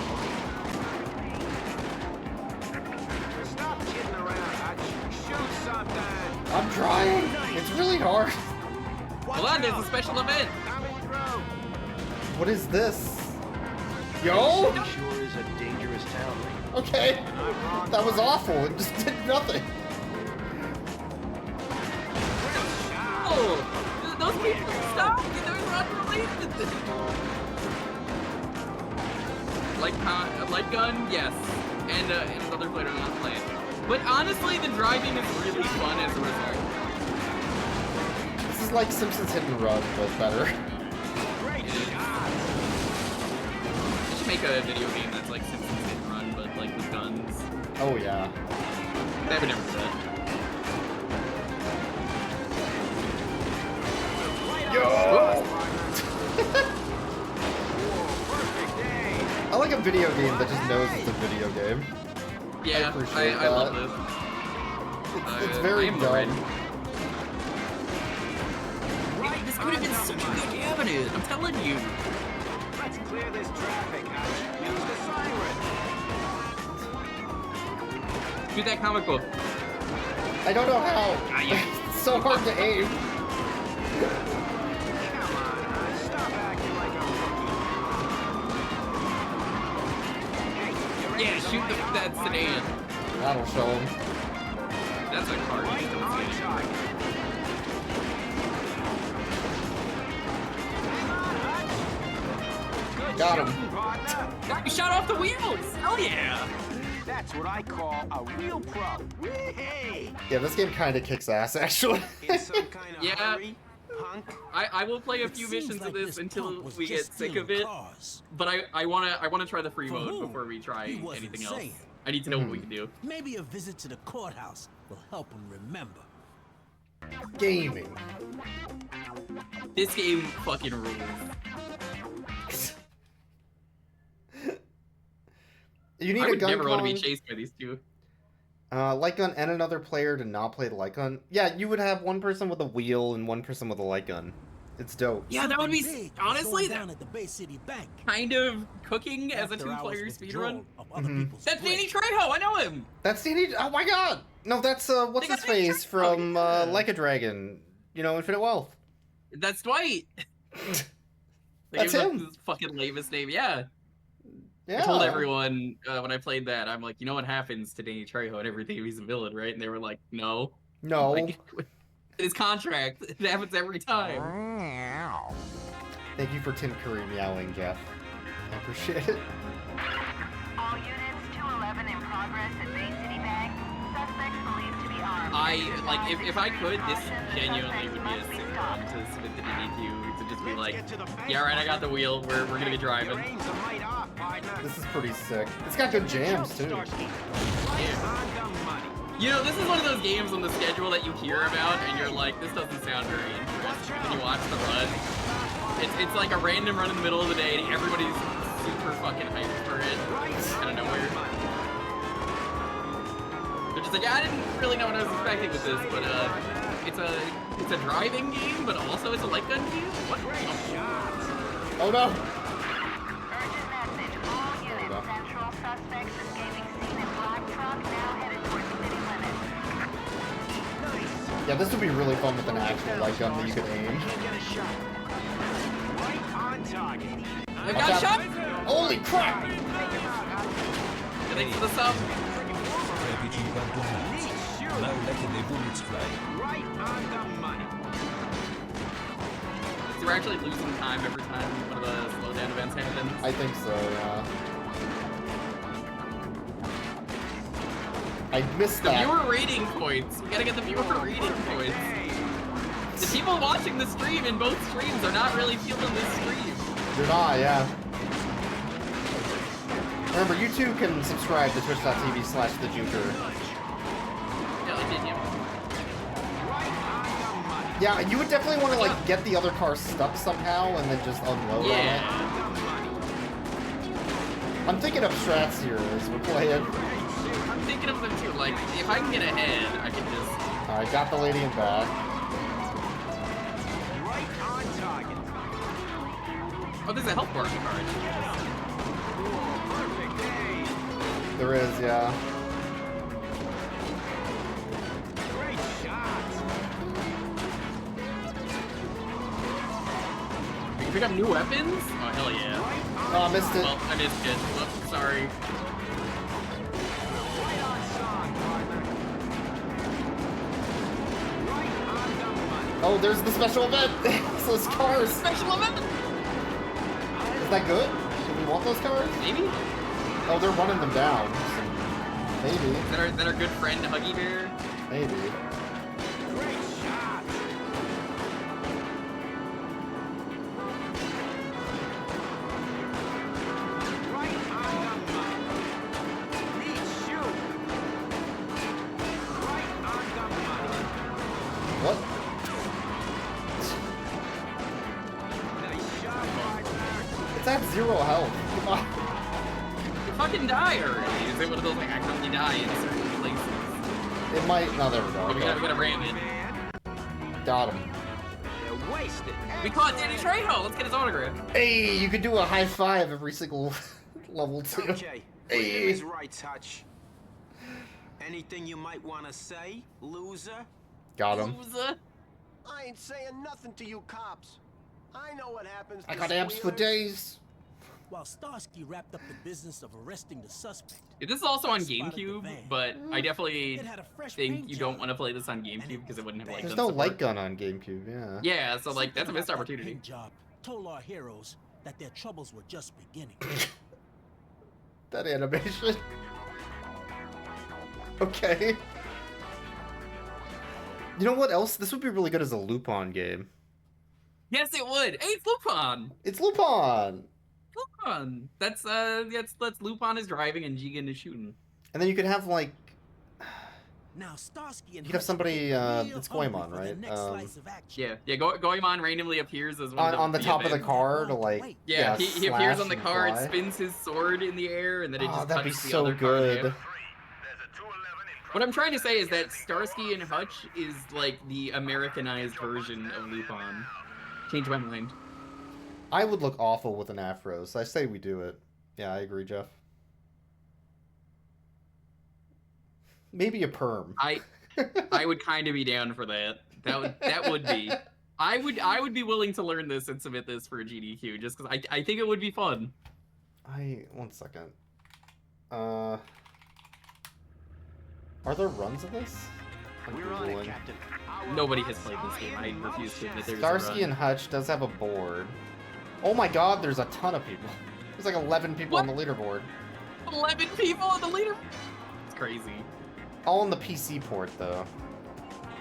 Stop kidding around, Hutch. Shoot something. I'm trying. It's really hard. Hold on, there's a special event. Coming through. What is this? Yo? This sure is a dangerous town. Okay. That was awful. It just did nothing. Oh, those people stop. They're unrelated. Light gun, yes, and another player not playing. But honestly, the driving is really fun as a result. This is It's like Simpsons Hit and Run, but better. They should make a video game that's like Simpsons Hit and Run, but like with guns. Oh yeah. They would never do that. Yo! I like a video game that just knows it's a video game. Yeah, I love this. It's very dumb. This could have been such a good avenue, I'm telling you. Let's clear this traffic, Hutch. Use the siren. Do that comic book. I don't know how. It's so hard to aim. Come on, Hutch. Stop acting like a rookie. Yeah, shoot that sedan. That'll show him. That's a car. Right on target. Got him. You shot off the wheels! Hell yeah! That's what I call a real pro. Hey! Yeah, this game kind of kicks ass, actually. In some kind of Yeah. hurry, punk. I will play a few missions of this until we get sick of it. But I wanna try the free mode before we try anything else. I need to know what we can do. Maybe a visit to the courthouse will help him remember. Gaming. This game fucking rules. You need I a would gun never want to con, be chased by these two. light gun and another player to not play the light gun. Yeah, you would have one person with a wheel and one person with a light gun. It's dope. Yeah, that would be honestly down at the Bay City Bank. kind of cooking as a two-player speedrun. That's Danny Trejo. Trejo. I know him. That's Danny. Oh my god. No, that's what's his face from Like a Dragon. You know, Infinite Wealth. That's Dwight. That's Like, him. his fucking lamest name. Yeah. Yeah. I told everyone when I played that, I'm like, you know what happens to Danny Trejo and everything if he's a villain, right? And they were like, no. No. Like, his contract. It happens every time. Thank you for Tim Curry meowing, Jeff. I appreciate it. All units 211 in progress at Bay City Bank. Suspects believed to be armed. If I could, this genuinely would be a sick one to submit the DDQ to just be like, yeah, right, I got the wheel. We're gonna be driving. This is pretty sick. It's got good jams too. You know, this is one of those games on the schedule that you hear about and you're like, this doesn't sound very interesting. And you watch the run. It's like a random run in the middle of the day and everybody's super fucking hyped for it. Out of nowhere. They're just like, yeah, I didn't really know what I was expecting with this, but it's a driving game, but also it's a light gun game? What? Oh no! Urgent message. All units. Central suspects escaping scene in black truck now headed towards city limits. Yeah, this would be really fun with an actual light gun that you could aim. Right on target. I got shot! Holy crap! Thanks for the sub. Now letting the bullets fly. Right on the money. So we're actually losing time every time one of the slowdown events happens. I think so, yeah. I missed The that. viewer rating points. We gotta get the viewer rating points. The people watching the stream in both streams are not really feeling this stream. You're not, yeah. Remember, you too can subscribe to twitch.tv/TheJewker. Yeah, you would definitely want to like get the other car stuck somehow and then just unload on it. I'm thinking of strats here as we're playing. I'm thinking of them too. Like, if I can get ahead, I can just. Alright, got the lady in back. Right on target. Oh, there's a health bar in the car. Perfect day. There is, yeah. Great shot. You can pick up new weapons? Oh, hell yeah. Oh, I missed it. Well, I missed it. Whoops, sorry. Right on song, partner. Right on the money. Oh, there's the special event! It's those cars! Special event! Is that good? Do we want those cars? Maybe? Oh, they're running them down. So maybe. That our good friend Huggy Bear? Maybe. Great shot. It's at 0 health. Come on. You fucking die already. Is it one of those like accidentally die in certain places? It might. No, there we go. Oh, we Okay. gotta ram it. Got him. They're wasted. We caught Danny Trejo. Let's get his autograph. Hey, you could do a high five every single level too. Okay. Hey. Is right, Hutch. Anything you might want to say, loser? Got him. Loser. I ain't saying nothing to you cops. I know what happens. I got amps for days. While Starsky wrapped up the business of arresting the suspect. Yeah, this is also on GameCube, but I definitely It had a fresh think paint you job. don't want to play this on GameCube because it wouldn't have light There's gun no support. light gun on GameCube, yeah. Yeah, so like that's a Something missed about that opportunity. paint job told our heroes that their troubles were just beginning. That animation. Okay. You know what else? This would be really good as a Lupin game. Yes, it would. Hey, it's Lupin. It's Lupin. Lupin. That's Lupin is driving and Jigen is shooting. And then you could have like, Now Starsky and you could have somebody. It's Goemon, right? Yeah, Goemon randomly appears as one On the top of the car to like. Yeah, he appears on the slash car and and fly. spins his sword in the air, and then it Oh, just that'd be cuts the so other car in good. half. What I'm trying to say is that Starsky and Hutch is like the Americanized version of Lupin. Change my mind. I would look awful with an afro, so I say we do it. Yeah, I agree, Jeff. Maybe a perm. I would kind of be down for that. That would be. I would be willing to learn this and submit this for a GDQ just because I think it would be fun. One second. Are there runs of this? We're on it, Captain. Nobody has played this game. I refuse to admit there's Starsky a and Hutch does have a board. Oh my god, there's a ton of people. There's like 11 people on the leaderboard. 11 people on the leader. It's crazy. All on the PC port though.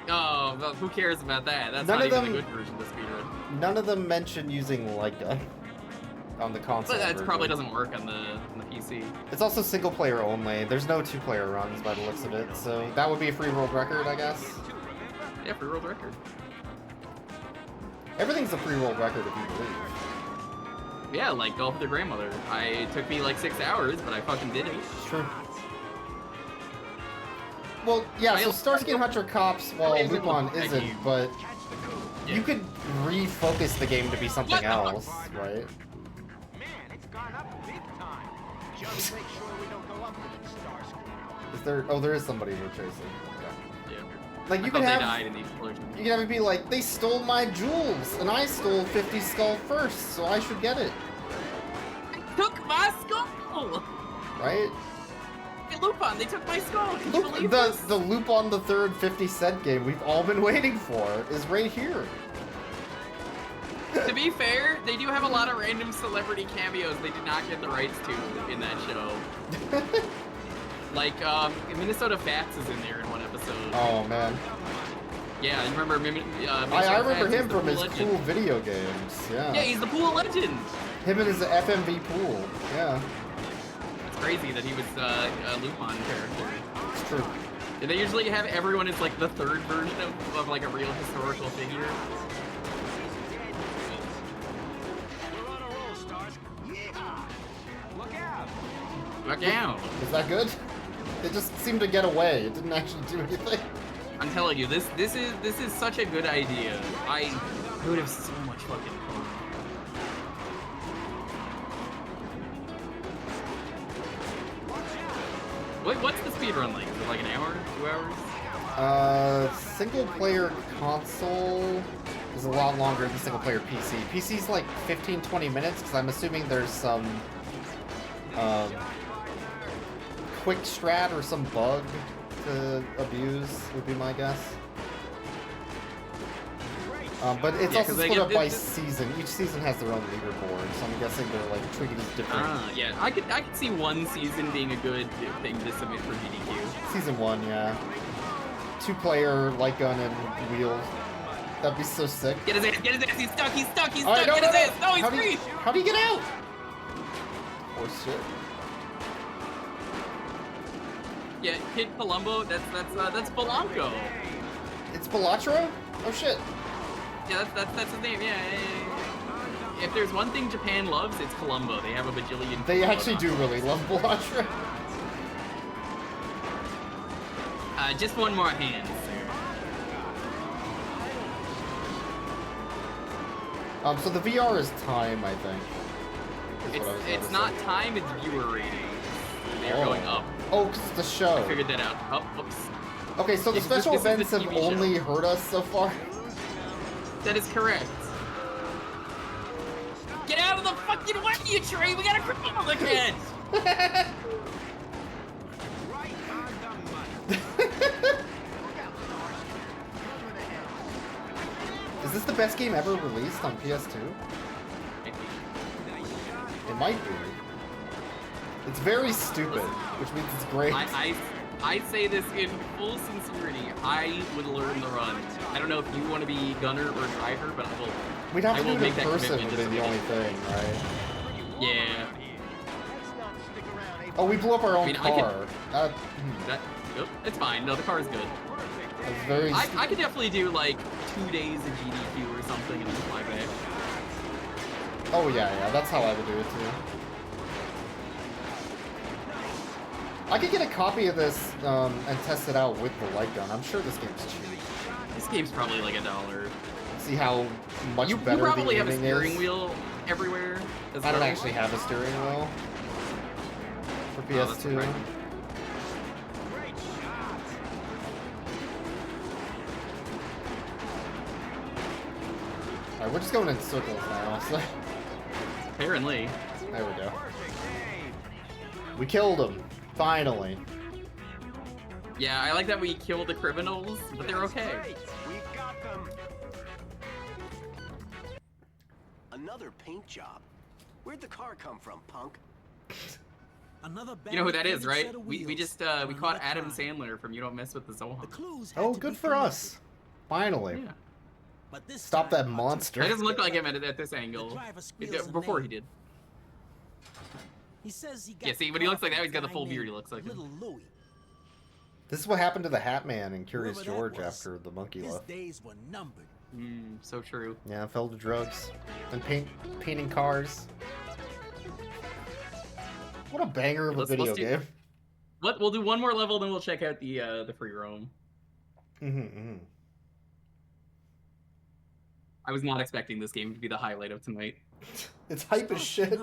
Oh, well, who cares about that? That's None not of even them- a good version of speedrun. None of them mention using light gun on the console. But that version. probably doesn't work on the PC. It's also single player only. There's no 2-player runs by the looks of it, so that would be a free world record, I guess. Yeah, free world record. Everything's a free world record if you believe. Yeah, like Golf with Your Grandmother. It took me like 6 hours, but I fucking did it. It's true. Well, yeah, so Starsky and Hutch are cops while Lupin isn't, but you could refocus the game to be something else, right? Man, it's gone up big time. Just make sure we don't go up with it, Starsky. Is there? Oh, there is somebody we're chasing. Yeah. Like you I could thought have. they died in the explosion. You could have it be like, they stole my jewels, and I stole 50 skull first, so I should get it. Took my skull! Right? Hey, Lupin, they took my skull! Can you believe The this? Lupin the Third 50-cent game we've all been waiting for is right here. To be fair, they do have a lot of random celebrity cameos they did not get the rights to in that show. Like, Minnesota Fats is in there in one episode. Oh, man. Yeah, you remember I remember Fats is him the from his pool legend. cool video games, yeah. Yeah, he's the pool legend! Him and his FMV pool, yeah. It's crazy that he was a Lupin character. It's true. Yeah, they usually have everyone as like the third version of like a real historical figure. We're on a roll, Starsky. Yeah. Look out. Look out! Is that good? It just seemed to get away. It didn't actually do anything. I'm telling you, this is such a good idea. I would have so much fucking fun. What's the speedrun like? Is it like an hour? 2 hours? Single player console is a lot longer than single player PC. PC's like 15-20 minutes, because I'm assuming there's some quick strat or some bug to abuse, would be my guess. But it's also split up by season. Each season has their own leaderboard, so I'm guessing they're like treated as different. Yeah, I could see one season being a good thing to submit for GDQ. Season 1, yeah. 2-player light gun and wheels. That'd be so sick. Get his ass, he's stuck, he's stuck, All right, get his ass! No, he's free! How do you get out? Poor shit. Yeah, Kid Columbo, that's Polanco. It's Pilatro? Oh shit. Yeah, that's his name, yeah. if there's one thing Japan loves, it's Columbo. They have a bajillion. They actually do really love blood trade. Just one more hand, sir. So the VR is time, I think. It's not time, it's viewer ratings. They're going up. Oh, because it's the show. I figured that out. Oh, oops. Okay, so the special events have only hurt us so far? That is correct. Get out of the fucking way, you tree! We got a criminal to catch! Is this the best game ever released on PS2? It might be. It's very stupid, which means it's great. I say this in full sincerity. I would learn the run. I don't know if you want to be gunner or driver, but I will. We'd have to do it in that person would be the only thing, right? Yeah. Oh, we blew up our own car. It's fine. No, the car is good. It's very. I could definitely do like 2 days of GDQ or something and then fly back. Oh yeah, that's how I would do it too. I could get a copy of this and test it out with the light gun. I'm sure this game's cheap. This game's probably like $1. See how much better you probably the have a aiming steering is? wheel everywhere. I don't actually have a steering wheel for PS2. Alright, we're just going in circles now, so. Apparently. There we go. We killed him. Finally. Yeah, I like that we killed the criminals, but they're okay. We got them. Another paint job. Where'd the car come from, punk? Another You know who that is, right? We just we caught Adam Sandler from You Don't Mess with the Zohan. Oh, good for us. Finally. Yeah. But this Stop that monster. That doesn't look like him at this angle. Before he did. He says he got Yeah, see, when he looks like that, he's got the full beard. He looks like Little Louie. This is what happened to the Hat Man in Curious George after the monkey His left. days were numbered. So true. Yeah, fell to drugs and painting cars. What a banger of a video game. We'll do one more level, then we'll check out the free roam. I was not expecting this game to be the highlight of tonight. It's hype as shit.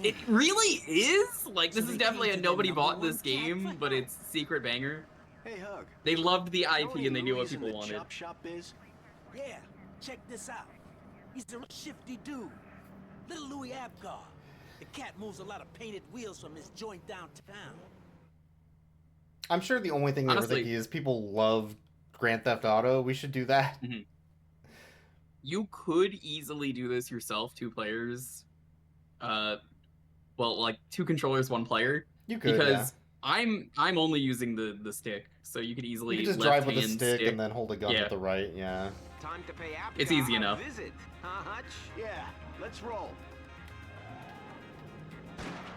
It really is? Like, this is definitely a nobody bought this game, but it's secret banger. Hey, Hug. They loved the IP and they knew what people wanted. Chop shop is? Yeah, check this out. He's a shifty dude. Little Louis Abgar. The cat moves a lot of painted wheels from his joint downtown. I'm sure the only thing they were thinking is people love Grand Theft Auto. We should do that. You could easily do this yourself, 2 players. Well, like 2 controllers, 1 player. You could, because I'm only using the stick, so you could easily you just drive with the stick and then hold a gun with the right. Yeah. Time to pay it's easy enough. Visit. Hutch? Yeah, let's roll.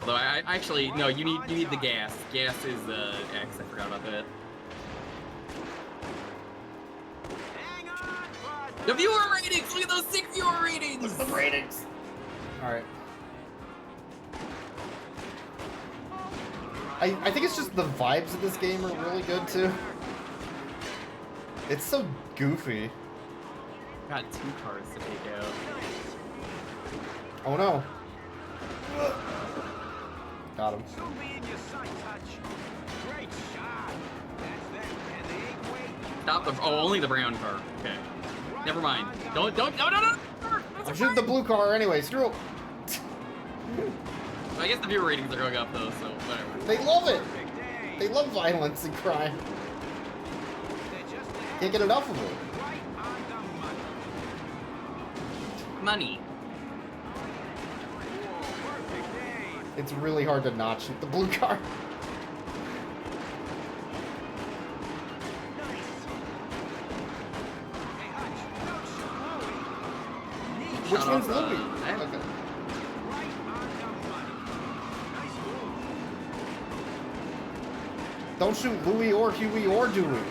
Although I actually no, you need the gas. Gas is X. I forgot about that. The viewer ratings! Look at those 6 viewer ratings! Look at the ratings! Alright. I think it's just the vibes of this game are really good too. It's so goofy. Got 2 cars to take out. Oh no. Got him. Stop the only the brown car. Okay. Never mind. No. I'm shooting the blue car anyway. Screw it. I guess the viewer ratings are going up though, so whatever. They love it. They love violence and crime. Can't get enough of it. Money. It's really hard to not shoot the blue car. Which one's Louis? Okay. Don't shoot Louis or Huey or Dewey.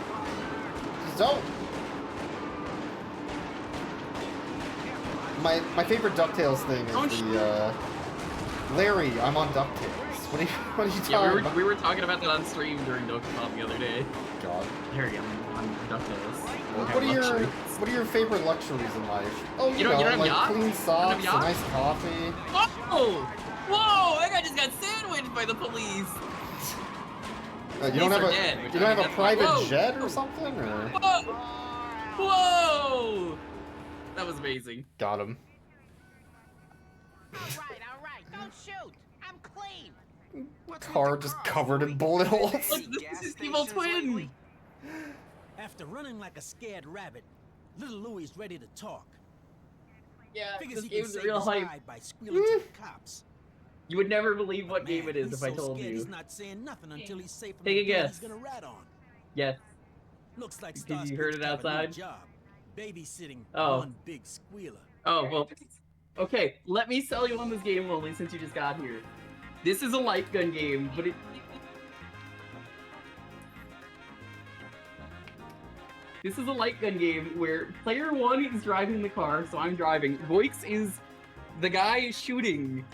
Just don't. My favorite DuckTales thing is the Larry, I'm on DuckTales. What are you talking about? We were talking about that on stream during DuckTales the other day. God. Larry, I'm on DuckTales. What are your favorite luxuries in life? Oh, you know, don't have like yacht? clean socks, a nice coffee. Oh! Whoa! That guy just got sandwiched by the police. You don't have a private jet or something, or? Whoa! Whoa! That was amazing. Got him. All right, don't shoot. I'm clean. Car just covered in bullet holes. Look, this is his evil twin. After running like a scared rabbit, little Louie's ready to talk. Yeah, Figures this he can game's save real his hype. hide by squealing to the cops. You would never believe what game it is He's if I so told scared you. He's not saying nothing until he's safe from Take the a gun guess. he's gonna rat on. Yes. Looks like You Starsky heard it got a new outside? job, babysitting Oh. one big squealer. Oh, well, okay, let me sell you on this game only since you just got here. This is a light gun game, but This is a light gun game where player 1 is driving the car, so I'm driving. Voix is the guy shooting.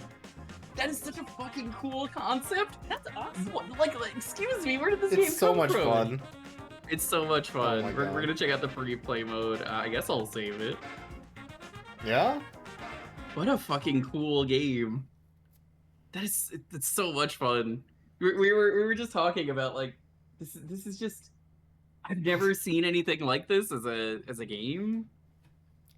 That is such a fucking cool concept. That's awesome. Like excuse me, where did this game come from? It's so much fun. It's so much fun. Oh my we're God. gonna check out the free play mode. I guess I'll save it. Yeah? What a fucking cool game. It's so much fun. We were just talking about like this is just I've never seen anything like this as a game.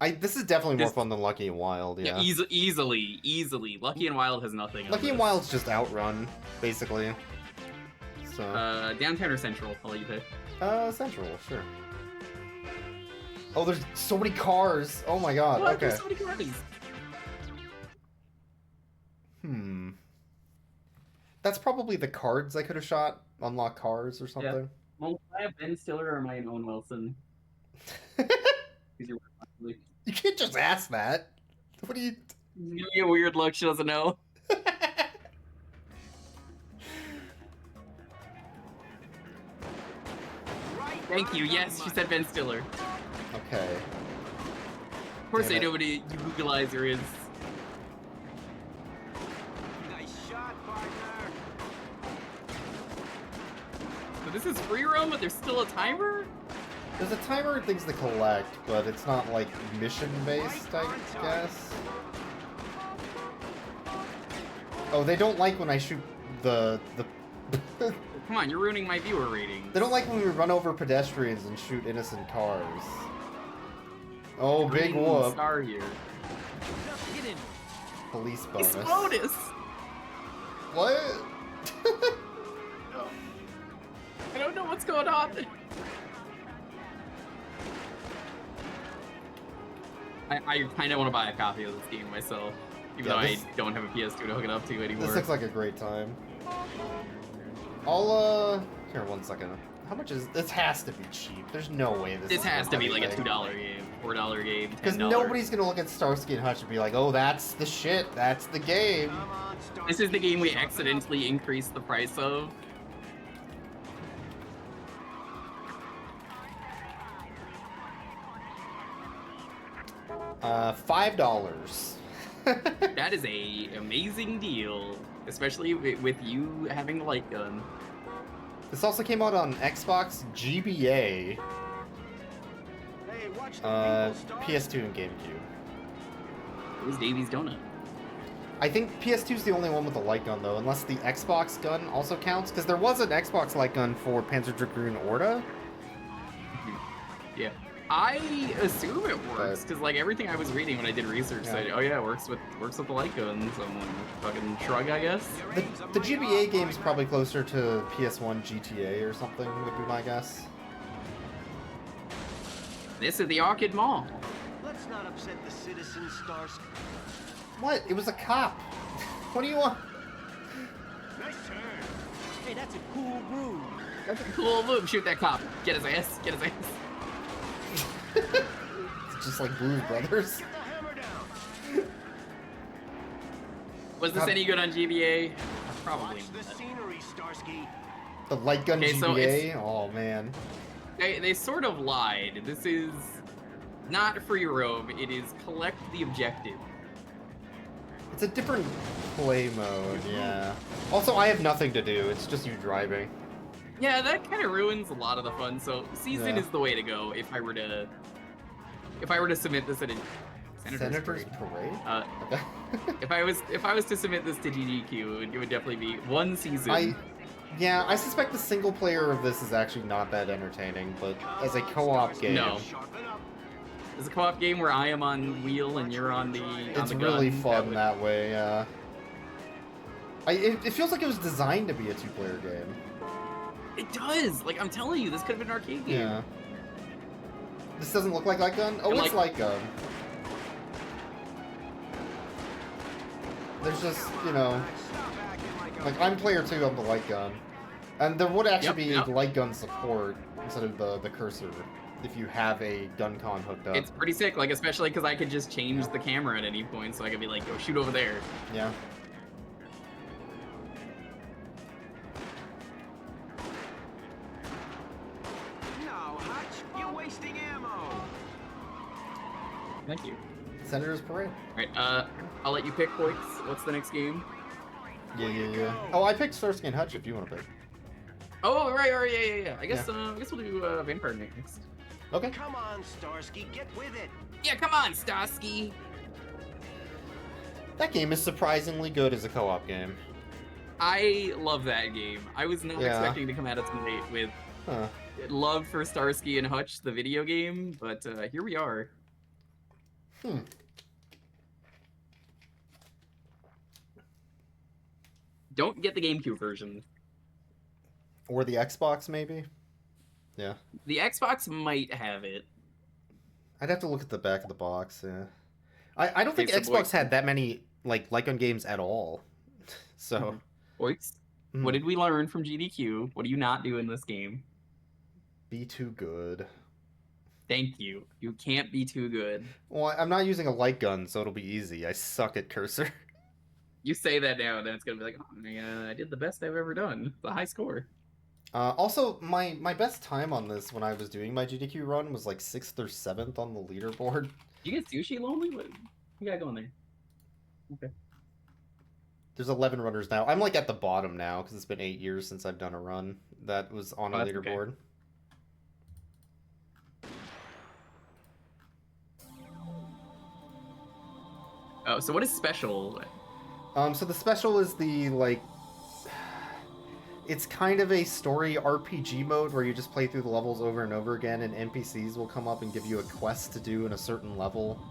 This is definitely more fun than Lucky and Wild, yeah. Easily. Lucky and Wild has nothing on Lucky and this. Wild's just Outrun, basically. So. Downtown or Central? I'll let you pick. Central, sure. Oh, there's so many cars. Oh my god. What? Okay. There's so many cars. That's probably the cards I could have shot. Unlock cars or something. Yeah. Well, am I a Ben Stiller or am I an Owen Wilson? You can't just ask that. What do you... Give me a weird look, she doesn't know. Thank you, yes, she said Ben Stiller. Okay. Of course I know what a Googleizer is. Nice shot, partner. So this is free roam, but there's still a timer? There's a timer and things to collect, but it's not like mission-based, I guess. Oh, they don't like when I shoot the Come on, you're ruining my viewer rating. They don't like when we run over pedestrians and shoot innocent cars. Oh, big whoop. Star here. Police bonus. It's bonus. What? I don't know what's going on. I kind of want to buy a copy of this game myself, even though I don't have a PS2 to hook it up to anymore. This looks like a great time. I'll, here, 1 second. How much is... This has to be cheap. There's no way this has to be like a $2 game, $4 game, $10. Because nobody's gonna look at Starsky and Hutch and be like, oh, that's the shit, that's the game. This is the game we accidentally increased the price of. $5. That is a amazing deal, especially with you having the light gun. This also came out on Xbox, GBA, PS2, and GameCube. It was Davy's Donut. I think PS2's the only one with the light gun, though, unless the Xbox gun also counts, because there was an Xbox light gun for Panzer Dragoon Orta. Yeah. I assume it works, because like everything I was reading when I did research said, oh yeah, it works with the light gun, so I'm like, fucking shrug, I guess. The GBA game's probably closer to PS1 GTA or something, would be my guess. This is the Arcade Mall. Let's not upset the citizens, Starsky. What? It was a cop. What do you want? Nice turn. Hey, that's a cool move. That's a cool move. Shoot that cop. Get his ass. Get his ass. It's just like Blues Brothers. Was this any good on GBA? Probably Watch the scenery, Starsky. The light gun Okay, so GBA? Oh, man. They sort of lied. This is not free roam. It is collect the objective. It's a different play mode, yeah. Also, I have nothing to do. It's just you driving. Yeah, that kind of ruins a lot of the fun. So season is the way to go. If I were to submit this at a Senator's Parade. if I was to submit this to GDQ, it would definitely be one season. Yeah, I suspect the single player of this is actually not that entertaining, but as a co-op game... No. As a co-op game where I am on wheel and you're on the It's really fun that way, yeah. It feels like it was designed to be a two-player game. It does! Like, I'm telling you, this could have been an arcade game. Yeah. This doesn't look like Light Gun? Oh, it's Light Gun. There's just, you know... Like, I'm player 2 of the light gun. And there would actually be light gun support instead of the cursor if you have a gun con hooked up. It's pretty sick, like, especially because I could just change the camera at any point, so I could be like, go shoot over there. Yeah. No, Hutch, you're wasting ammo. Thank you. Senator's Parade. Alright, I'll let you pick, Boix. What's the next game? Yeah. Oh, I picked Starsky Hutch if you want to pick. Oh, right, yeah. I guess we'll do Vampire next. Okay. Come on, Starsky, get with it. Yeah, come on, Starsky. That game is surprisingly good as a co-op game. I love that game. I was not expecting to come at it tonight with love for Starsky and Hutch, the video game, but here we are. Don't get the GameCube version. Or the Xbox, maybe? Yeah. The Xbox might have it. I'd have to look at the back of the box, yeah. I don't think Xbox had that many, like, Light Gun games at all. So... Boix, what did we learn from GDQ? What do you not do in this game? Be too good. Thank you. You can't be too good. Well, I'm not using a light gun, so it'll be easy. I suck at cursor. You say that now, and then it's gonna be like, oh, I did the best I've ever done. The high score. Also, my best time on this when I was doing my GDQ run was like 6th or 7th on the leaderboard. You get Sushi Lonely? What you got going there? Okay. There's 11 runners now. I'm like at the bottom now because it's been 8 years since I've done a run that was on a leaderboard. Okay. Oh, so what is special? So the special is the, like... It's kind of a story RPG mode where you just play through the levels over and over again, and NPCs will come up and give you a quest to do in a certain level.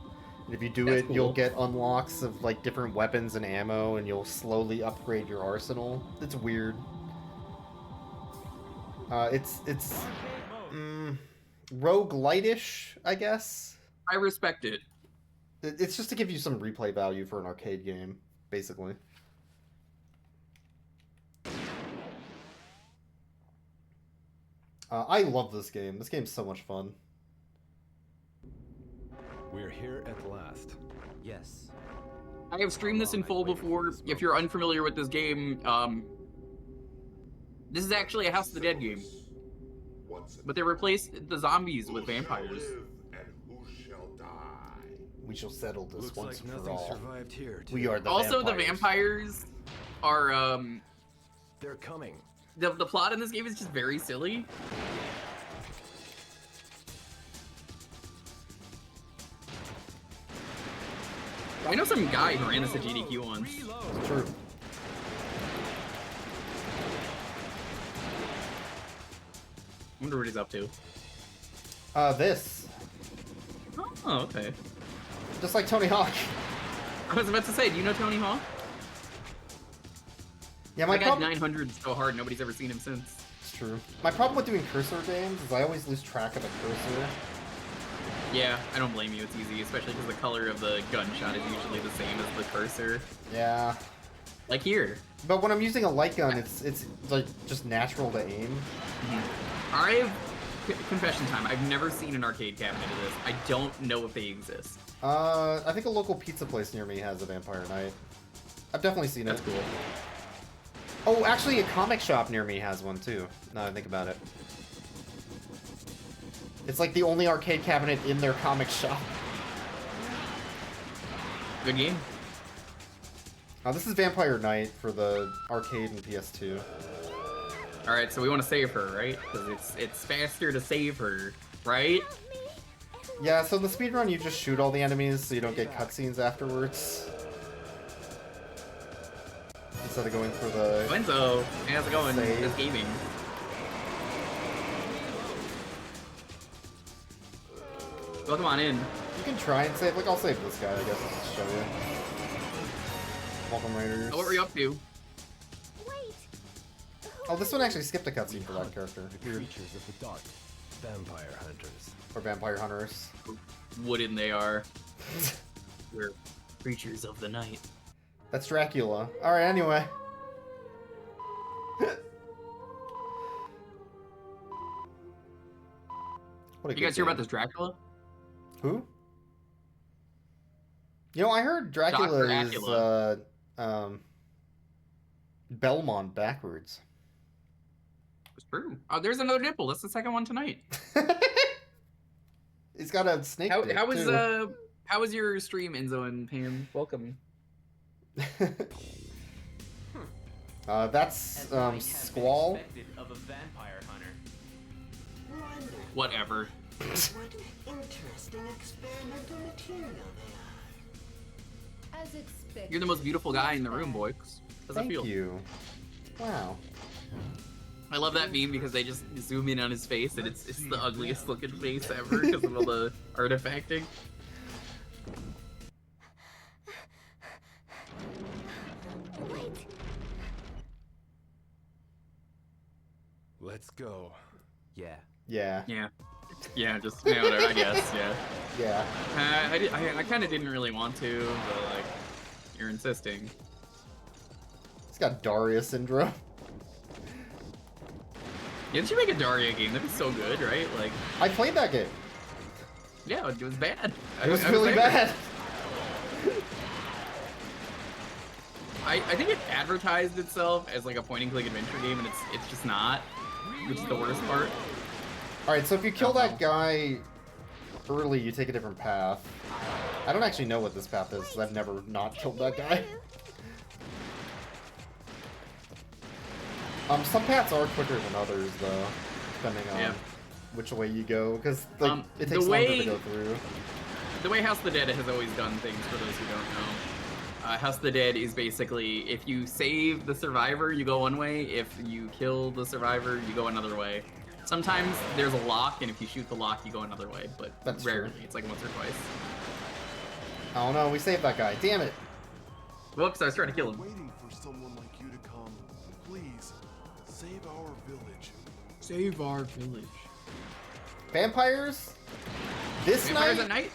And if you do it, you'll get unlocks of, like, different weapons and ammo, and you'll slowly upgrade your arsenal. It's weird. It's roguelite-ish, I guess. I respect it. It's just to give you some replay value for an arcade game, basically. I love this game. This game's so much fun. We're here at last. Yes. I have streamed this in full before. If you're unfamiliar with this game, this is actually a House of the Dead game. But they replaced the zombies with vampires. We shall settle this Looks once like and for nothing all. survived here, We are the also, vampires. the vampires are, They're coming. The plot in this game is just very silly. I know some guy who ran this at GDQ once. It's true. I wonder what he's up to. This. Oh, okay. Just like Tony Hawk. I was about to say, do you know Tony Hawk? Yeah, my guy problem... 900 so hard, nobody's ever seen him since. It's true. My problem with doing cursor games is I always lose track of the cursor. Yeah, I don't blame you, it's easy, especially because the color of the gunshot is usually the same as the cursor. Yeah. Like here. But when I'm using a light gun, it's like just natural to aim. I've confession time. I've never seen an arcade cabinet of this. I don't know if they exist. I think a local pizza place near me has a Vampire Knight. I've definitely seen it. That's cool. Oh, actually, a comic shop near me has one too. Now that I think about it. It's like the only arcade cabinet in their comic shop. Good game. This is Vampire Knight for the arcade and PS2. All right, so we want to save her, right? Because it's faster to save her, right? Yeah, so the speedrun, you just shoot all the enemies so you don't get cutscenes afterwards. Instead of going for the... Wenzo, how's it going? It's gaming. Welcome on in. You can try and save, like, I'll save this guy, I guess, just to show you. Welcome, Raiders. Oh, what were you up to? Oh, this one actually skipped a cutscene for that character. Creatures of the dark. Vampire hunters. Or vampire hunters. Wooden they are. We're creatures of the night. That's Dracula. Alright, anyway. What a You guys hear about this Dracula? Who? You know, I heard Dracula is Belmont backwards. It's true. Oh, there's another nipple. That's the second one tonight. He's got a snake. How was your stream, Enzo and Pam? Welcome. That's Squall. Of a vampire hunter. Whatever. What interesting experimental material they are. As expected. You're the most beautiful guy in the room, boys. How's that feel? Thank you. Wow. I love that meme because they just zoom in on his face and it's the ugliest looking face ever because of all the artifacting. Let's go. Yeah. Yeah. Yeah. Yeah, just yeah, whatever, I guess, yeah. Yeah. I kind of didn't really want to, but like, you're insisting. He's got Daria syndrome. Yeah, did you make a Daria game? That'd be so good, right? Like, I played that game. Yeah, it was bad. It was really bad. I think it advertised itself as like a point-and-click adventure game, and it's just not, which is the worst part. Alright, so if you kill that guy early, you take a different path. I don't actually know what this path is, because I've never not killed that guy. Some paths are quicker than others, though, depending on which way you go, because it takes longer to go through. The way House of the Dead has always done things, for those who don't know. House of the Dead is basically, if you save the survivor, you go one way. If you kill the survivor, you go another way. Sometimes there's a lock, and if you shoot the lock, you go another way, but that's rarely. True. It's like once or twice. Oh no, we saved that guy. Damn it. Whoops, I was trying to kill him. Waiting for someone like you to come. Please, save our village. Save our village. Vampires? Vampires at night?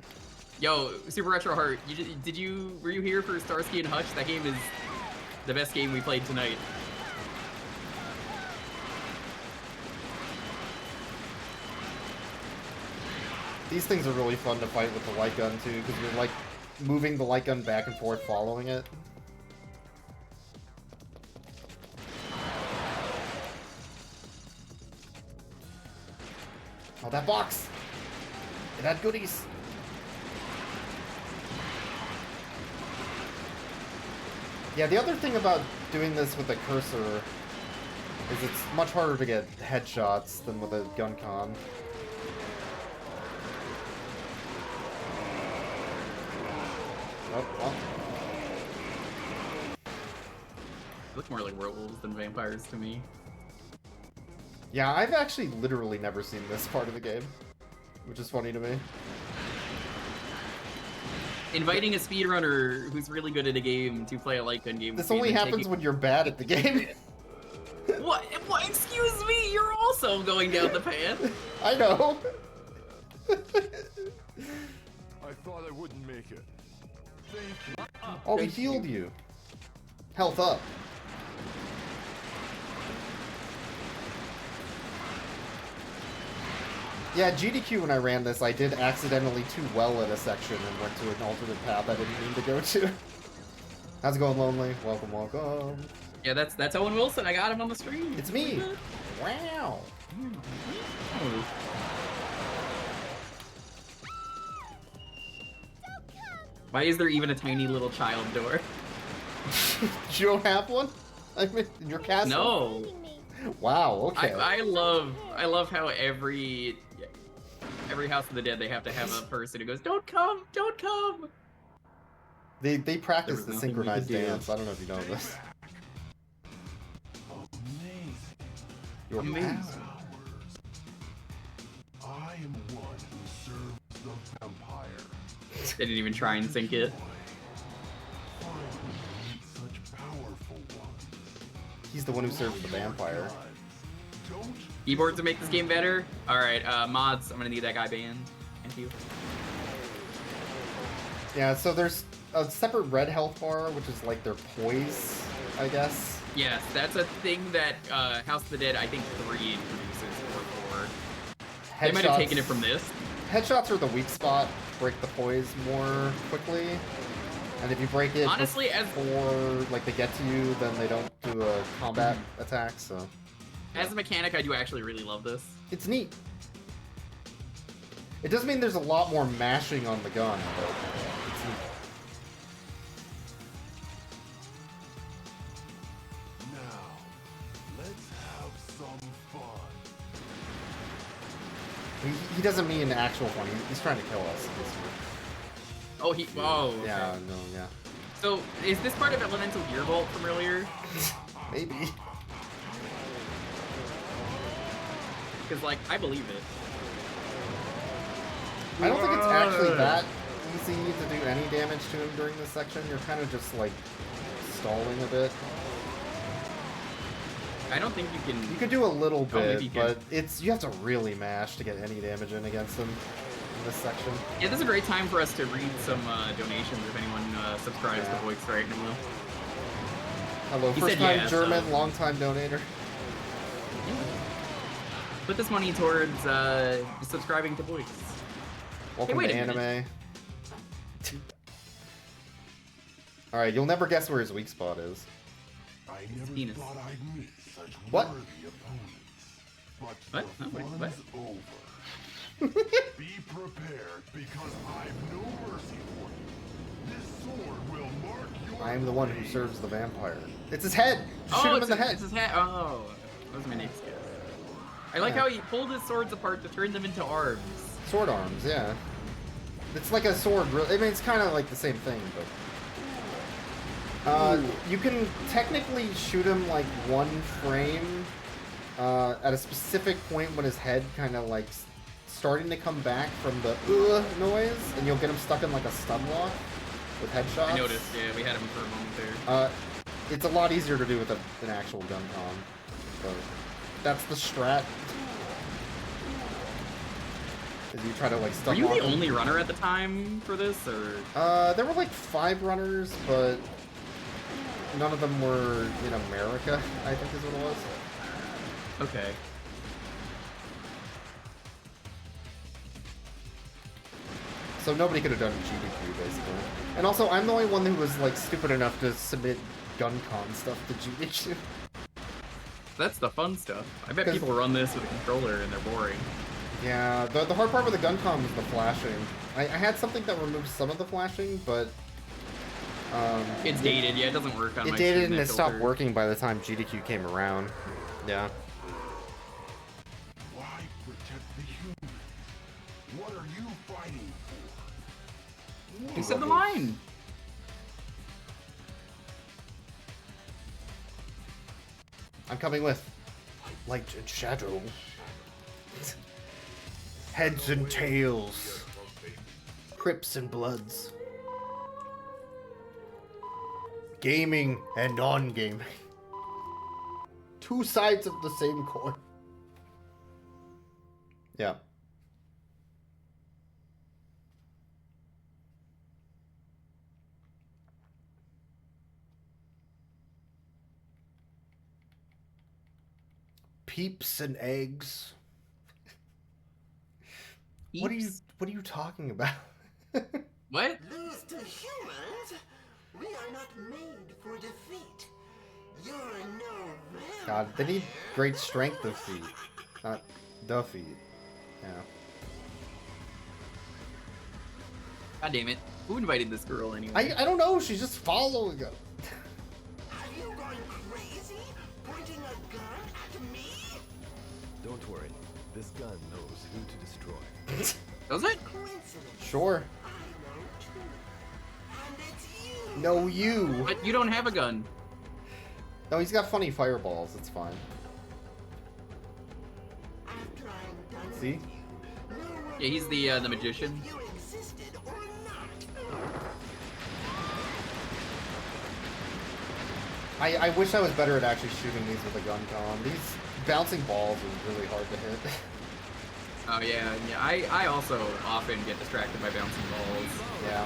Yo, Super Retro Heart, were you here for Starsky and Hutch? That game is the best game we played tonight. These things are really fun to fight with the light gun too, because you're like moving the light gun back and forth following it. Oh, that box! It had goodies! Yeah, the other thing about doing this with a cursor is it's much harder to get headshots than with a gun con. Oh, well. They look more like werewolves than vampires to me. Yeah, I've actually literally never seen this part of the game, which is funny to me. Inviting a speedrunner who's really good at a game to play a light gun game. This only happens when you're bad at the game. What? Excuse me, you're also going down the path. I know. I thought I wouldn't make it. Thank you. Oh, he healed you. Health up. Yeah, GDQ when I ran this, I did accidentally too well at a section and went to an alternate path I didn't mean to go to. How's it going, Lonely? Welcome, welcome. Yeah, that's Owen Wilson. I got him on the stream. It's me. Wow. Why is there even a tiny little child door? You don't have one? I mean, in your castle? No. Wow. Okay. I love how every House of the Dead they have to have a person who goes, "Don't come, don't come." They practice the synchronized dance. I don't know if you know this. Amazing. I am one who serves the vampire. They didn't even try and sync it. Such powerful ones. He's the one who serves the vampire. Keyboard to make this game better. All right, mods. I'm gonna need that guy banned. Thank you. Yeah. So there's a separate red health bar, which is like their poise, I guess. Yes, that's a thing that House of the Dead, I think 3 introduces or 4. They might have taken it from this. Headshots are the weak spot. Break the poise more quickly, and if you break it honestly, before like they get to you, then they don't do a combat attack. So, as a mechanic, I do actually really love this. It's neat. It does mean there's a lot more mashing on the gun, but it's neat. He doesn't mean actual fun. He's trying to kill us. Oh, he. Oh. Okay. Yeah. No. Yeah. So, is this part of Elemental Gearbolt from earlier? Maybe. Because, like, I believe it. I don't think it's actually that easy to do any damage to him during this section. You're kind of just like stalling a bit. I don't think you can. You could do a little bit, but you have to really mash to get any damage in against him in this section. Yeah, this is a great time for us to read some donations if anyone subscribes to Voice right now. Hello, first time German, long time donator. Yeah. Put this money towards subscribing to Voice. Welcome to anime. All right, you'll never guess where his weak spot is. I never thought I'd meet such what? worthy opponents. But what? the fun's over. Be prepared, because I've no mercy for you. This sword will mark your I am the one who serves the vampire. It's his head! Shoot him in the head! It's his head. Oh, that was my next guess. I like how he pulled his swords apart to turn them into arms. Sword arms, yeah. It's like a sword. I mean, it's kind of like the same thing, but... you can technically shoot him like one frame at a specific point when his head kind of like starting to come back from the noise, and you'll get him stuck in like a stun lock with headshots. I noticed, yeah, we had him for a moment there. It's a lot easier to do with an actual gun con. So that's the strat. Is you try to like stun lock. Were you the only runner at the time for this, or? There were like 5 runners, but none of them were in America, I think is what it was. Okay. So nobody could have done GDQ, basically. And also, I'm the only one who was, like, stupid enough to submit GunCon stuff to GDQ. That's the fun stuff. I bet people run this with a controller and they're boring. Yeah, the hard part with the GunCon was the flashing. I had something that removed some of the flashing, but... it's dated, yeah, it doesn't work on my It dated and it stopped working by the time GDQ came around. Yeah. Why protect the human? What are you fighting for? You said the line! I'm coming with light and shadow. Heads and tails. Crips and bloods. Gaming and non-gaming. 2 sides of the same coin. Yeah. Peeps and eggs. What are you talking about? What? Lose to humans? We are not made for defeat. You're no man. God, they need great strength of feet, not the feet. Yeah. God damn it. Who invited this girl anyway? I don't know. She's just following us. Are you going crazy? Pointing a gun at me? Don't worry. This gun knows who to destroy. Does it? Sure. No, you. But you don't have a gun. No, he's got funny fireballs. It's fine. See? Yeah, he's the magician. I wish I was better at actually shooting these with a gun con. These bouncing balls are really hard to hit. Oh yeah, yeah. I also often get distracted by bouncing balls. Yeah.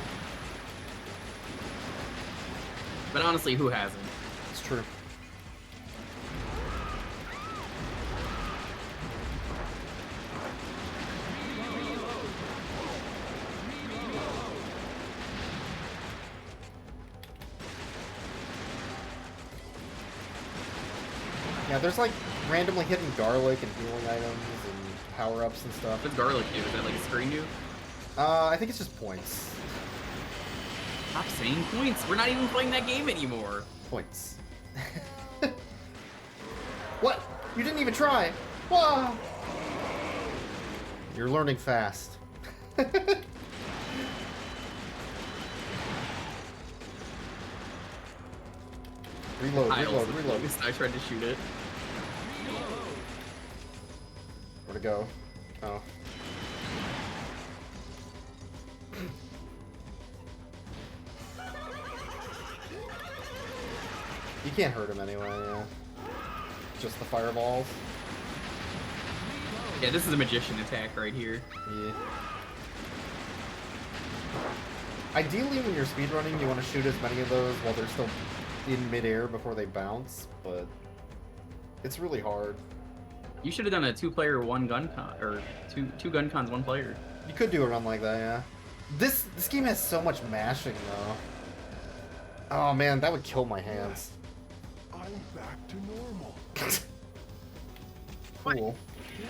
But honestly, who hasn't? It's true. Yeah, there's like randomly hidden garlic and healing items and power-ups and stuff. What's garlic do? Is that like a screen do? I think it's just points. Stop saying points. We're not even playing that game anymore. Points. What? You didn't even try. Whoa! You're learning fast. Reload, reload. I tried to shoot it. Where'd it go? Oh. You can't hurt him anyway, yeah. Just the fireballs. Yeah, this is a magician attack right here. Yeah. Ideally, when you're speedrunning, you want to shoot as many of those while they're still in midair before they bounce, but it's really hard. You should have done a two-player, one gun con, or two gun cons, one player. You could do a run like that, yeah. This game has so much mashing, though. Oh man, that would kill my hands. I'm back to normal. Cool.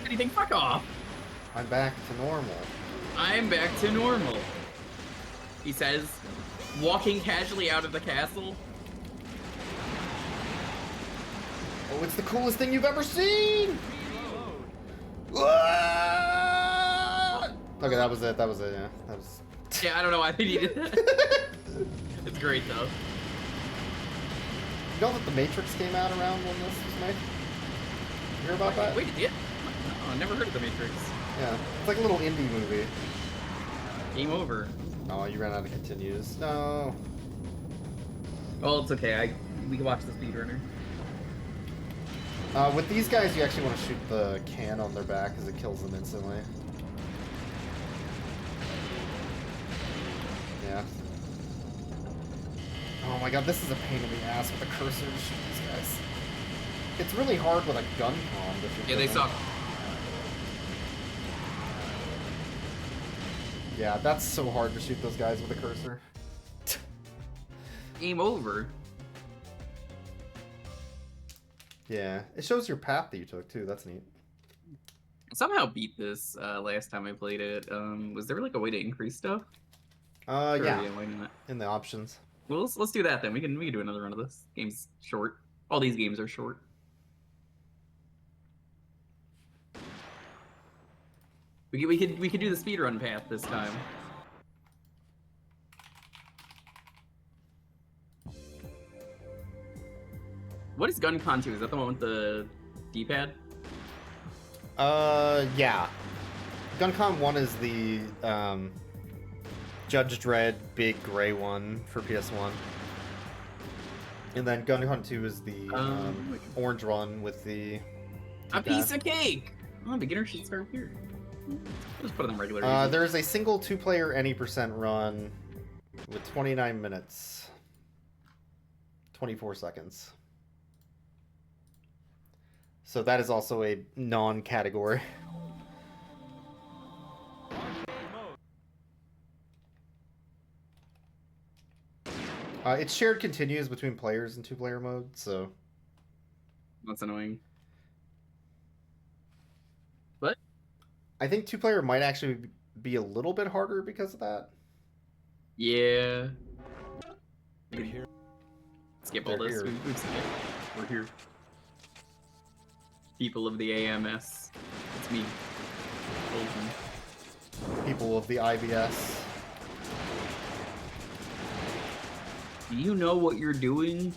Anything? Fuck off. I'm back to normal. I'm back to normal. He says, walking casually out of the castle. Oh, it's the coolest thing you've ever seen! Okay, that was it, yeah. That was... Yeah, I don't know why they needed that. It's great, though. You know that The Matrix came out around when this was made? You hear about that? Wait, yeah? No, I never heard of The Matrix. Yeah, it's like a little indie movie. Game over. Oh, you ran out of continues. No. Well, it's okay. We can watch the speedrunner. With these guys, you actually want to shoot the can on their back because it kills them instantly. Yeah. Oh my god, this is a pain in the ass with a cursor to shoot these guys. It's really hard with a gun con. Yeah, they suck. Yeah, that's so hard to shoot those guys with a cursor. Game over. Yeah, it shows your path that you took too. That's neat. I somehow beat this last time I played it. Was there like a way to increase stuff? Yeah. Why not? In the options. Well, let's do that then. We can do another run of this. Game's short. All these games are short. We could do the speedrun path this time. What is Gun Con 2? Is that the one with the D-pad? Yeah. GunCon 1 is the Judge Dredd big gray one for PS1. And then GunCon 2 is the orange one with the A piece of cake! Oh, beginner should start here. Just put it on regular. There's a single 2-player any % run with 29 minutes. 24 seconds. So that is also a non-category. It's shared continues between players in 2-player mode, so... That's annoying. What? I think 2-player might actually be a little bit harder because of that. Yeah. We're here. Skip all this. Oops, we're here. People of the AMS. It's me. Golden. People of the IBS. Do you know what you're doing?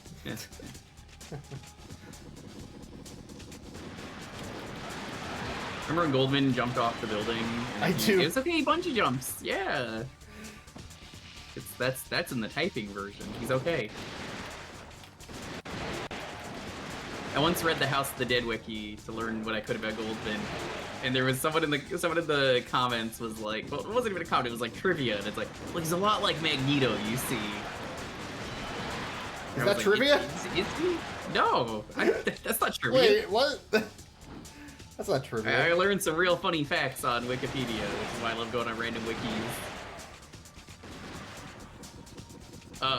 Remember when Goldman jumped off the building? I do. It's okay, bungee jumps. Yeah. That's in the typing version. He's okay. I once read the House of the Dead wiki to learn what I could about Goldman, and there was someone in the comments was like, well, it wasn't even a comment. It was like trivia, and it's like, well, he's a lot like Magneto, you see. Is that trivia? Is he? No, that's not trivia. Wait, what? That's not trivia. I learned some real funny facts on Wikipedia, which is why I love going on random wikis.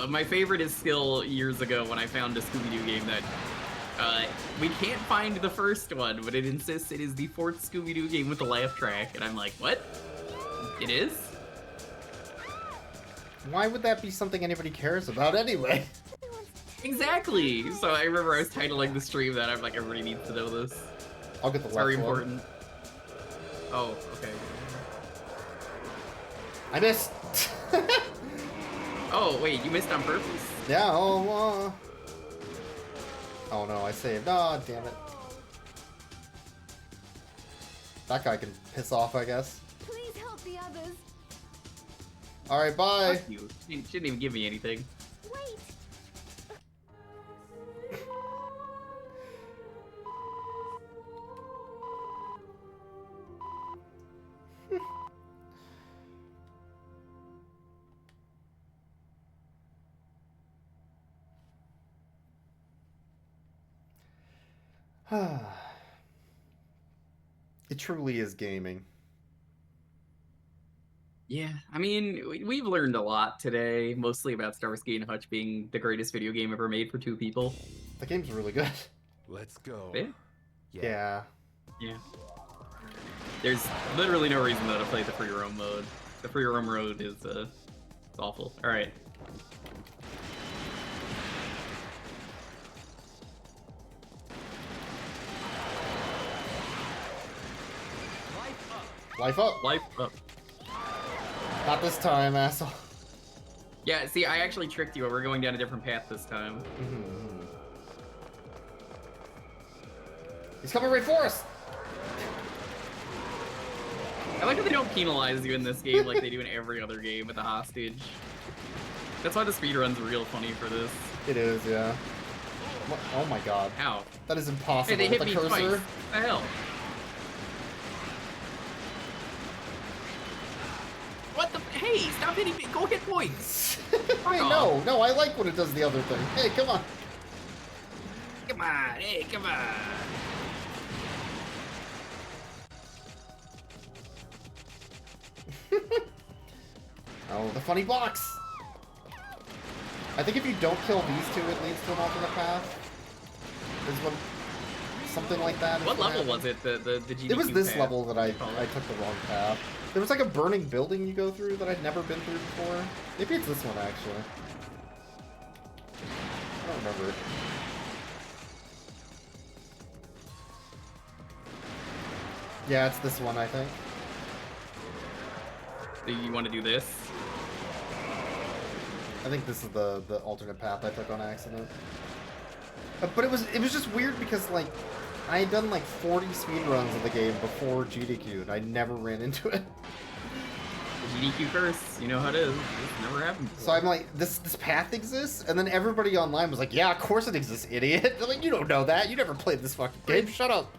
My favorite is still years ago when I found a Scooby-Doo game that we can't find the first one, but it insists it is the 4th Scooby-Doo game with the laugh track, and I'm like, what? It is? Why would that be something anybody cares about anyway? Exactly! So I remember I was titling the stream that I'm like, everybody needs to know this. I'll get the it's left very one. important. Oh, okay. I missed! Oh, wait, you missed on purpose? Yeah, oh no, I saved. Oh, damn it. That guy can piss off, I guess. Please help the others. Alright, bye! Fuck you. She didn't even give me anything. Wait. It truly is gaming. Yeah, I mean, we've learned a lot today, mostly about Starsky and Hutch being the greatest video game ever made for 2 people. The game's really good. Let's go. Yeah. Yeah. There's literally no reason though to play the free roam mode. The free roam mode is it's awful. All right. Life up! Life up. Not this time, asshole. Yeah, see, I actually tricked you. We're going down a different path this time. He's coming right for us! I like that they don't penalize you in this game like they do in every other game with a hostage. That's why the speedrun's real funny for this. It is, yeah. Oh my god. Ow. That is impossible Hey, they hit with me the cursor. twice. What the hell? What the? Hey, stop hitting me. Go hit points. Hey, no, I like when it does the other thing. Hey, come on. Come on. Hey, come on. Oh, the funny box! I think if you don't kill these two, it leads to an alternate path. Is what, something like that. What level was it? The GDQ It was this path? level that I took the wrong path. There was like a burning building you go through that I'd never been through before. Maybe it's this one actually. I don't remember it. Yeah, it's this one, I think. Do you want to do this? I think this is the alternate path I took on accident. But it was just weird because like I had done like 40 speedruns of the game before GDQ and I never ran into it. GDQ first, you know how it is. This never happened before. So I'm like, this path exists, and then everybody online was like, yeah, of course it exists, idiot. They're like, you don't know that. You never played this fucking game. Shut up.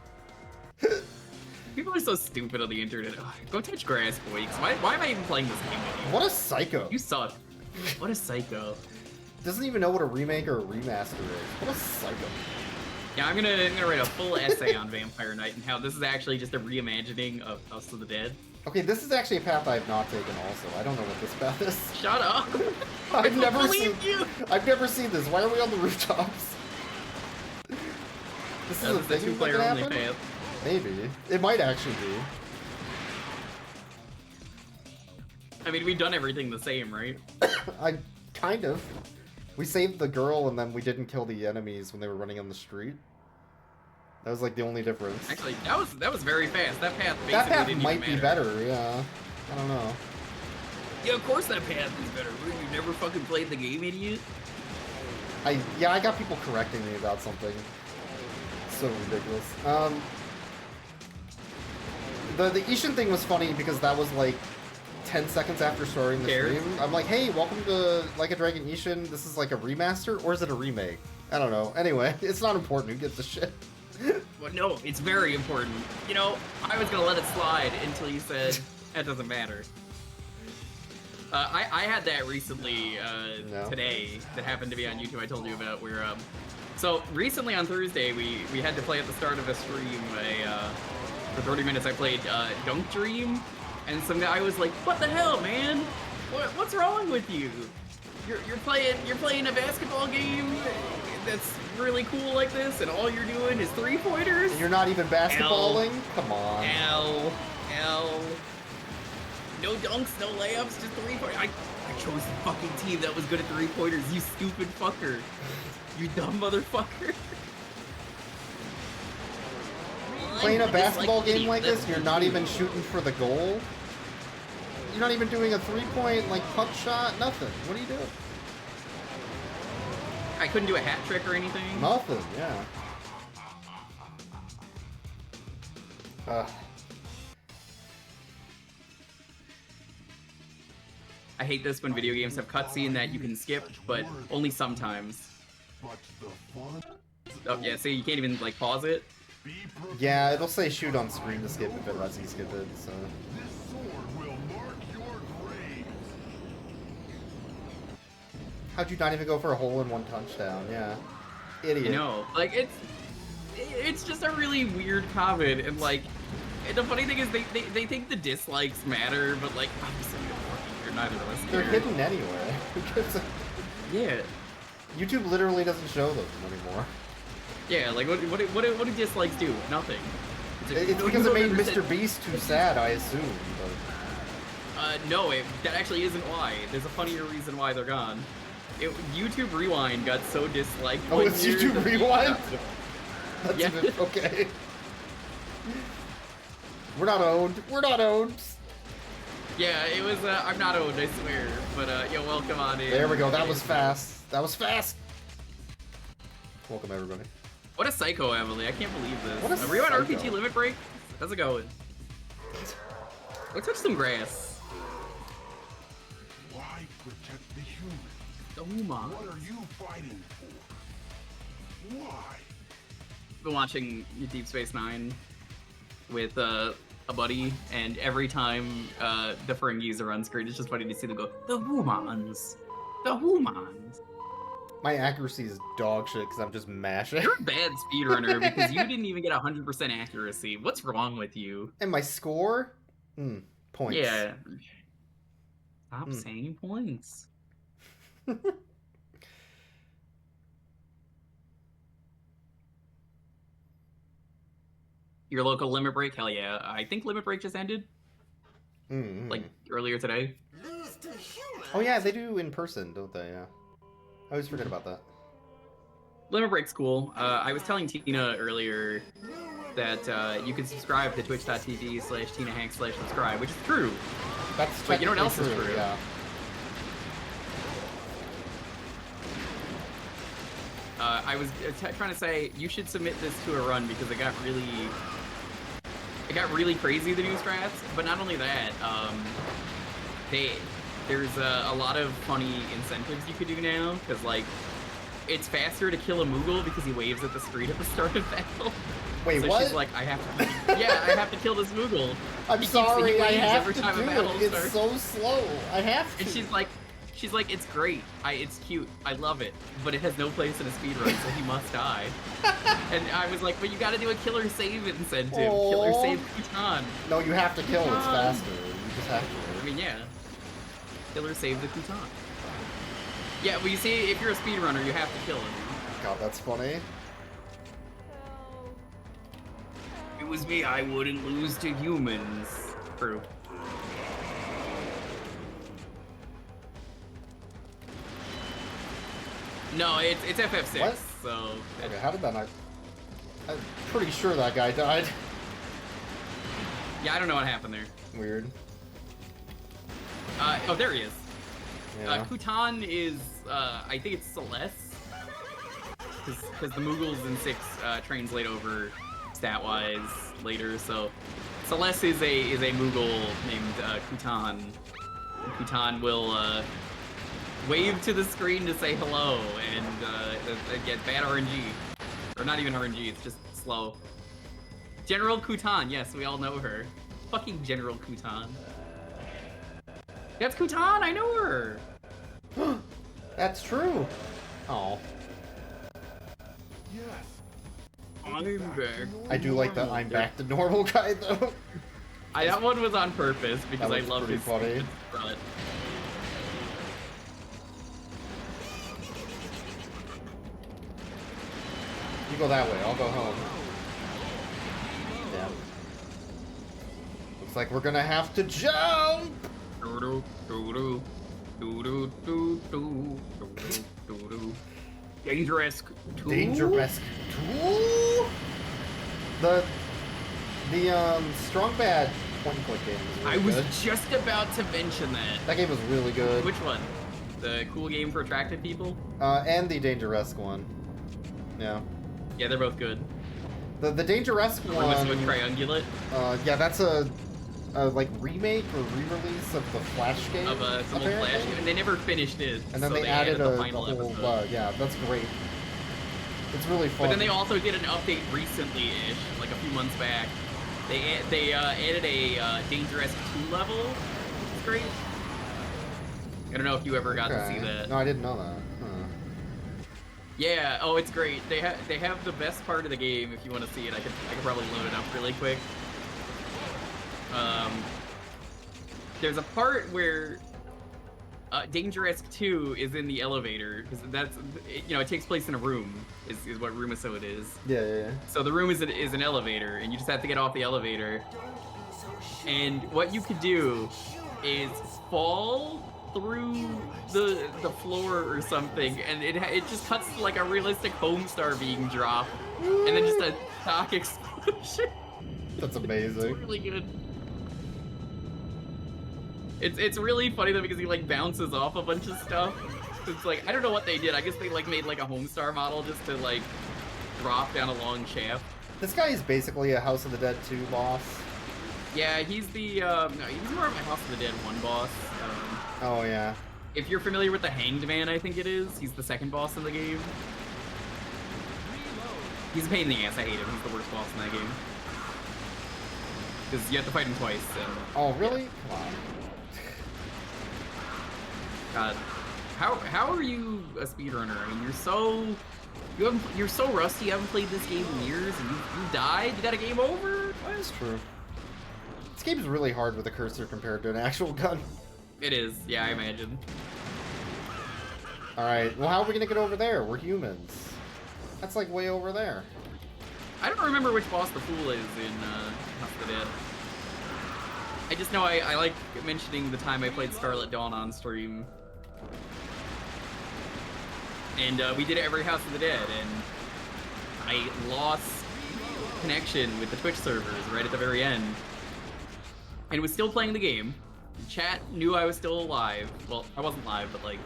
People are so stupid on the internet. Ugh, go touch grass, boys. Why am I even playing this game with you? What a psycho. You suck. What a psycho. Doesn't even know what a remake or a remaster is. What a psycho. Yeah, I'm gonna write a full essay on Vampire Knight and how this is actually just a reimagining of House of the Dead. Okay, this is actually a path I have not taken also. I don't know what this path is. Shut up! I've never seen this. Why are we on the rooftops? This is a thing that two-player can only happen? path. Maybe. It might actually be. I mean, we've done everything the same, right? I kind of. We saved the girl and then we didn't kill the enemies when they were running on the street. That was like the only difference. Actually, that was very fast. That path basically That path didn't might even be matter. better, yeah. I don't know. Yeah, of course that path is better. You never fucking played the game, idiot. I got people correcting me about something. So ridiculous. The Ishin thing was funny because that was like 10 seconds after starting the stream. I'm like, hey, welcome to Like a Dragon Ishin. This is like a remaster, or is it a remake? I don't know. Anyway, it's not important. Who gives a shit? Well, no, it's very important. You know, I was gonna let it slide until you said that doesn't matter. I had that recently today that happened to be on YouTube. I told you about where so recently on Thursday we had to play at the start of a stream for 30 minutes. I played Dunk Dream, and some guy was like, "What the hell, man? What's wrong with you? You're playing a basketball game that's really cool like this, and all you're doing is 3-pointers. And you're not even basketballing? Come on. L. No dunks, no layups, just 3-pointers. I chose the fucking team that was good at 3-pointers, you stupid fucker. You dumb motherfucker. Playing a basketball game like this, you're not even shooting for the goal? You're not even doing a 3-point, like, puck shot? Nothing. What are you doing? I couldn't do a hat trick or anything? Nothing, yeah. I hate this when video games have cutscene that you can skip, but only sometimes. Oh yeah, so you can't even like pause it? Yeah, it'll say shoot on screen to skip if it lets you skip it, so... How'd you not even go for a hole-in-one touchdown? Yeah. Idiot. No, like, it's just a really weird comment, and like, the funny thing is they think the dislikes matter, but like, obviously you're neither of us care. They're hidden anyway. Yeah. YouTube literally doesn't show them anymore. Yeah, like, what do dislikes do? Nothing. It's because it made Mr. Beast too sad, I assume, but... No, that actually isn't why. There's a funnier reason why they're gone. YouTube Rewind got so disliked. Oh, it's YouTube Rewind? That's yeah. Even, okay. We're not owned. We're not owned. Yeah, it was, I'm not owned, I swear. But, yo, welcome on in. There we go. That was fast. That was fast. Welcome, everybody. What a psycho, Emily. I can't believe this. What a Are we on psycho. RPG Limit Break? How's it going? Let's touch some grass. Why protect the human? The human. What are you fighting for? Why? Been watching Deep Space Nine with a buddy, and every time the Ferengis are on screen, it's just funny to see them go, the humans. The humans. My accuracy is dog shit because I'm just mashing. You're a bad speedrunner because you didn't even get 100% accuracy. What's wrong with you? And my score? Points. Yeah. Stop saying points. Your local Limit Break? Hell yeah. I think Limit Break just ended. Like, earlier today. Oh yeah, they do in person, don't they? Yeah. I always forget about that. Limit Break's cool. I was telling Tina earlier that you can subscribe to twitch.tv/TinaHanks/subscribe, which is true. That's but you know what else is true? Yeah. I was trying to say you should submit this to a run because it got really crazy, the new strats. But not only that, there's a lot of funny incentives you could do now, because like it's faster to kill a Moogle because he waves at the screen at the start of battle. Wait, so what? She's like, I have to kill this Moogle. I'm sorry, I have every to time do a battle it. starts. It's so slow. I have to. And she's like, it's great. It's cute. I love it. But it has no place in a speedrun, so he must die. And I was like, but you gotta do a killer save incentive. Aww. Killer save Kutan. No, you have to kill. It's faster. You just have to. I mean, yeah. Killer save the Kutan. Yeah, well, you see, if you're a speedrunner, you have to kill him. God, that's funny. If it was me, I wouldn't lose to humans. True. No, it's FF6. What? So. Okay, how did that not? I'm pretty sure that guy died. Yeah, I don't know what happened there. Weird. Oh, there he is. Yeah. Kutan is, I think it's Celeste. Because the Moogles in 6 translate over stat-wise later, so Celeste is a Moogle named Kutan. And Kutan will wave to the screen to say hello and get bad RNG. Or not even RNG, it's just slow. General Kutan, yes, we all know her. Fucking General Kutan. That's Kutan, I know her! That's true. Oh. Yes. I'm back. I do like that I'm back to normal guy though. That one was on purpose because I love his funny. strut. You go that way, I'll go home. Damn. Looks like we're gonna have to jump! Dangerous. Dangerous. The Strong Bad point and click game is really I was good. just about to mention that. That game was really good. Which one? The cool game for attractive people? And the Dangerous one. Yeah. Yeah, they're both good. The Dangerous one. With Triangulate. Yeah, that's a like remake or re-release of the Flash game. Of a some old Flash game, and they never finished it. And then so they added the a final whole. episode. Yeah, that's great. It's really fun. But then they also did an update recently-ish, like a few months back. They added a Dangerous 2 level, which is great. I don't know if you ever got to see that. No, I didn't know that. Huh. Yeah, oh, it's great. They have the best part of the game. If you want to see it, I could probably load it up really quick. There's a part where Dangerous 2 is in the elevator because that's it takes place in a room is what room so it is. Yeah. So the room is an elevator, and you just have to get off the elevator. And what you could do is fall through the floor or something, and it just cuts to like a realistic Homestar being dropped, and then just a shock explosion. That's amazing. It's really good. It's really funny though because he like bounces off a bunch of stuff. It's like I don't know what they did. I guess they like made like a Homestar model just to like drop down a long shaft. This guy is basically a House of the Dead 2 boss. Yeah, he's the no, he's more of a House of the Dead 1 boss. Oh yeah. If you're familiar with the Hanged Man, I think it is. He's the second boss in the game. He's a pain in the ass. I hate him. He's the worst boss in that game. Because you have to fight him twice. And, oh really? Yeah. Come on. God, how are you a speedrunner? I mean, you're so rusty. You haven't played this game in years, and you died. You got a game over. That is true. This game is really hard with a cursor compared to an actual gun. It is. Yeah, I imagine. All right. Well, how are we gonna get over there? We're humans. That's like way over there. I don't remember which boss the fool is in House of the Dead. I just know I like mentioning the time I played Scarlet Dawn on stream. And we did every House of the Dead, and I lost connection with the Twitch servers right at the very end. And was still playing the game. The chat knew I was still alive. Well, I wasn't live, but like,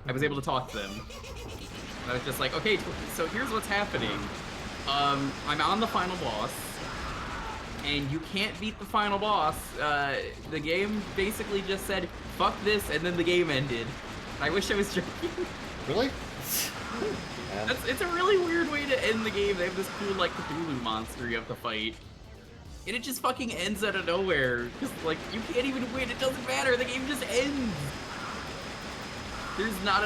I was able to talk to them. And I was just like, okay, so here's what's happening. I'm on the final boss, and you can't beat the final boss. The game basically just said, fuck this, and then the game ended. I wish I was joking. Really? It's a really weird way to end the game. They have this cool, like, Cthulhu monster you have to fight. And it just fucking ends out of nowhere. Because, like, you can't even win. It doesn't matter. The game just ends. There's not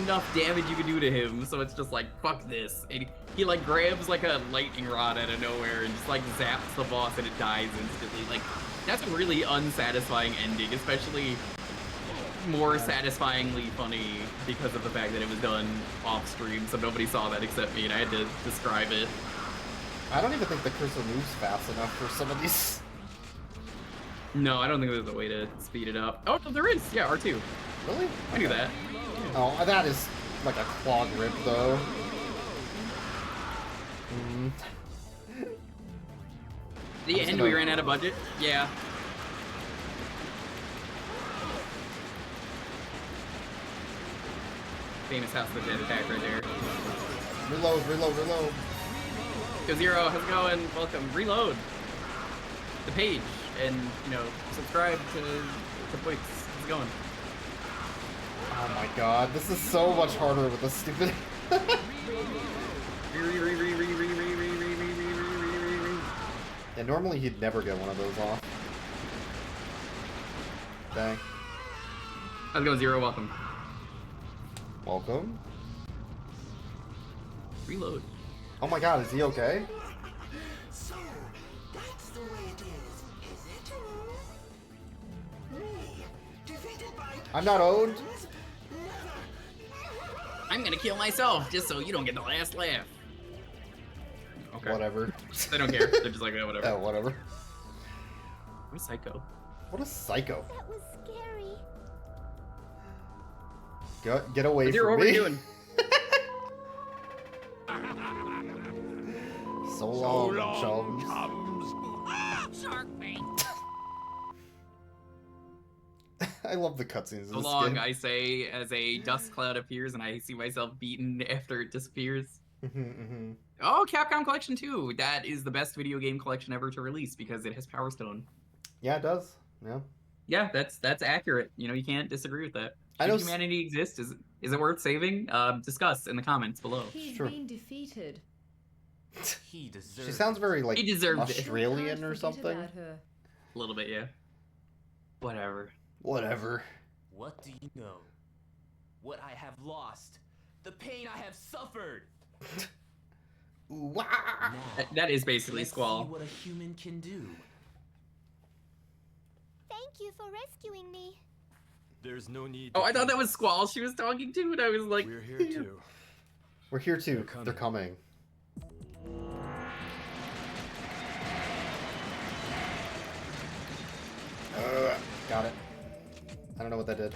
enough damage you can do to him, so it's just like, fuck this. And he like, grabs, like, a lightning rod out of nowhere and just, like, zaps the boss and it dies instantly. Like, that's a really unsatisfying ending, especially more satisfyingly funny because of the fact that it was done off-stream, so nobody saw that except me, and I had to describe it. I don't even think the cursor moves fast enough for some of these. No, I don't think there's a way to speed it up. Oh, no, there is! Yeah, R2. Really? I knew that. Oh, that is Like a clog rip, though. The end, we ran out of budget. Yeah. Famous House of the Dead attack right there. Reload, reload, reload. Go Zero, how's it going? Welcome. Reload the page and, you know, subscribe to Twix. How's it going? Oh my god, this is so much harder with this stupid. And normally he'd never get one of those off. Dang. How's it going, Zero? Welcome. Welcome. Reload. Oh my god, is he okay? So, that's the way it is it? Me, defeated by... I'm not owed. I'm gonna kill myself just so you don't get the last laugh. Okay. Whatever. They don't care. They're just like, oh, whatever. Yeah, whatever. What a psycho. What a psycho. That was scary. Get away What's from what me. are you doing? So long, chums. Shark bait. I love the cutscenes in So this long, game. I say, as a dust cloud appears and I see myself beaten after it disappears. Oh, Capcom Collection 2. That is the best video game collection ever to release because it has Power Stone. Yeah, it does. Yeah. Yeah, that's accurate. You know, you can't disagree with that. I know Should humanity exist? Is it worth saving? Discuss in the comments below. He's Sure. been defeated. He deserves. She sounds very like He deserved it. Australian or Forget something. about her. A little bit, yeah. Whatever. Whatever. What do you know? What I have lost. The pain I have suffered. Wah! Now, That is basically let's Squall. see what a human can do. Thank you for rescuing me. There's no need. Oh, I thought that was Squall she was talking to, and I was like, We're here too. We're here too. They're coming. Got it. I don't know what that did.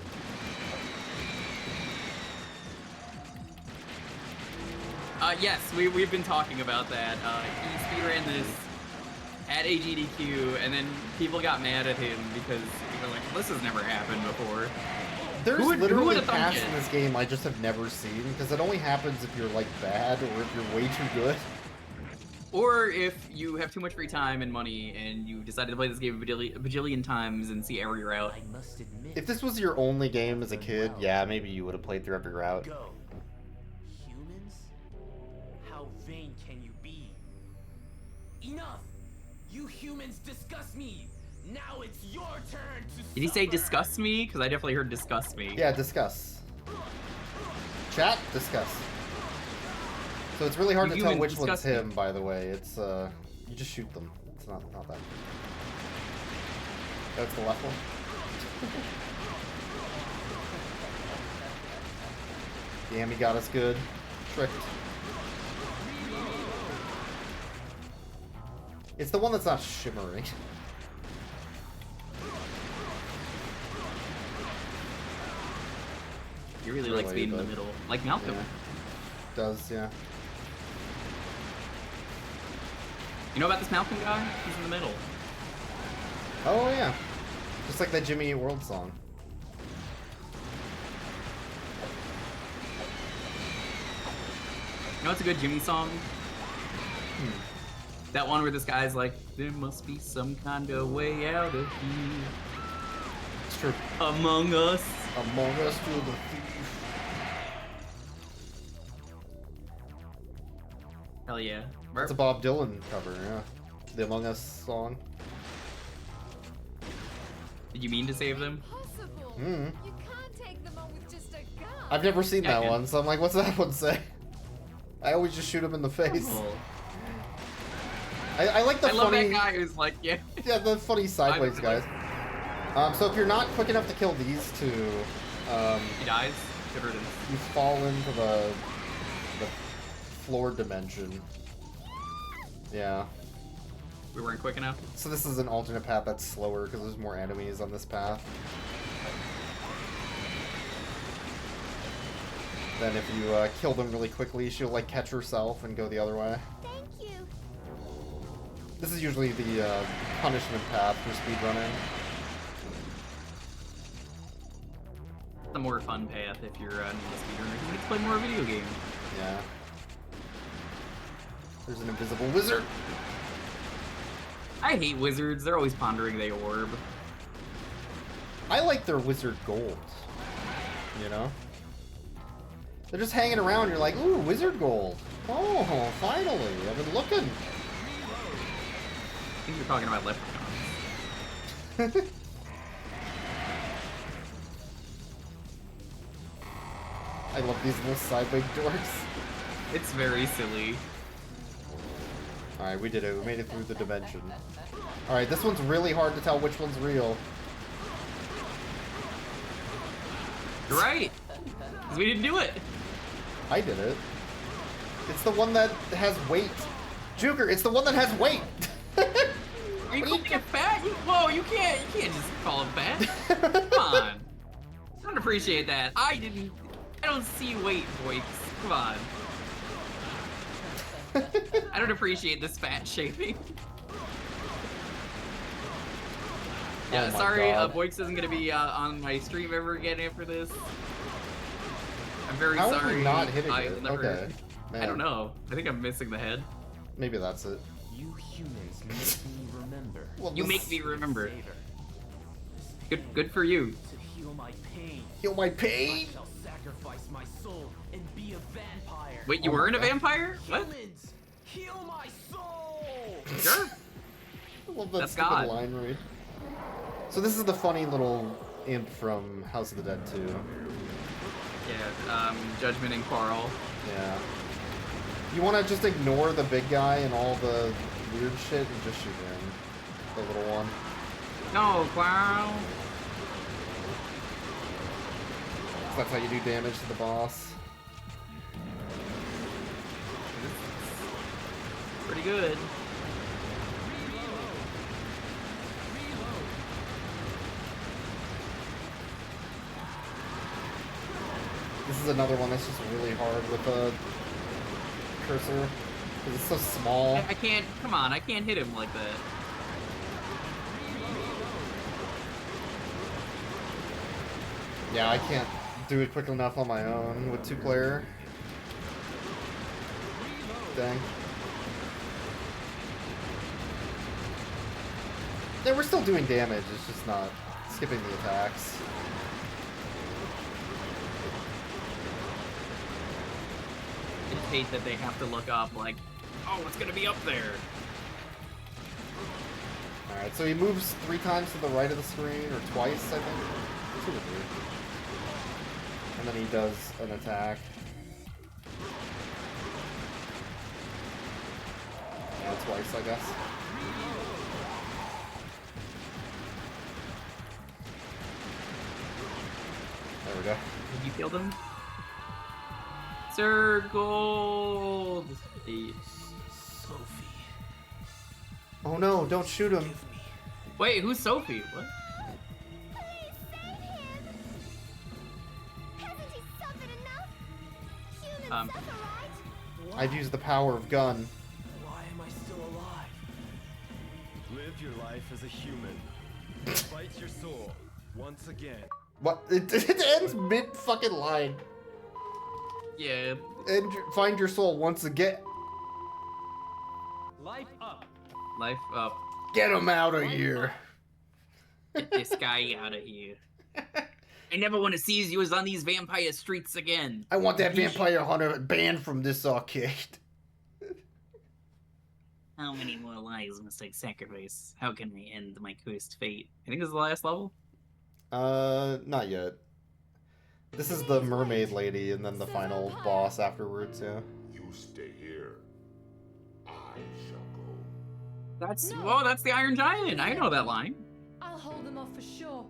Yes, we've been talking about that. He speedran this at AGDQ, and then people got mad at him because they were like, this has never happened before. There's Who literally would've thunk paths it? in this game I just have never seen, because it only happens if you're like bad or if you're way too good. Or if you have too much free time and money, and you decided to play this game a bajillion times and see every route. I must admit. If this was your only game as a kid, yeah, maybe you would have played through every route. Go. Humans? How vain can you be? Enough! You humans disgust me! Now it's your turn to Did he say suffer. disgust me? Because I definitely heard disgust me. Yeah, discuss. Chat, discuss. So it's really hard You to tell humans which one's disgust me. him, by the way. It's, you just shoot them. It's not that. That's the left one. Damn, he got us good. Tricked. It's the one that's not shimmering. He really likes being in the but- middle. Like Malcolm. Yeah. Does, yeah. You know about this Malcolm guy? He's in the middle. Oh, yeah. Just like that Jimmy Eat World song. You know what's a good Jimmy song? That one where this guy's like, there must be some kind of way out of here. It's true. Among us. Among us to the thief. Hell yeah. It's a Bob Dylan cover, yeah. The Among Us song. Did you mean to save them? Impossible. Hmm. You can't take them on with just a gun. I've never seen Yeah, I that can. one, so I'm like, what's that one say? I always just shoot him in the face. Oh. I like the I love funny... that guy who's like, yeah. Yeah, the funny sideways guys. So if you're not quick enough to kill these two, He dies. Good riddance. you fall into the floor dimension. Yeah. We weren't quick enough. So this is an alternate path that's slower because there's more enemies on this path. Then if you kill them really quickly, she'll like catch herself and go the other way. Thank you. This is usually the punishment path for speedrunning. The more fun path if you're a speedrunner. You get to play more video games. Yeah. There's an invisible wizard. I hate wizards. They're always pondering the orb. I like their wizard gold. You know? They're just hanging around. You're like, ooh, wizard gold. Oh, finally. I've been looking. I think you're talking about leprechauns. I love these little side-wig dorks. It's very silly. Alright, we did it. We made it through the dimension. Alright, this one's really hard to tell which one's real. You're right. 'Cause we didn't do it. I did it. It's the one that has weight. Juker, it's the one that has weight. Are you calling it fat? Whoa, you can't just call it fat. Come on. I don't appreciate that. I don't see weight, boys. Come on. I don't appreciate this fat shaming. Yeah, Oh sorry, Boix isn't gonna be on my stream ever again after this. I'm very How sorry. are we not hitting I it? never, Okay. Man. I don't know. I think I'm missing the head. Maybe that's it. You humans make me remember. Well, You make me remember. Good for you. To heal my pain. Heal my pain? I shall sacrifice my soul and be a vampire. Wait, you weren't a vampire? What? Humans, heal my soul. Sure. I love that That's stupid God. line read. So this is the funny little imp from House of the Dead 2. Yeah, Judgment and Quarrel. Yeah. You want to just ignore the big guy and all the weird shit and just shoot him. The little one. No, Quarrel. So that's how you do damage to the boss. Pretty good. This is another one that's just really hard with the cursor. Because it's so small. I can't, come on, I can't hit him like that. Yeah, I can't do it quick enough on my own with 2-player. Dang. Yeah, we're still doing damage, it's just not skipping the attacks. I just hate that they have to look up like, oh, it's gonna be up there. Alright, so he moves 3 times to the right of the screen, or twice, I think. 2 or 3. And then he does an attack. Yeah, twice, I guess. There we go. Did you kill them? Sir Gold! Sophie. Oh no, don't shoot him. Wait, who's Sophie? What? I've used the power of gun. Why am I still alive? Live your life as a human. Fight your soul once again. What? It ends mid-fucking line. Yeah. And find your soul once again. Life up. Life up. Get him out of here. Get this guy out of here. I never want to see you as on these vampire streets again. I want that vampire hunter banned from this arcade. How many more lives must I sacrifice? How can I end my cursed fate? I think this is the last level? Not yet. This is the mermaid lady and then the final boss afterwards, yeah. You stay here. I shall go. That's, whoa, that's the Iron Giant. I know that line. I'll hold them off for sure.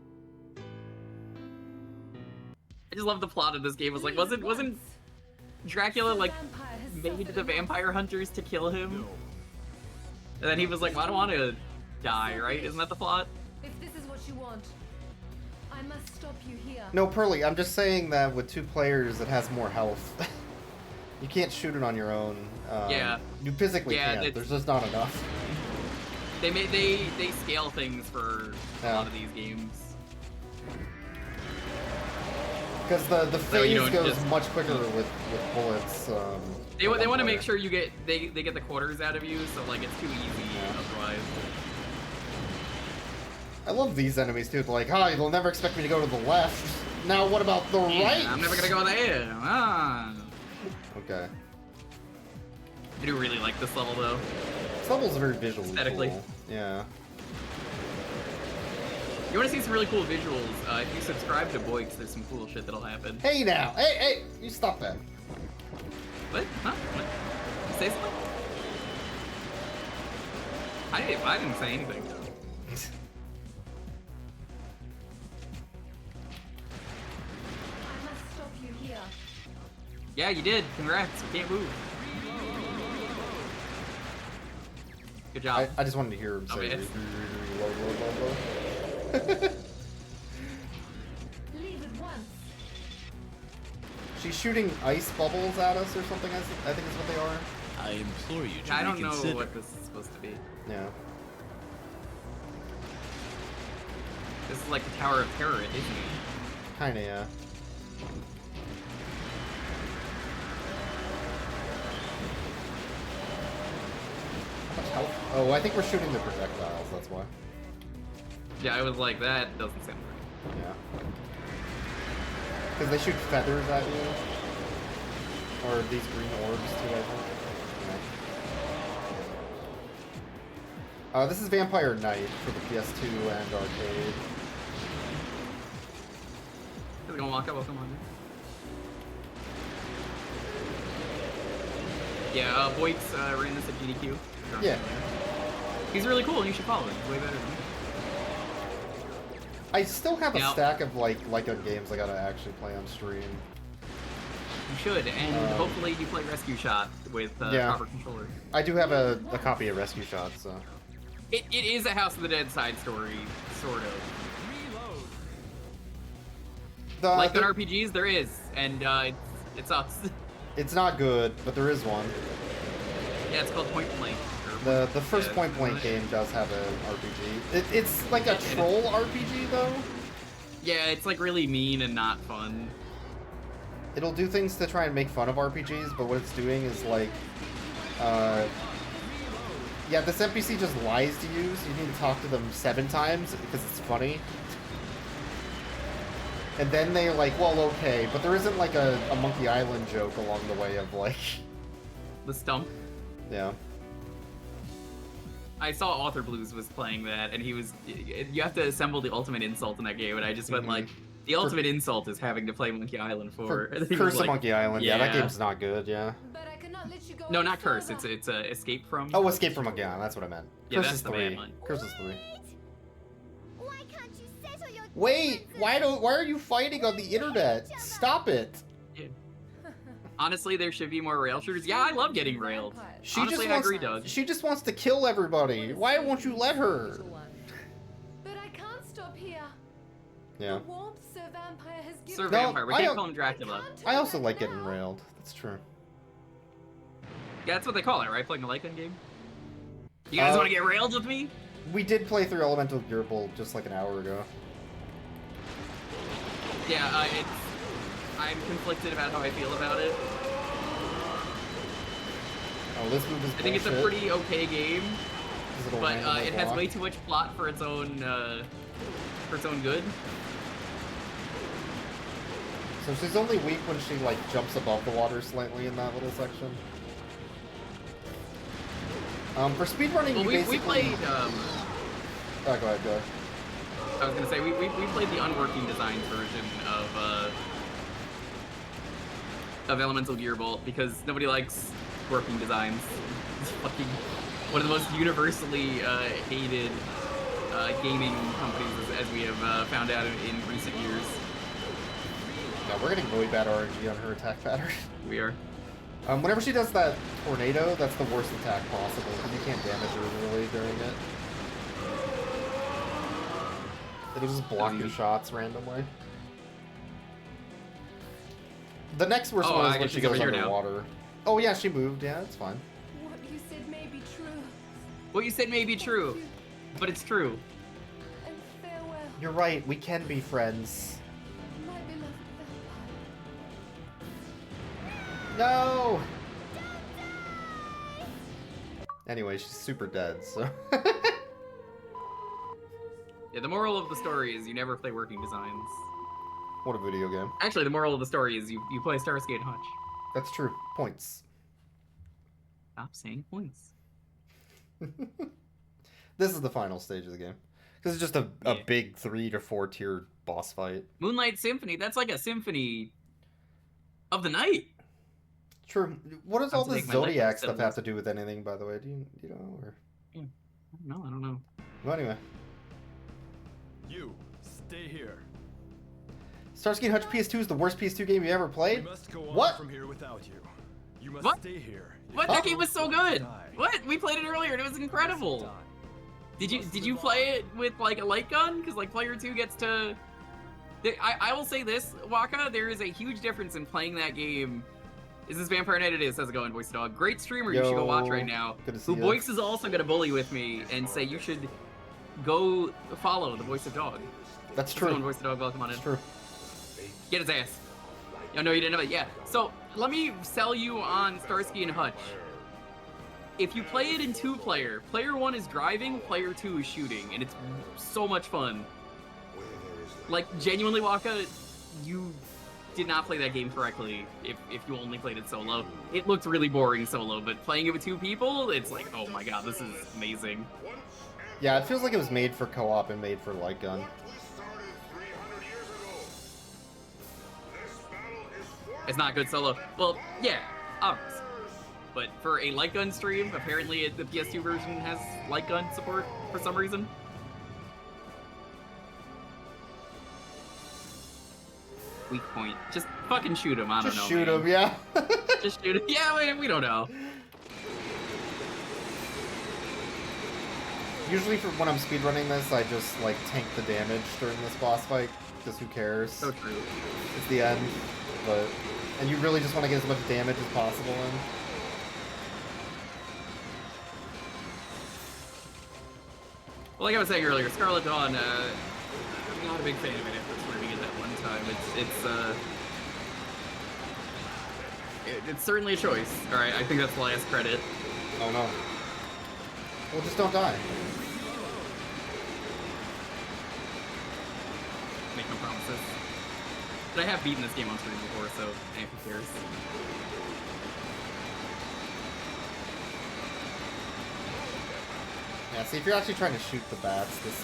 I just love the plot of this game. It was like, wasn't Dracula like made the vampire hunters to kill him? And then he was like, well, I don't want to die, right? Isn't that the plot? If this is what you want, I must stop you here. No, Pearly, I'm just saying that with 2 players, it has more health. You can't shoot it on your own. Yeah. You physically Yeah, can't. it's- There's just not enough. They scale things for a lot of these games. Because the So, phase you know, goes just- much quicker with bullets. They want to make sure they get the quarters out of you, so like it's too easy otherwise. I love these enemies too. They're like, hi, they'll never expect me to go to the left. Now what about the right? I'm never gonna go there. Ah. Okay. I do really like this level though. This level's very visually Aesthetically. cool. Yeah. You want to see some really cool visuals? If you subscribe to Boix, there's some cool shit that'll happen. Hey now! Hey! You stop that. What? Huh? What? You say something? I didn't say anything. I must stop you here. Yeah, you did. Congrats. You can't move. Good job. I just wanted to hear him say Okay. low. Leave at once. She's shooting ice bubbles at us or something, I think is what they are. I implore you to I don't know reconsider. what this is supposed to be. Yeah. This is like the Tower of Terror, isn't it? Kinda, yeah. How much health? Oh, I think we're shooting the projectiles, that's why. Yeah, I was like, that doesn't sound right. Yeah. Because they shoot feathers at you. Or these green orbs too, I think. Yeah. This is Vampire Knight for the PS2 and arcade. Is it gonna walk up? Welcome on. Yeah, Boix ran this at GDQ. Yeah. He's really cool and you should follow him. He's way better than me. I still have a Now- stack of like on games I gotta actually play on stream. You should, and hopefully you play Rescue Shot with Yeah. proper controller. I do have a copy of Rescue Shot, so. It is a House of the Dead side story, sort of. Like the RPGs, there is, and it sucks. It's not good, but there is one. Yeah, it's called Point Blank. The first Point Blank game does have an RPG. It's like a troll RPG though. Yeah, it's like really mean and not fun. It'll do things to try and make fun of RPGs, but what it's doing is like, yeah, this NPC just lies to you, so you need to talk to them 7 times because it's funny. And then they're like, well, okay, but there isn't like a Monkey Island joke along the way of like... The stump. Yeah. I saw Author Blues was playing that, and he was... You have to assemble the ultimate insult in that game, and I just went like, the ultimate insult is having to play Monkey Island for... Curse of Monkey Island, yeah, that game's not good, yeah. No, not Curse, it's Escape From. Oh, Escape from Monkey Island, that's what I meant. Yeah, Curse that's is the 3. bad one. Curse is 3. Wait, why are you fighting on the internet? Stop it. Yeah. Honestly, there should be more rail shooters. Yeah, I love getting railed. Honestly, I agree, Doug. She just wants to kill everybody. Why won't you let her? But I can't stop here. Yeah. The warmth Sir Vampire has given Sir Vampire, we can't call him Dracula. I also like getting railed. That's true. Yeah, that's what they call it, right? Playing a Lycan game? You guys want to get railed with me? We did play through Elemental Gearbolt just like an hour ago. Yeah, I'm conflicted about how I feel about it. Oh, this move is I think it's a bullshit. pretty okay game, It'll but randomly it has block. way too much plot for its own good. So she's only weak when she like jumps above the water slightly in that little section. For speedrunning, Well, you we basically... played. Oh, go ahead, go ahead. I was gonna say we played the unworking design version of Elemental Gearbolt because nobody likes working designs. It's fucking one of the most universally hated gaming companies, as we have found out in recent years. Yeah, we're getting really bad RNG on her attack pattern. We are. Whenever she does that tornado, that's the worst attack possible because you can't damage her really during it. It'll just block your shots randomly. The next worst one is when she goes underwater. Oh yeah, she moved. Yeah, that's fine. What you said may be true. What you said may be true, but it's true. And farewell, You're right. We can be friends. my beloved vampire. No. Anyway, she's super dead. So. Yeah, the moral of the story is you never play working designs. What a video game. Actually, the moral of the story is you play Starsky Hutch. That's true. Points. Stop saying points. This is the final stage of the game. This is just a big 3 to 4 tier boss fight. Moonlight Symphony, that's like a symphony of the night. True. What does all this Zodiac stuff have to do with anything, by the way? Do you know? Or... I don't know. Well, anyway. You, stay here. Starsky Hutch PS2 is the worst PS2 game you ever played? We must go on What? from here without you. You must stay here. What? That game was so good. What? We played it earlier and it was incredible. Did you play it with like a light gun? Because like player 2 gets to. I will say this, Waka. There is a huge difference in playing that game. Is this Vampire Knight? It is. How's it going, Voice Dog? Great streamer. You should go watch right now. Who Boix is also gonna bully with me and say you should go follow the Voice of Dog. That's true. Voice of Dog, welcome on in. That's true. Get his ass. Oh, no, you didn't know it. Yeah. So let me sell you on Starsky and Hutch. If you play it in 2-player, player 1 is driving, player 2 is shooting, and it's so much fun. Like, genuinely, Waka, you did not play that game correctly if you only played it solo. It looked really boring solo, but playing it with 2 people, it's like, oh my god, this is amazing. Yeah, it feels like it was made for co-op and made for light gun. It's not good solo. Well, yeah, obviously. But for a light gun stream, apparently the PS2 version has light gun support for some reason. Weak point. Just fucking shoot him. I don't know. Just shoot him, yeah. Just shoot him. Yeah, we don't know. Usually for when I'm speedrunning this, I just like tank the damage during this boss fight, because who cares? So true. It's the end, but... And you really just want to get as much damage as possible in. Well, like I was saying earlier, Scarlet Dawn, I'm not a big fan of it after streaming it that one time. It's certainly a choice. Alright, I think that's the last credit. Oh no. Well, just don't die. Make no promises. But I have beaten this game on stream before, so who cares? Yeah, see, if you're actually trying to shoot the bats, this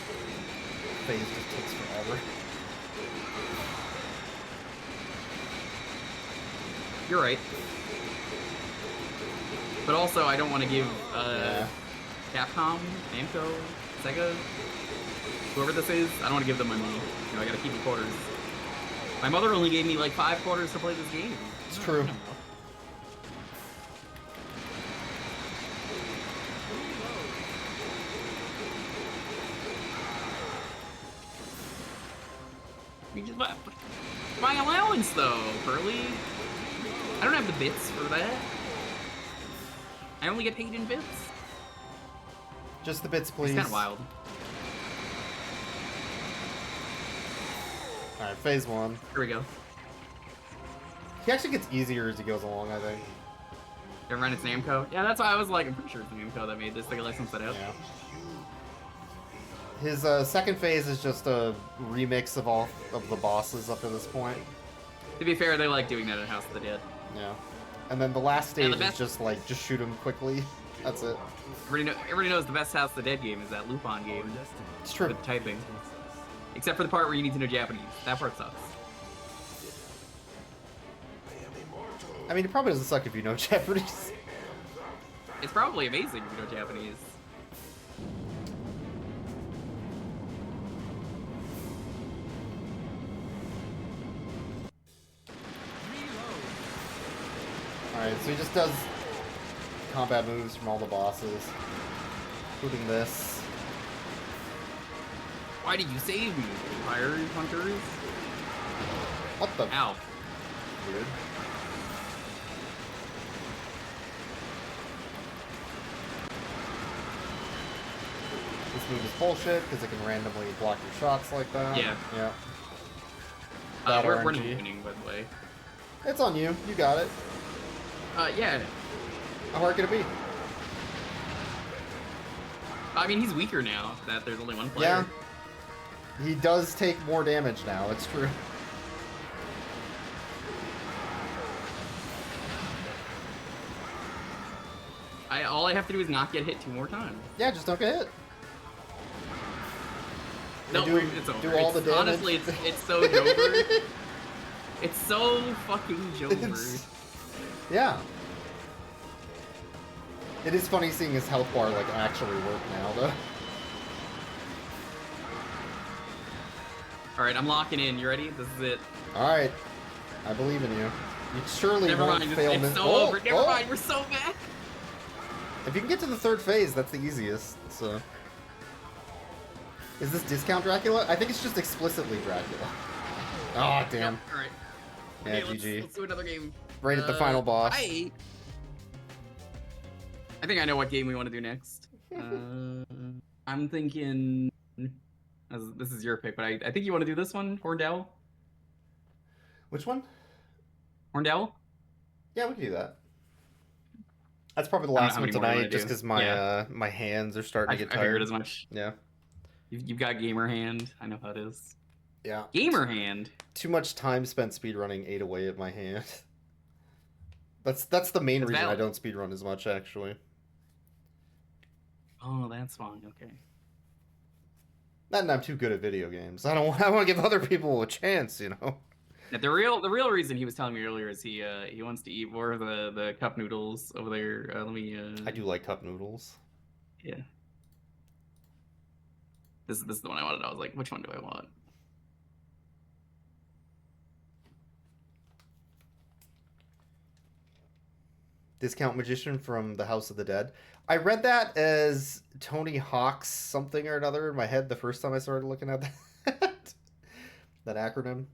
phase just takes forever. You're right. But also, I don't want to give Capcom, Namco, Sega, whoever this is, I don't want to give them my money. You know, I gotta keep the quarters. My mother only gave me like 5 quarters to play this game. It's true. You just my allowance though, Pearly. I don't have the bits for that. I only get paid in bits. Just the bits, please. It's kind of wild. Alright, phase 1. Here we go. He actually gets easier as he goes along, I think. Never mind, it's Namco. Yeah, that's why I was like, I'm pretty sure it's Namco that made this. They licensed it out. Yeah. His second phase is just a remix of all of the bosses up to this point. To be fair, they like doing that in House of the Dead. Yeah. And then the last stage is just like, just shoot him quickly. That's it. Everybody knows the best House of the Dead game is that Lupin game. It's true. With typing. Except for the part where you need to know Japanese. That part sucks. I mean, it probably doesn't suck if you know Japanese. It's probably amazing if you know Japanese. Alright, so he just does combat moves from all the bosses, including this. Why did you save me, fire hunters? What the? Ow. Weird. This move is bullshit because it can randomly block your shots like that. Yeah. Yeah. We're not winning, by the way. It's on you. You got it. Yeah. How hard can it be? I mean, he's weaker now that there's only one player. Yeah. He does take more damage now. It's true. All I have to do is not get hit 2 more times. Yeah, just don't get hit. No, it's over. Do all the damage. Honestly, it's so Jover. It's so fucking Jover. Yeah. It is funny seeing his health bar like actually work now, though. All right, I'm locking in. You ready? This is it. All right, I believe in you. You surely Never won't mind. fail. It's so over. Never mind. We're so back. If you can get to the 3rd phase, that's the easiest. So, is this discount Dracula? I think it's just explicitly Dracula. Oh damn. All right. Yeah, Okay, GG. Let's do another game. Right at the final boss. I think I know what game we want to do next. I'm thinking. This is your pick, but I think you want to do this one, Horndell. Which one? Horndell? Yeah, we can do that. That's probably the last one tonight, just because my yeah. my hands are starting to get I tired. figured as much. Yeah. You've got gamer hand. I know how it is. Yeah. Gamer hand. Too much time spent speedrunning ate away at my hand. That's the main reason I don't speedrun as much, actually. Oh, that's fine. Okay. Not that I'm too good at video games. I want to give other people a chance, you know. Yeah, the real reason he was telling me earlier is he wants to eat more of the cup noodles over there. Let me. I do like cup noodles. Yeah. This is the one I wanted. I was like, which one do I want? Discount magician from the House of the Dead. I read that as Tony Hawk's something or another in my head the first time I started looking at that. That acronym.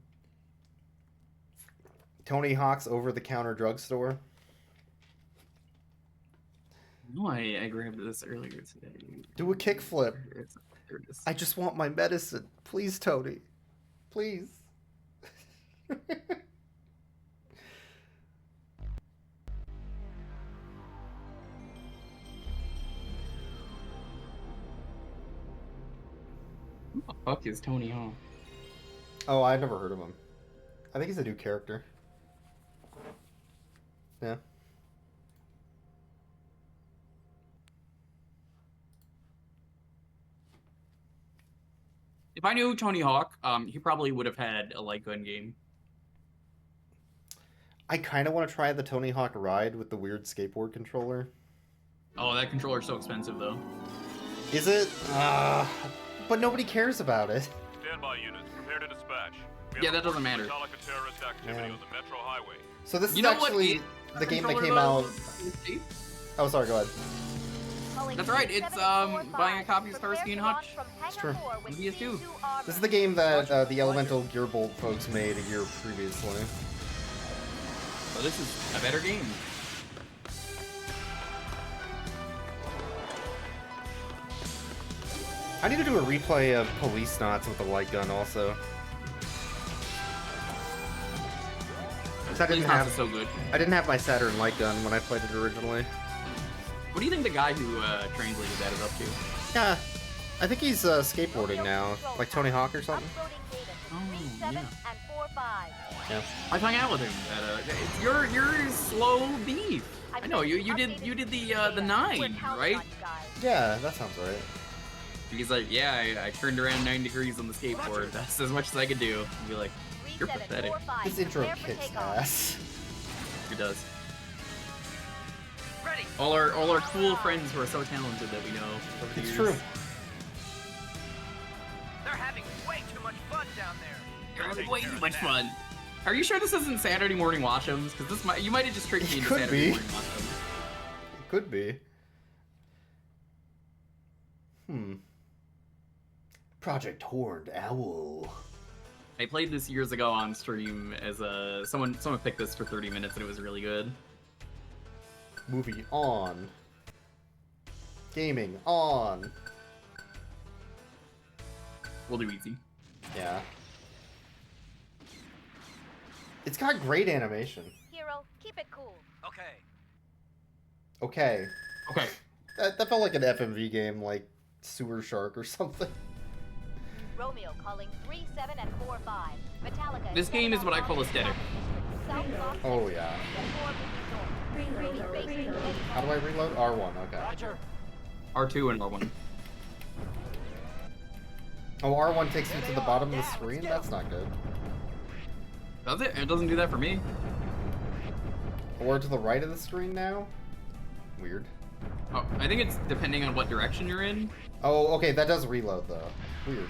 Tony Hawk's over-the-counter drugstore. No, I grabbed this earlier today. Do a kickflip. I just want my medicine. Please, Tony. Please. Who the fuck is Tony Hawk? Oh, I've never heard of him. I think he's a new character. Yeah. If I knew Tony Hawk, he probably would have had a light gun game. I kind of want to try the Tony Hawk ride with the weird skateboard controller. Oh, that controller's so expensive, though. Is it? But nobody cares about it. Standby units, prepare to dispatch. Yeah, that doesn't matter. Metallica terrorist activity on the Metro Highway. So this is actually the game that came out. Oh, sorry. Go ahead. That's right. It's buying a copy of Starsky and Hutch. It's true. On PS2. This is the game that the Elemental Gearbolt folks made a year previously. So this is a better game. I need to do a replay of Police Knots with a light gun also. I so good. I didn't have my Saturn light gun when I played it originally. What do you think the guy who translated that is up to? Yeah, I think he's skateboarding now, like Tony Hawk or something. Oh, yeah. Yeah. I hung out with him at you're slow beef. I know you did the 9, right? Yeah, that sounds right. He's like, yeah, I turned around 9 degrees on the skateboard. That's as much as I could do. And be like, you're pathetic. This intro kicks ass. It does. All our cool friends who are so talented that we know. It's true. They're having way too much fun down there. You're having way too much fun. Are you sure this isn't Saturday morning watch-ums? Because you might have just tricked me into Saturday morning watch-ums. It could be. Project Horned Owl. I played this years ago on stream as a someone picked this for 30 minutes and it was really good. Movie on. Gaming on. We'll do easy. Yeah. It's got great animation. Hero, keep it cool. Okay. Okay. Okay. That felt like an FMV game, like Sewer Shark or something. Romeo calling 37 and 45. Metallica. This game is what I call aesthetic. Oh yeah. How do I reload? R1, okay. Roger. R2 and R1. Oh, R1 takes you to the bottom of the screen? That's not good. Does it? It doesn't do that for me. Or to the right of the screen now? Weird. Oh, I think it's depending on what direction you're in. Oh, okay, that does reload though. Weird.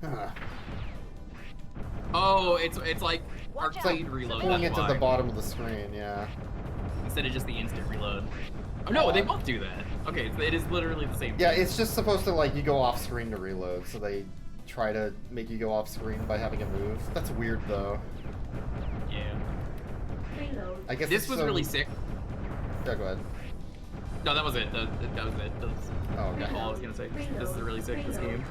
Huh. Oh, it's like arcade reload. Pulling it that's to the why. bottom of the screen, yeah. Instead of just the instant reload. Oh no, they both do that. Okay, so it is literally the same Yeah, thing. it's just supposed to like you go off screen to reload, so they try to make you go off screen by having it move. That's weird though. Yeah. I guess This it's was so... really sick. Yeah, go ahead. No, that was it. That was it. That was Oh, okay. all I was gonna say. This is really sick, this game.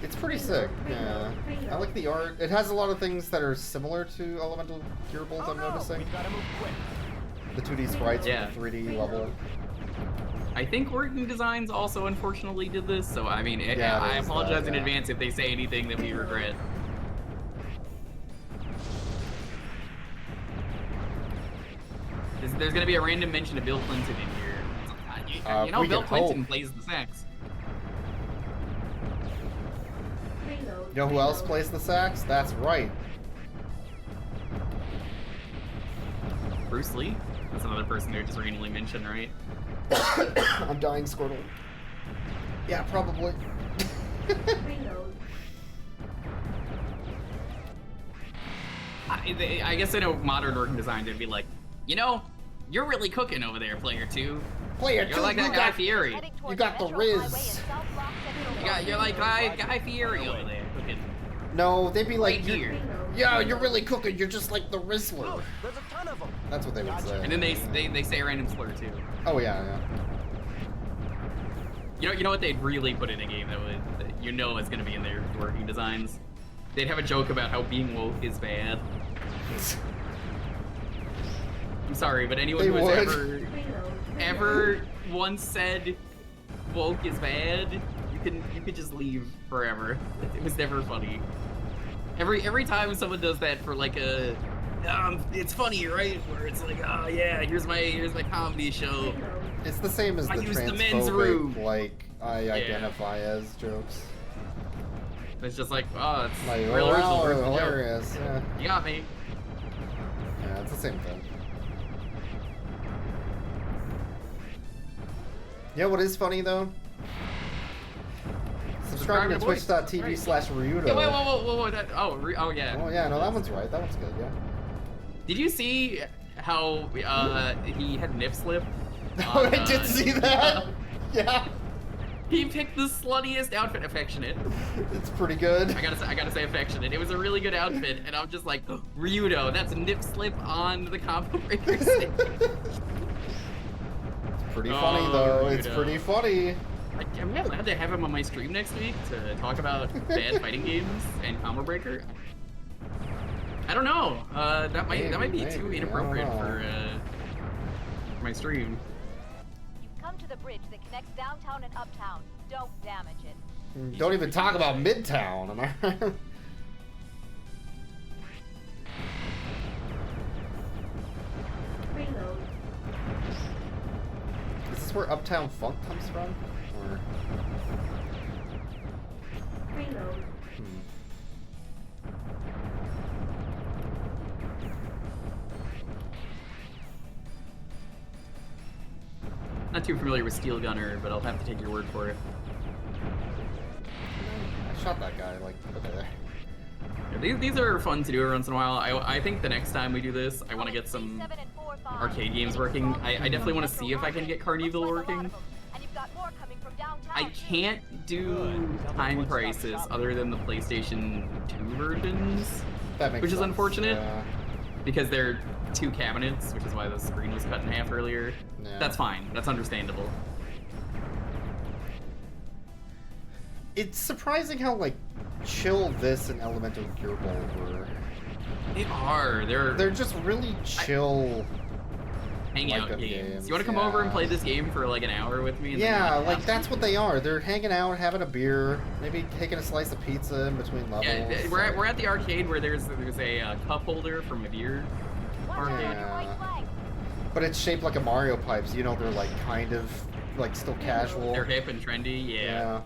It's pretty sick, yeah. I like the art. It has a lot of things that are similar to Elemental Gearbolt, I'm noticing. The 2D sprites Yeah. with the 3D level. I think Working Designs also unfortunately did this, so I mean, Yeah, I there's apologize that, in yeah. advance if they say anything that we regret. There's gonna be a random mention of Bill Clinton in here. You know, we Bill can Clinton hope. plays the sax. You know who else plays the sax? That's right. Bruce Lee? That's another person who just randomly mentioned, right? I'm dying, Squirtle. Yeah, probably. I guess in a modern Working Design, they'd be like, you know, you're really cooking over there, Player 2. Player You're 2, like that Guy Fieri. You got the Riz. You're like Guy Fieri over there cooking. No, they'd be like, Right here. yeah, you're really cooking. You're just like the Rizzler. There's a ton of them. That's what they would say. And then they say a random slur too. Oh yeah, yeah. You know what they'd really put in a game that you know is gonna be in their Working Designs? They'd have a joke about how being woke is bad. I'm sorry, but anyone They who has would. ever once said woke is bad, you could just leave forever. It was never funny. Every time someone does that for like a it's funny, right? Where it's like, oh yeah, here's my comedy show. It's the same as I the use the men's transphobic, room. like, I identify as jokes. It's just like, oh, it's Like, real oh, original, wow, original joke. hilarious. Yeah. You got me. Yeah, it's the same thing. Yeah, what is funny though? Subscribing to to voice. twitch.tv/Ryudo. Yeah, whoa, that, oh yeah. Oh yeah, no, that one's right. That one's good, yeah. Did you see how he had nip slip? Oh, I did see that. Yeah. He picked the sluttiest outfit, affectionate. It's pretty good. I gotta say affectionate. It was a really good outfit, and I'm just like, oh, Ryudo, that's nip slip on the combo breaker stage. Pretty funny though. Ryudo. It's pretty funny. Am I allowed to have him on my stream next week to talk about bad fighting games and combo breaker? I don't know. That might be too inappropriate for my stream. You've come to the bridge that connects downtown and uptown. Don't damage it. Don't even talk about Midtown, am I right? Reload. Is this where Uptown Funk comes from? Or... Reload. Not too familiar with Steel Gunner, but I'll have to take your word for it. I shot that guy, like, okay. Yeah, these are fun to do every once in a while. I think the next time we do this, I want to get some arcade games working. I definitely want to see if I can get Carnival working. And you've got more coming from downtown. I can't do time prices other than the PlayStation 2 versions, That makes which is sense, unfortunate yeah. because they're 2 cabinets, which is why the screen was cut in half earlier. Yeah. That's fine. That's understandable. It's surprising how like chill this and Elemental Gearbolt were. They are. They're just really chill. Hangout like games. You want to come over and play this game for like an hour with me? And Yeah, then like that's what they are. They're hanging out, having a beer, maybe taking a slice of pizza in between levels. Yeah, we're at the arcade where there's a cup holder from a beer arcade. Yeah. But it's shaped like a Mario pipe, so you know they're like kind of like still casual. They're hip and trendy, yeah.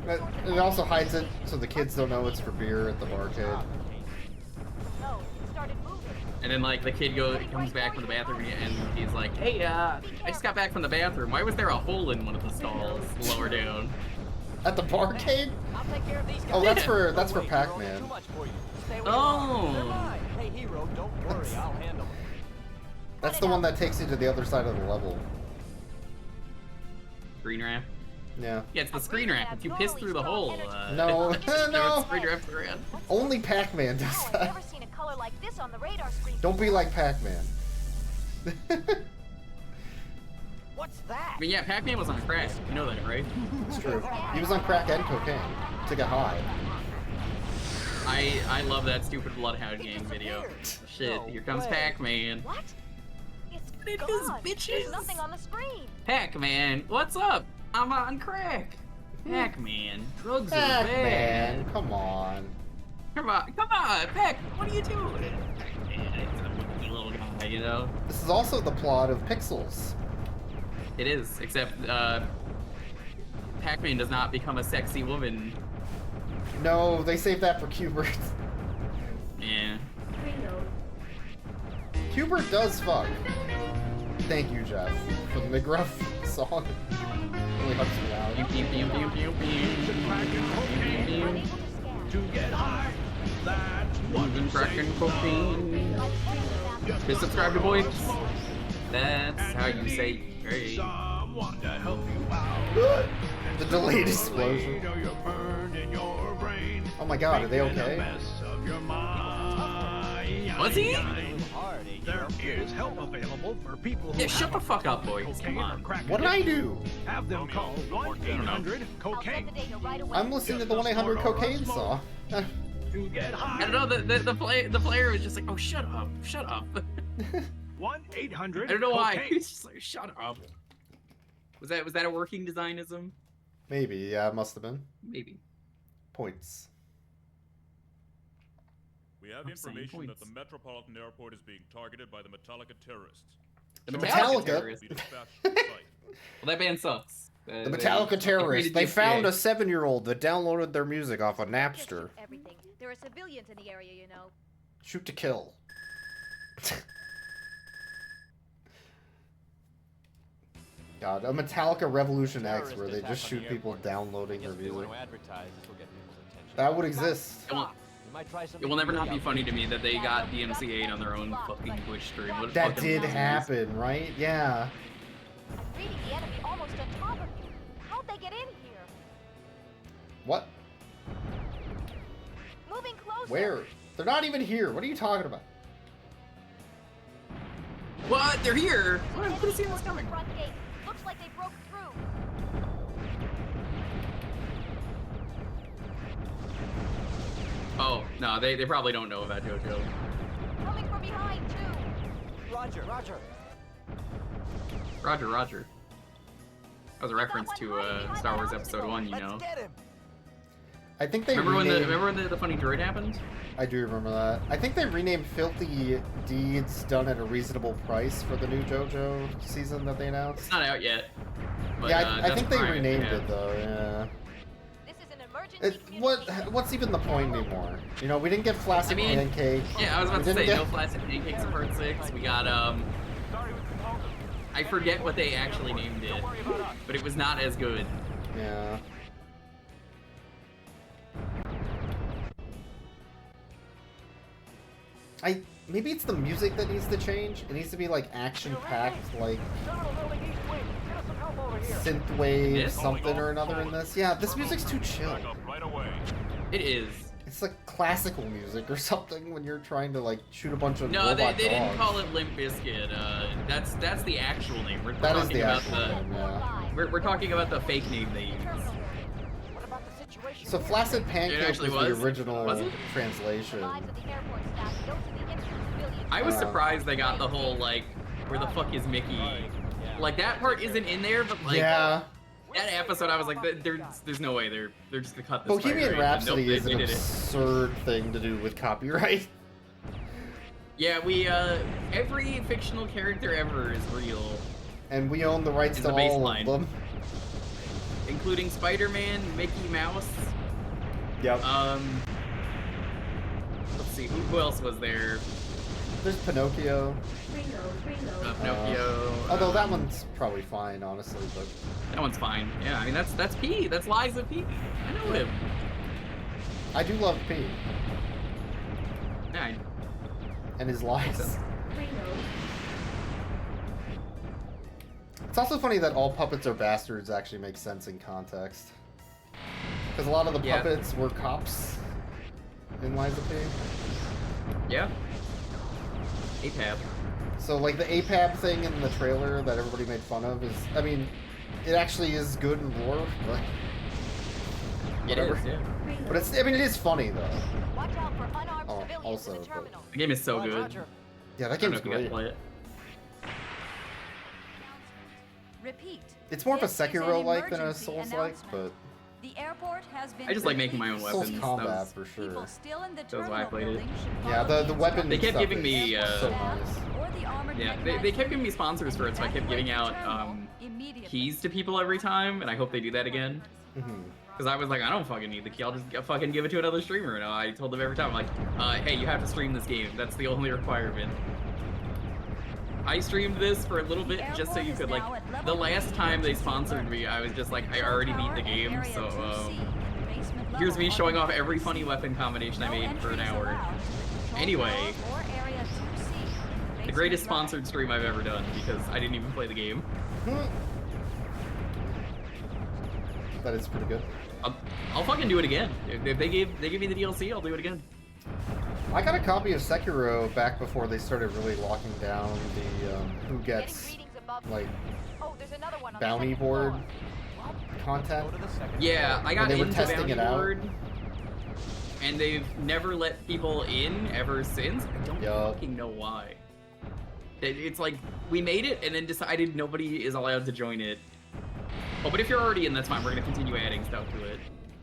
But it also hides it so the kids don't know it's for beer at the barcade. And then like the kid comes back from the bathroom and he's like, "Hey, I just got back from the bathroom. Why was there a hole in one of the stalls lower down?" At the barcade? Oh, that's for Pac-Man. Oh. Hey, hero, don't worry, I'll handle it. That's the one that takes you to the other side of the level. Screen wrap. Yeah. Yeah, it's the screen wrap. If you piss through the hole, No, no. Screen wrap around. Only Pac-Man does that. Never seen a color like this on the radar screen. Don't be like Pac-Man. What's that? I mean, yeah, Pac-Man was on crack. You know that, right? It's true. He was on crack and cocaine to get high. I love that stupid Bloodhound Gang video. Shit, here comes Pac-Man. What? It's it gone. is, bitches. There's nothing on the screen. Pac-Man, what's up? I'm on crack. Pac-Man, drugs are Pac-Man, bad. come on. Come on, Pac, what are you doing? Pac-Man, it's a little guy, you know? This is also the plot of Pixels. It is, except Pac-Man does not become a sexy woman. No, they saved that for Qbert. Yeah. Qbert does fuck. Thank you, Jeff, for the McGruff song. Really helps me out. To get high, that's what Moving crack and cocaine. Just subscribe to boys. That's how you say hey. Someone to help you out. The delayed explosion. Oh my god, are they okay? Was he? There is help available for people who Yeah, shut the fuck up, boys. cocaine Come on. or crack What did I do? Have them call 1-800-COCAINE. I'm listening to the 1-800-COCAINE song. To get high. I don't know, the player was just like, oh, shut up. 1-800-COCAINE. I don't know why. He's just like, shut up. Was that a working designism? Maybe, yeah, it must have been. Maybe. Points. We have information that the Metropolitan Airport is being targeted by the Metallica terrorists. The Metallica terrorists? Be dispatched to the site. Well, that band sucks. The Metallica terrorists. They found a 7-year-old that downloaded their music off of Napster. Everything. There are civilians in the area, you know. Shoot to kill. God, a Metallica Revolution X where they just shoot people downloading their music. That would exist. It will never not be funny to me that they got DMCA'd on their own fucking Twitch stream. What That fucking did losers. happen, right? Yeah. I'm reading the enemy almost on top of you. How'd they get in here? What? Moving closer. Where? They're not even here. What are you talking about? What? They're here? What? I could have seen this coming. Front gate. Looks like they broke through. Oh, no, they probably don't know about JoJo. Coming from behind, too. Roger. Roger. That was a reference to Star Wars Episode 1, you know. I think they Remember when the funny droid happened? I do remember that. I think they renamed Filthy Deeds Done at a Reasonable Price for the new JoJo season that they announced. It's not out yet. But, Yeah, I think they fine, renamed yeah. it though, yeah. This is an emergency. What's even the point anymore? You know, we didn't get Flaccid Pancake. Yeah, I was about We to didn't say, get- no Flaccid Pancakes in Part 6. We got, I forget what they actually named it, but it was not as good. Yeah. maybe it's the music that needs to change. It needs to be like action-packed, like synthwave something or another in this. Yeah, this music's too chill. It is. It's like classical music or something when you're trying to like shoot a bunch of No, robot they didn't dogs. call it Limp Bizkit. That's the actual name. We're That is talking the about actual name, yeah. We're talking about the fake name they use. So Flaccid Pancake was actually the was. original Was it? translation. I was surprised they got the whole like, where the fuck is Mickey? Like that part isn't in there, but like Yeah. that episode, I was like, there's no way they're just gonna cut this. Bohemian part, right? Rhapsody Nope, is they an did it. absurd thing to do with copyright. Yeah, we every fictional character ever is real. And we own the rights Is to the all baseline. of them. Including Spider-Man, Mickey Mouse. Yep. Let's see, who else was there? There's Pinocchio. Pinocchio. Although that one's probably fine, honestly, but That one's fine. Yeah, I mean that's P. That's Liza P. I know him. I do love P Yeah. and his lies. It's also funny that all puppets are bastards actually makes sense in context. Because a lot of the Yeah. puppets were cops in Liza P. Yeah. APAB. So like the APAB thing in the trailer that everybody made fun of is, I mean, it actually is good in lore, but whatever. It is, yeah. But it's, I mean, it is funny though. Watch out for unarmed civilians Also, in the but terminal. The game is so good. yeah, that I don't know game's if you guys great. play it. Repeat. It's more of a This is an Sekiro-like than a emergency Souls-like, but The airport has been I just like making my own Souls weapons. combat That was, for sure. People still in the that was why I terminal played it. building should Yeah, follow the weapon They kept stuff giving is me so nice. or the armored Yeah, mechanized they kept giving me sponsors for it, so I kept giving out immediately. keys to people every time, and I hope they do that again. Mhm. Because I was like, I don't fucking need the key, I'll just fucking give it to another streamer. And I told them every time, I'm like, hey, you have to stream this game. That's the only requirement. I streamed this for a little bit just so you could, like, the last time they sponsored me, I was just like, I already beat the game, so, here's me showing off every funny weapon combination I made for an hour. Anyway, the greatest sponsored stream I've ever done, because I didn't even play the game. That is pretty good. I'll fucking do it again. If they give me the DLC, I'll do it again. I got a copy of Sekiro back before they started really locking down the who gets like bounty board content. Yeah, I got when they were into testing bounty it out. board, and they've never let people in ever since. I don't fucking know why. It's like we made it and then decided nobody is allowed to join it. Oh, but if you're already in, that's fine. We're gonna continue adding stuff to it.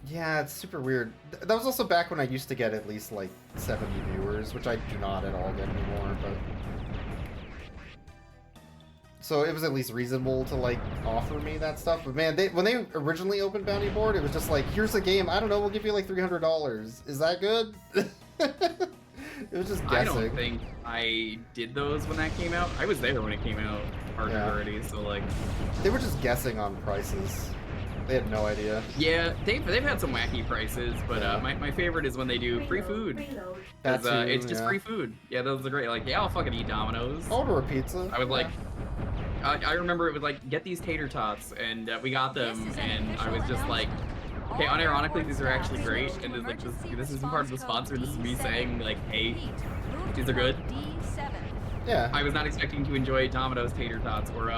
Yeah, it's super weird. That was also back when I used to get at least like 70 viewers, which I do not at all get anymore, but so it was at least reasonable to like offer me that stuff. But man, when they originally opened Bounty Board, it was just like, here's a game, I don't know, we'll give you like $300. Is that good? It was just guessing. I don't think I did those when that came out. I was there when it came out already, so like they were just guessing on prices. They had no idea. Yeah, they've had some wacky prices, but my favorite is when they do free food. That's It's just free food. Yeah, those are great. Like, yeah, I'll fucking eat Domino's. I'll order a pizza. I would like. I remember it was like, get these tater tots, and we got them, and I was just like, okay, unironically, these are actually great, and it's like, this isn't part of the sponsor. This is me saying like, hey, these are good. Yeah. I was not expecting to enjoy Domino's tater tots, or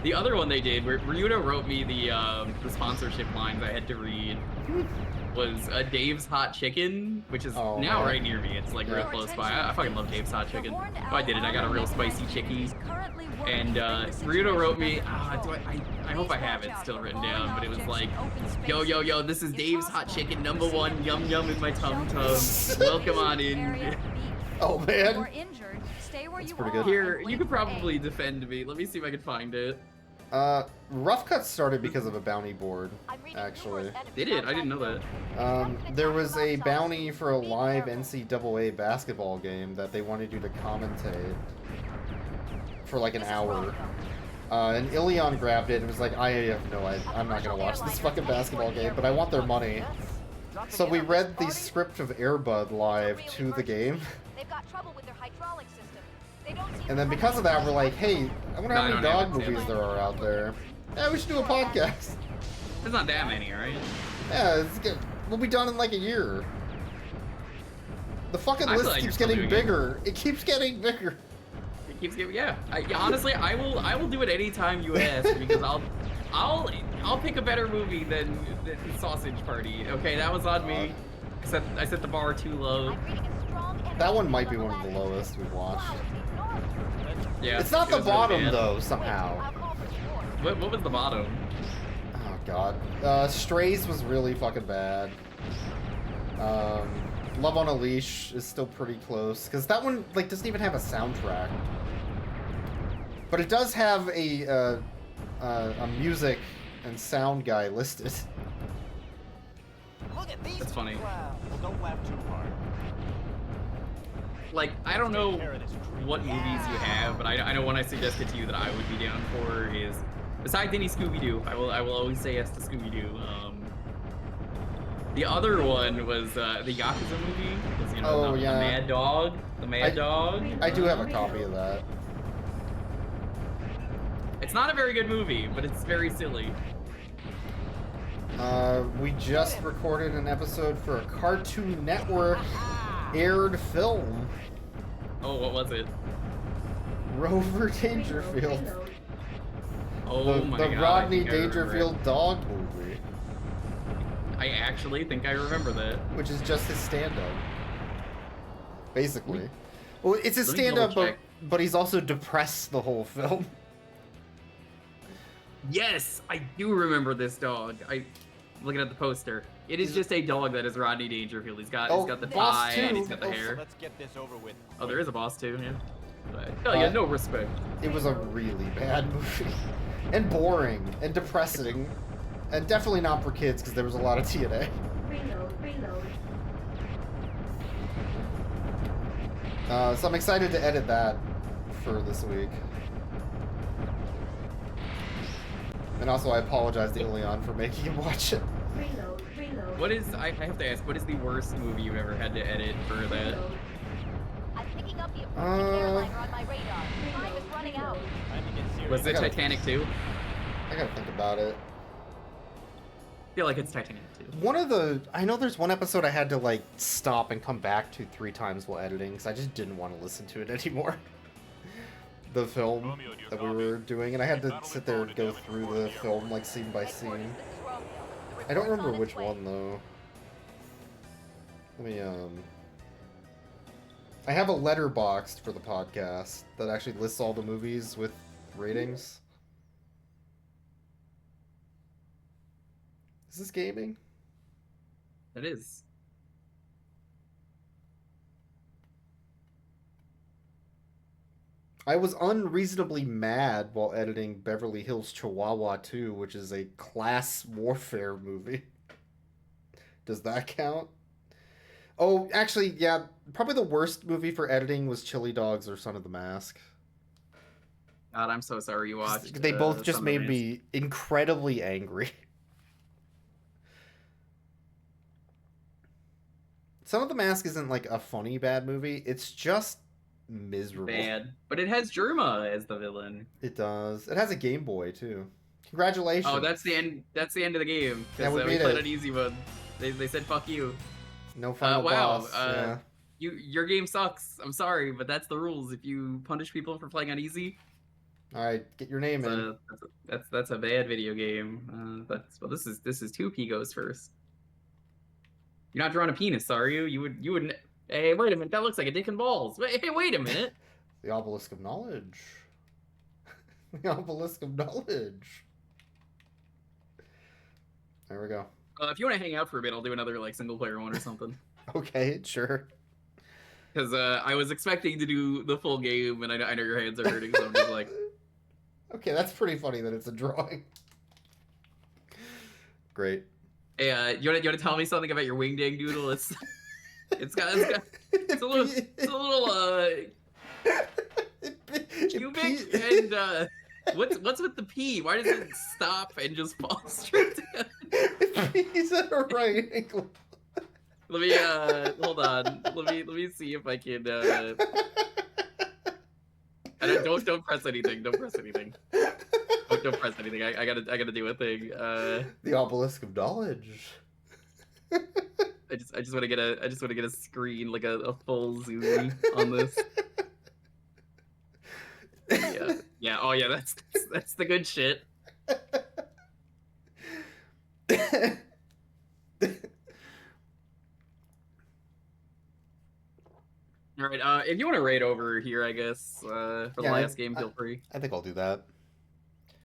the other one they did, where Ryuta wrote me the sponsorship lines I had to read, was Dave's Hot Chicken, which is now right near me. It's like real close by. I fucking love Dave's Hot Chicken. So I did it. I got a real spicy chickie. And Ryuta wrote me, I hope I have it still written down, but it was like, yo, this is Dave's Hot Chicken, #1, yum yum in my tum tum. Welcome on in. Oh man. That's pretty good. Here, you could probably defend me. Let me see if I can find it. Rough Cuts started because of a bounty board, actually. They did? I didn't know that. There was a bounty for a live NCAA basketball game that they wanted you to commentate for like an hour. And Ilion grabbed it and was like, I'm not gonna watch this fucking basketball game, but I want their money. So we read the script of Air Bud live to the game. They've got trouble with their hydraulic system. They don't seem And then because of that, we're like, hey, I wonder how many dog movies there are out there. Yeah, we should do a podcast. There's not that many, right? Yeah, it's good. We'll be done in like a year. The fucking I feel list like you're keeps still getting doing it. bigger. It keeps getting bigger. It keeps getting, yeah. Honestly, I will do it anytime you ask because I'll pick a better movie than Sausage Party. Okay, that was on me. I set the bar too low. That one might be one of the lowest we've watched. Yeah. It's not it the was really bottom bad. though, somehow. What was the bottom? Oh god. Strays was really fucking bad. Love on a Leash is still pretty close because that one like doesn't even have a soundtrack, but it does have a music and sound guy listed. Look at these That's funny. clouds. Well, don't laugh too hard. Like, I don't know what movies you have, but I know one I suggested to you that I would be down for is, besides any Scooby-Doo, I will always say yes to Scooby-Doo. The other one was the Yakuza movie. Was, you know, the Mad Dog. The Mad Dog. I do have a copy of that. It's not a very good movie, but it's very silly. We just recorded an episode for a Cartoon Network aired film. Oh, what was it? Rover Dangerfield. Oh my god. The Rodney I think I remember Dangerfield dog movie. I actually think I remember that. Which is just his stand-up. Basically. Well, it's his Let me stand-up, double-check. but he's also depressed the whole film. Yes, I do remember this dog. Looking at the poster. It is just a dog that is Rodney Dangerfield. He's got the boss tie and he's too. got the hair. Let's get this over with. Oh, there is a boss too, yeah. But, oh yeah, no respect. It was a really bad movie. And boring. And depressing. And definitely not for kids, because there was a lot of TNA. So I'm excited to edit that for this week. And also, I apologize to Ilion for making him watch it. What is, I have to ask, what is the worst movie you've ever had to edit for that? I'm picking up the approaching airliner on my radar. Time is running out. Was it Titanic 2? I gotta think about it. I feel like it's Titanic 2. One of the, I know there's one episode I had to like stop and come back to 3 times while editing because I just didn't want to listen to it anymore. The film that we were doing, and I had to sit there and go through the film like scene by scene. I don't remember which one though. Let me I have a letterboxd for the podcast that actually lists all the movies with ratings. Is this gaming? It is. I was unreasonably mad while editing Beverly Hills Chihuahua 2, which is a class warfare movie. Does that count? Oh, actually, yeah, probably the worst movie for editing was Chili Dogs or Son of the Mask. God, I'm so sorry you watched. They both just Son of the made me incredibly angry. Son of the Mask isn't like a funny bad movie, it's just miserable. Bad. But it has Germa as the villain. It does. It has a Game Boy too. Congratulations. Oh, that's the end. That's the end of the game. Yeah, Because we we beat played it. on easy mode. They said fuck you. No final wow. boss. Yeah. Your game sucks. I'm sorry, but that's the rules. If you punish people for playing on easy, All right, get your name in. that's a bad video game. Well, this is 2P goes first. You're not drawing a penis, are you? You wouldn't. Hey, wait a minute. That looks like a dick and balls. Hey, wait a minute. The obelisk of knowledge. The obelisk of knowledge. There we go. If you want to hang out for a bit, I'll do another like single player one or something. Okay, sure. Because I was expecting to do the full game, and I know your hands are hurting, so I'm just like. Okay, that's pretty funny that it's a drawing. Great. Hey, you want to tell me something about your wingding doodle? It's a little cubic and what's with the P? Why does it stop and just fall straight down? He's at a right angle. Let me hold on. Let me see if I can don't press anything. Don't press anything. Don't press anything. I gotta do a thing. The obelisk of knowledge. I just want to get a screen, like a full zoom on this. Yeah. Oh yeah, that's the good shit. All right. If you want to raid over here, I guess for the last game, feel free. I think I'll do that.